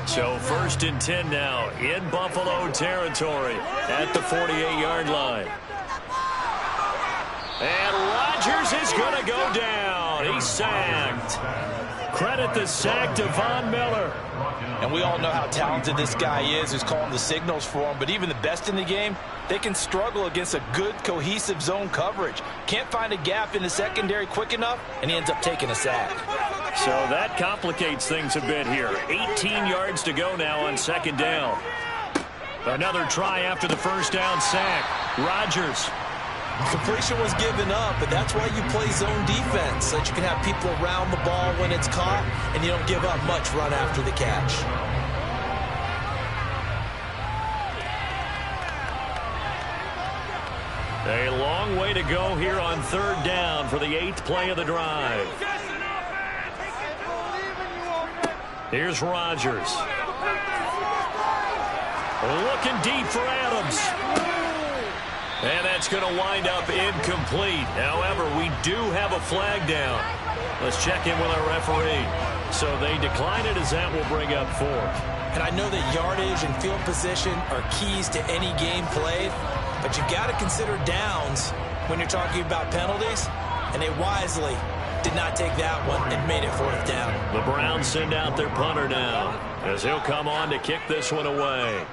[SPEAKER 2] So 1st and 10 now in Buffalo territory at the 48-yard line. And Rodgers is going to go down. He's sacked. Credit the sack to Von Miller.
[SPEAKER 3] And we all know how talented this guy is who's calling the signals for him. But even the best in the game, they can struggle against a good, cohesive zone coverage. Can't find a gap in the secondary quick enough, and he ends up taking a sack.
[SPEAKER 2] So that complicates things a bit here. 18 yards to go now on second down. Another try after the first down sack. Rodgers.
[SPEAKER 3] Completion was given up, but that's why you play zone defense, so that you can have people around the ball when it's caught, and you don't give up much run after the catch.
[SPEAKER 2] A long way to go here on third down for the 8th play of the drive. Here's Rodgers. Looking deep for Adams. And that's going to wind up incomplete. However, we do have a flag down. Let's check in with our referee. So they decline it as that will bring up 4.
[SPEAKER 3] And I know that yardage and field position are keys to any game played, but you've got to consider downs when you're talking about penalties, and they wisely did not take that one and made it 4th down.
[SPEAKER 2] The Browns send out their punter now as he'll come on to kick this one away.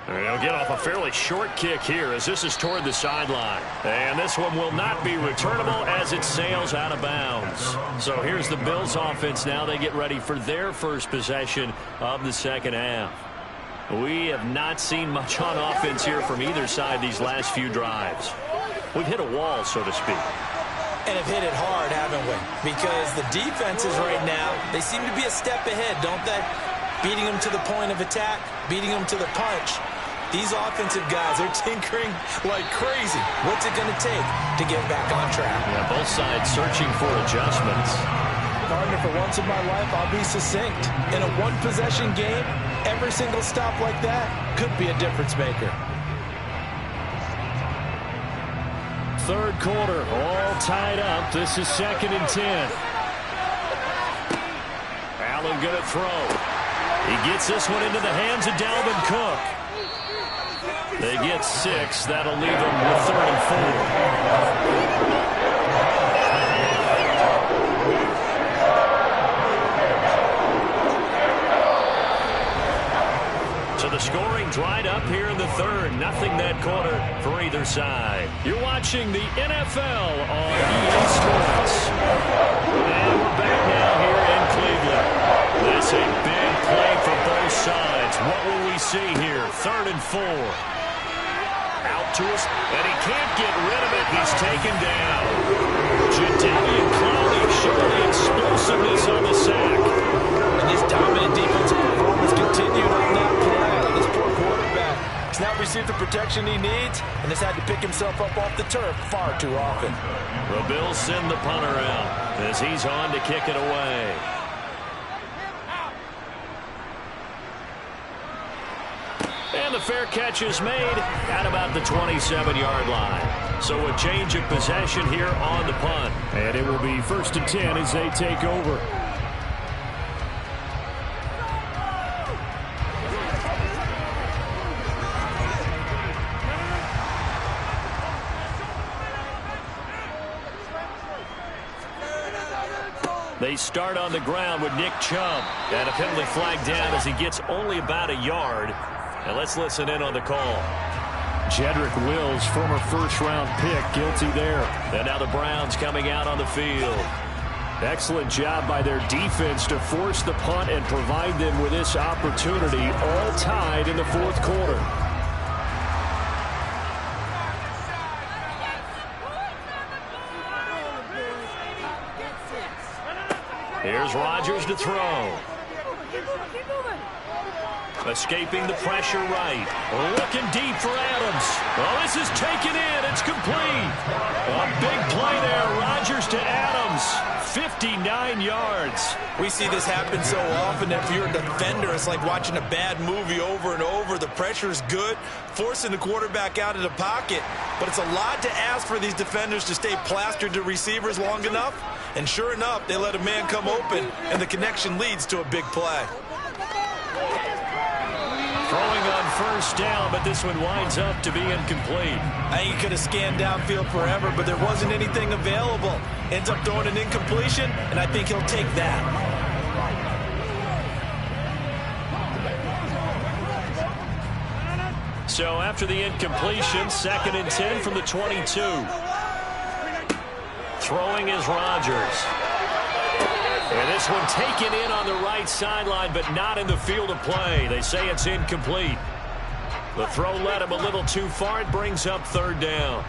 [SPEAKER 2] And he'll get off a fairly short kick here as this is toward the sideline. And this one will not be returnable as it sails out of bounds. So here's the Bills offense now. They get ready for their first possession of the second half. We have not seen much on offense here from either side these last few drives. We've hit a wall, so to speak.
[SPEAKER 3] And have hit it hard, haven't we? Because the defenses right now, they seem to be a step ahead, don't they? Beating them to the point of attack, beating them to the punch. These offensive guys are tinkering like crazy. What's it going to take to get back on track?
[SPEAKER 2] Yeah, both sides searching for adjustments.
[SPEAKER 3] Partner, for once in my life, I'll be succinct. In a one-possession game, every single stop like that could be a difference maker.
[SPEAKER 4] third quarter, all tied up. This is 2nd and 10. Allen going to throw. He gets this one into the hands of Dalvin Cook. They get 6. That'll leave them with 3rd and 4. So the scoring dried up here in the 3rd. Nothing that quarter for either side. You're watching the NFL on EA Sports. And we're back now here in Cleveland. That's a big play for both sides. What will we see here? 3rd and 4. Out to us, and he can't get rid of it. He's taken down. Jadeveon Clowney showing the explosiveness on the sack.
[SPEAKER 6] And his dominant defensive performance continued on that play. This poor quarterback has not received the protection he needs and has had to pick himself up off the turf far too often.
[SPEAKER 2] The Bills send the punter out as he's on to kick it away. And the fair catch is made at about the 27-yard line. So a change of possession here on the punt.
[SPEAKER 4] And it will be 1st and 10 as they take over.
[SPEAKER 2] They start on the ground with Nick Chubb. And a penalty flag down as he gets only about a yard. And let's listen in on the call.
[SPEAKER 4] Jedrick Wills, former first-round pick, guilty there.
[SPEAKER 2] And now the Browns coming out on the field.
[SPEAKER 4] Excellent job by their defense to force the punt and provide them with this opportunity, all tied in the 4th quarter.
[SPEAKER 2] Here's Rodgers to throw. Escaping the pressure right. Looking deep for Adams. Oh, this is taken in. It's complete. A big play there. Rodgers to Adams. 59 yards.
[SPEAKER 6] We see this happen so often. If you're a defender, it's like watching a bad movie over and over. The pressure is good, forcing the quarterback out of the pocket. But it's a lot to ask for these defenders to stay plastered to receivers long enough. And sure enough, they let a man come open, and the connection leads to a big play.
[SPEAKER 2] Throwing on 1st down, but this one winds up to be incomplete.
[SPEAKER 6] I think he could have scanned downfield forever, but there wasn't anything available. Ends up throwing an incompletion, and I think he'll take that.
[SPEAKER 2] So after the incompletion, 2nd and 10 from the 22. Throwing is Rodgers. And this one taken in on the right sideline, but not in the field of play. They say it's incomplete. The throw led him a little too far. It brings up 3rd down.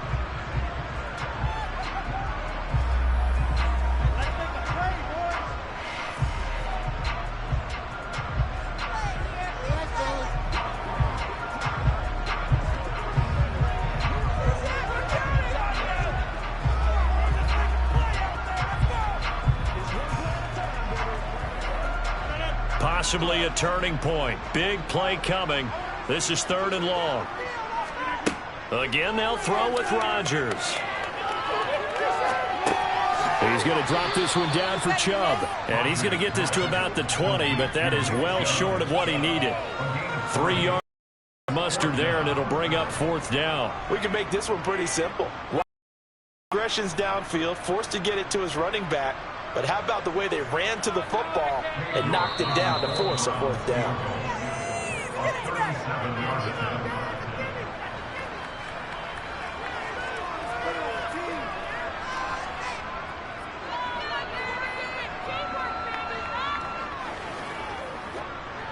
[SPEAKER 2] Possibly a turning point. Big play coming. This is 3rd and long. Again, they'll throw with Rodgers.
[SPEAKER 4] He's going to drop this one down for Chubb.
[SPEAKER 2] And he's going to get this to about the 20, but that is well short of what he needed. 3 yards mustard there, and it'll bring up 4th down.
[SPEAKER 6] We can make this one pretty simple. Aggression's downfield, forced to get it to his running back. But how about the way they ran to the football and knocked it down to force a 4th down?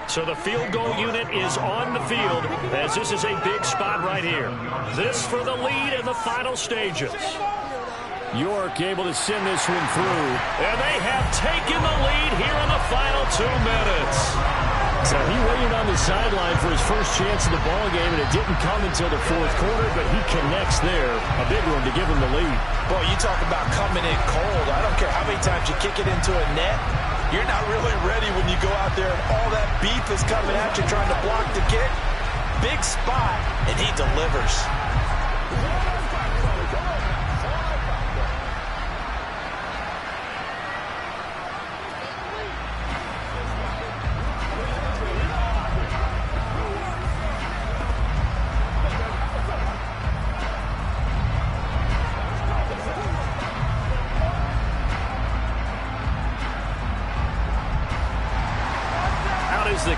[SPEAKER 2] So the field goal unit is on the field as this is a big spot right here. This for the lead in the final stages.
[SPEAKER 4] York able to send this one through.
[SPEAKER 2] And they have taken the lead here in the final 2 minutes.
[SPEAKER 4] So he waited on the sideline for his first chance in the ball game, and it didn't come until the 4th quarter, but he connects there. A big one to give him the lead.
[SPEAKER 6] Boy, you talk about coming in cold. I don't care how many times you kick it into a net. You're not really ready when you go out there and all that beef is coming at you trying to block the kick. Big spot, and he delivers.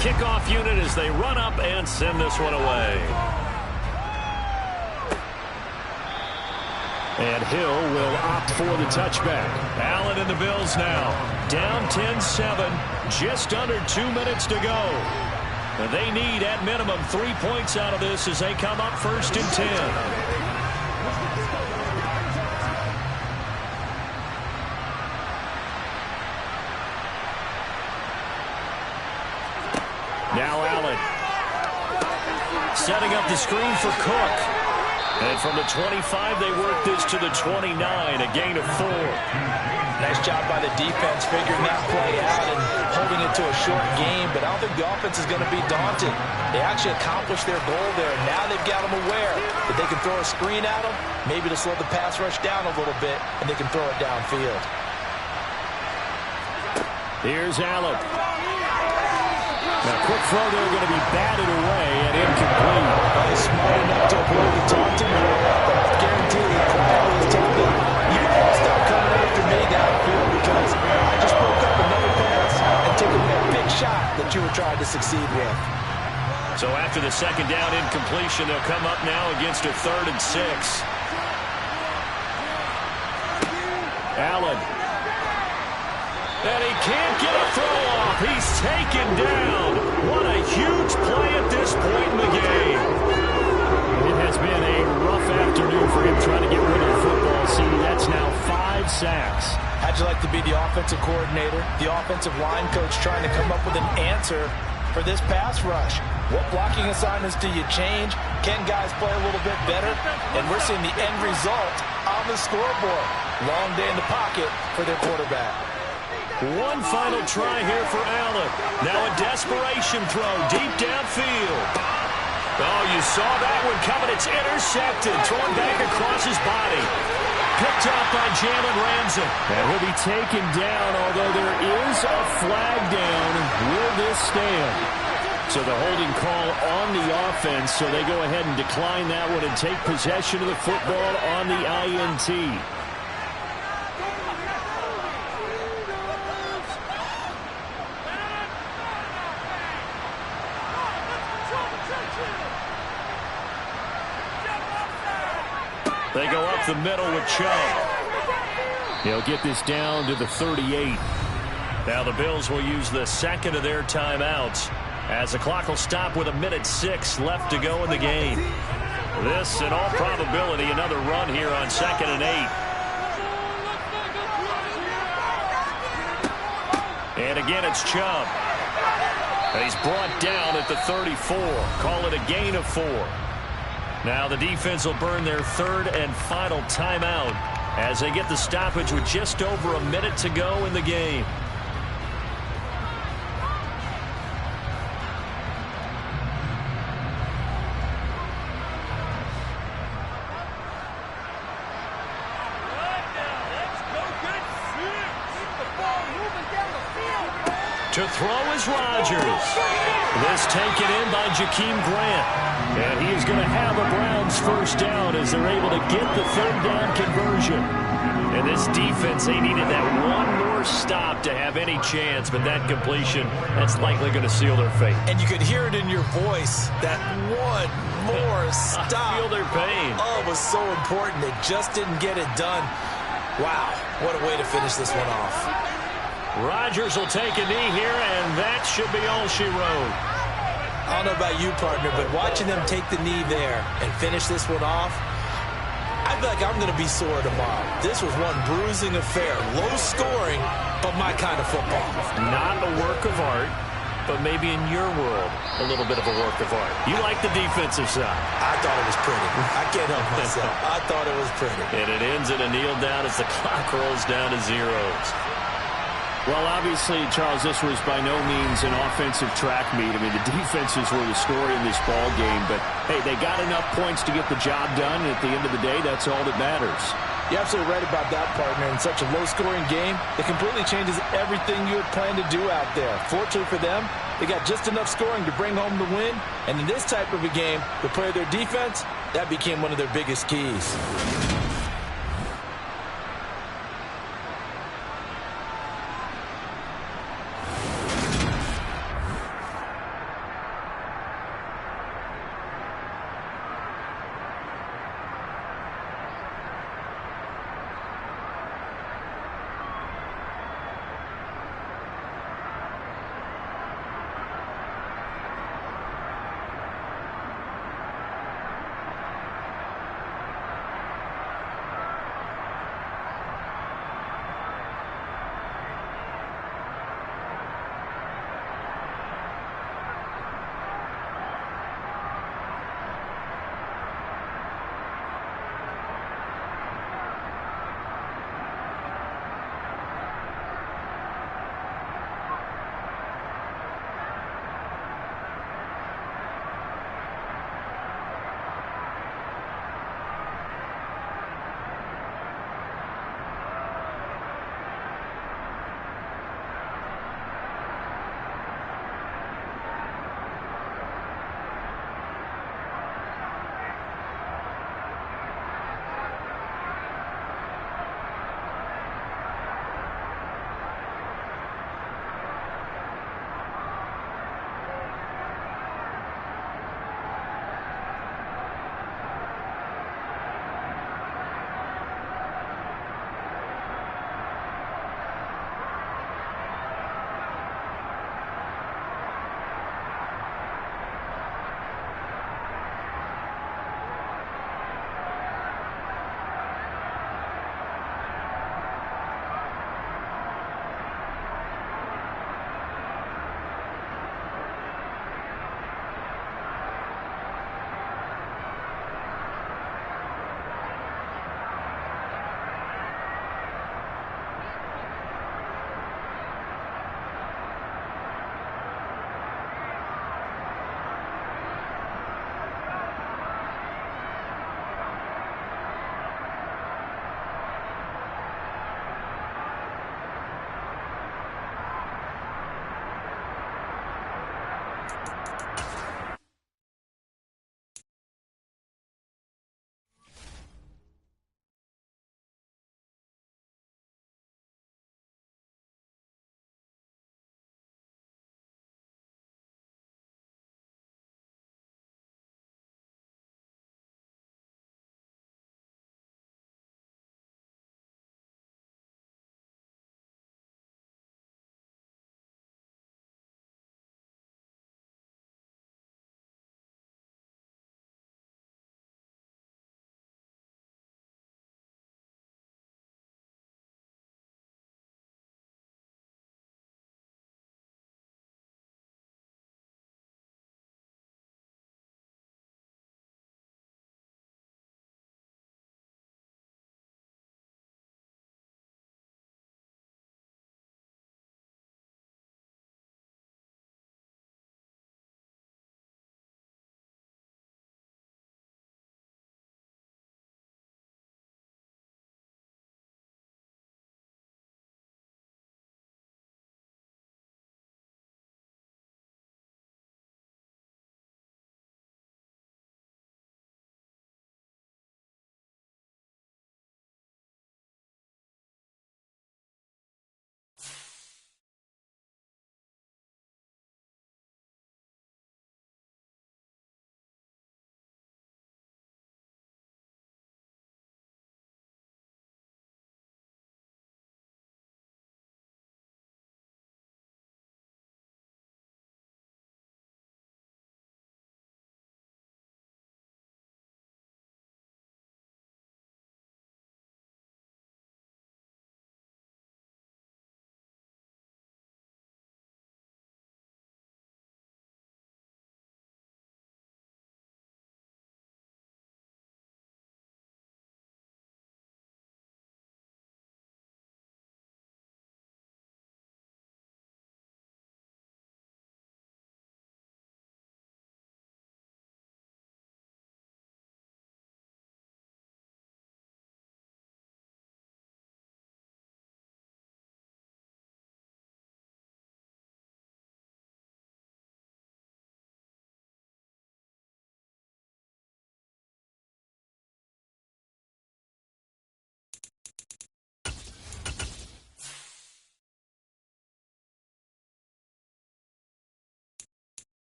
[SPEAKER 2] kickoff unit as they run up and send this one away.
[SPEAKER 4] And Hill will opt for the touchback.
[SPEAKER 2] Allen and the Bills now. Down 10-7. Just under 2 minutes to go. And they need, at minimum, 3 points out of this as they come up 1st and 10. Now Allen. Setting up the screen for Cook. And from the 25, they work this to the 29, a gain of 4.
[SPEAKER 3] Nice job by the defense figuring that play out and holding it to a short game, but I don't think the offense is going to be daunted. They actually accomplished their goal there. Now they've got them aware that they can throw a screen at them, maybe to slow the pass rush down a little bit, and they can throw it downfield.
[SPEAKER 4] Here's Allen. Now, quick throw there, going to be batted away and incomplete.
[SPEAKER 3] Well, he's smart enough to avoid the taunting, but I guarantee you, quietly he's told them, you can't stop coming after me downfield because I just broke up another pass and took away a big shot that you were trying to succeed with.
[SPEAKER 2] So after the second down incompletion, they'll come up now against a 3rd and 6.
[SPEAKER 4] Allen.
[SPEAKER 2] And he can't get a throw off. He's taken down. What a huge play at this point in the game.
[SPEAKER 4] It has been a rough afternoon for him trying to get rid of the football. See, that's now 5 sacks.
[SPEAKER 3] How'd you like to be the offensive coordinator, the offensive line coach trying to come up with an answer for this pass rush? What blocking assignments do you change? Can guys play a little bit better? And we're seeing the end result on the scoreboard. Long day in the pocket for their quarterback.
[SPEAKER 2] One final try here for Allen. Now a desperation throw deep downfield. Oh, you saw that one coming. It's intercepted. Thrown back across his body. Picked up by Jalen Ramsey.
[SPEAKER 4] And he'll be taken down, although there is a flag down. Will this stand? So the holding call on the offense, so they go ahead and decline that one and take possession of the football on the INT.
[SPEAKER 2] They go up the middle with Chubb.
[SPEAKER 4] He'll get this down to the 38.
[SPEAKER 2] Now the Bills will use the second of their timeouts as the clock will stop with 1:06 left to go in the game. This, in all probability, another run here on 2nd and 8. And again, it's Chubb. He's brought down at the 34. Call it a gain of 4. Now the defense will burn their 3rd and final timeout as they get the stoppage with just over a minute to go in the game. To throw is Rodgers. This taken in by Jakeem Grant. And he is going to have a Browns first down as they're able to get the 3rd down conversion. And this defense, they needed that one more stop to have any chance, but that completion, that's likely going to seal their fate.
[SPEAKER 3] And you could hear it in your voice, that one more stop.
[SPEAKER 2] I feel their pain.
[SPEAKER 3] Oh, it was so important. They just didn't get it done. Wow, what a way to finish this one off.
[SPEAKER 2] Rodgers will take a knee here, and that should be all she wrote.
[SPEAKER 3] I don't know about you, partner, but watching them take the knee there and finish this one off, I feel like I'm going to be sore tomorrow. This was one bruising affair. Low scoring, but my kind of football.
[SPEAKER 2] Not a work of art, but maybe in your world, a little bit of a work of art. You like the defensive side.
[SPEAKER 3] I thought it was pretty. I can't help myself. I thought it was pretty.
[SPEAKER 2] And it ends in a kneel down as the clock rolls down to zeros.
[SPEAKER 4] Well, obviously, Charles, this was by no means an offensive track meet. I mean, the defenses were the story in this ball game. But, hey, they got enough points to get the job done. And at the end of the day, that's all that matters.
[SPEAKER 3] You're absolutely right about that, partner. In such a low-scoring game, it completely changes everything you had planned to do out there. Fortunately for them, they got just enough scoring to bring home the win. And in this type of a game, to play their defense, that became one of their biggest keys.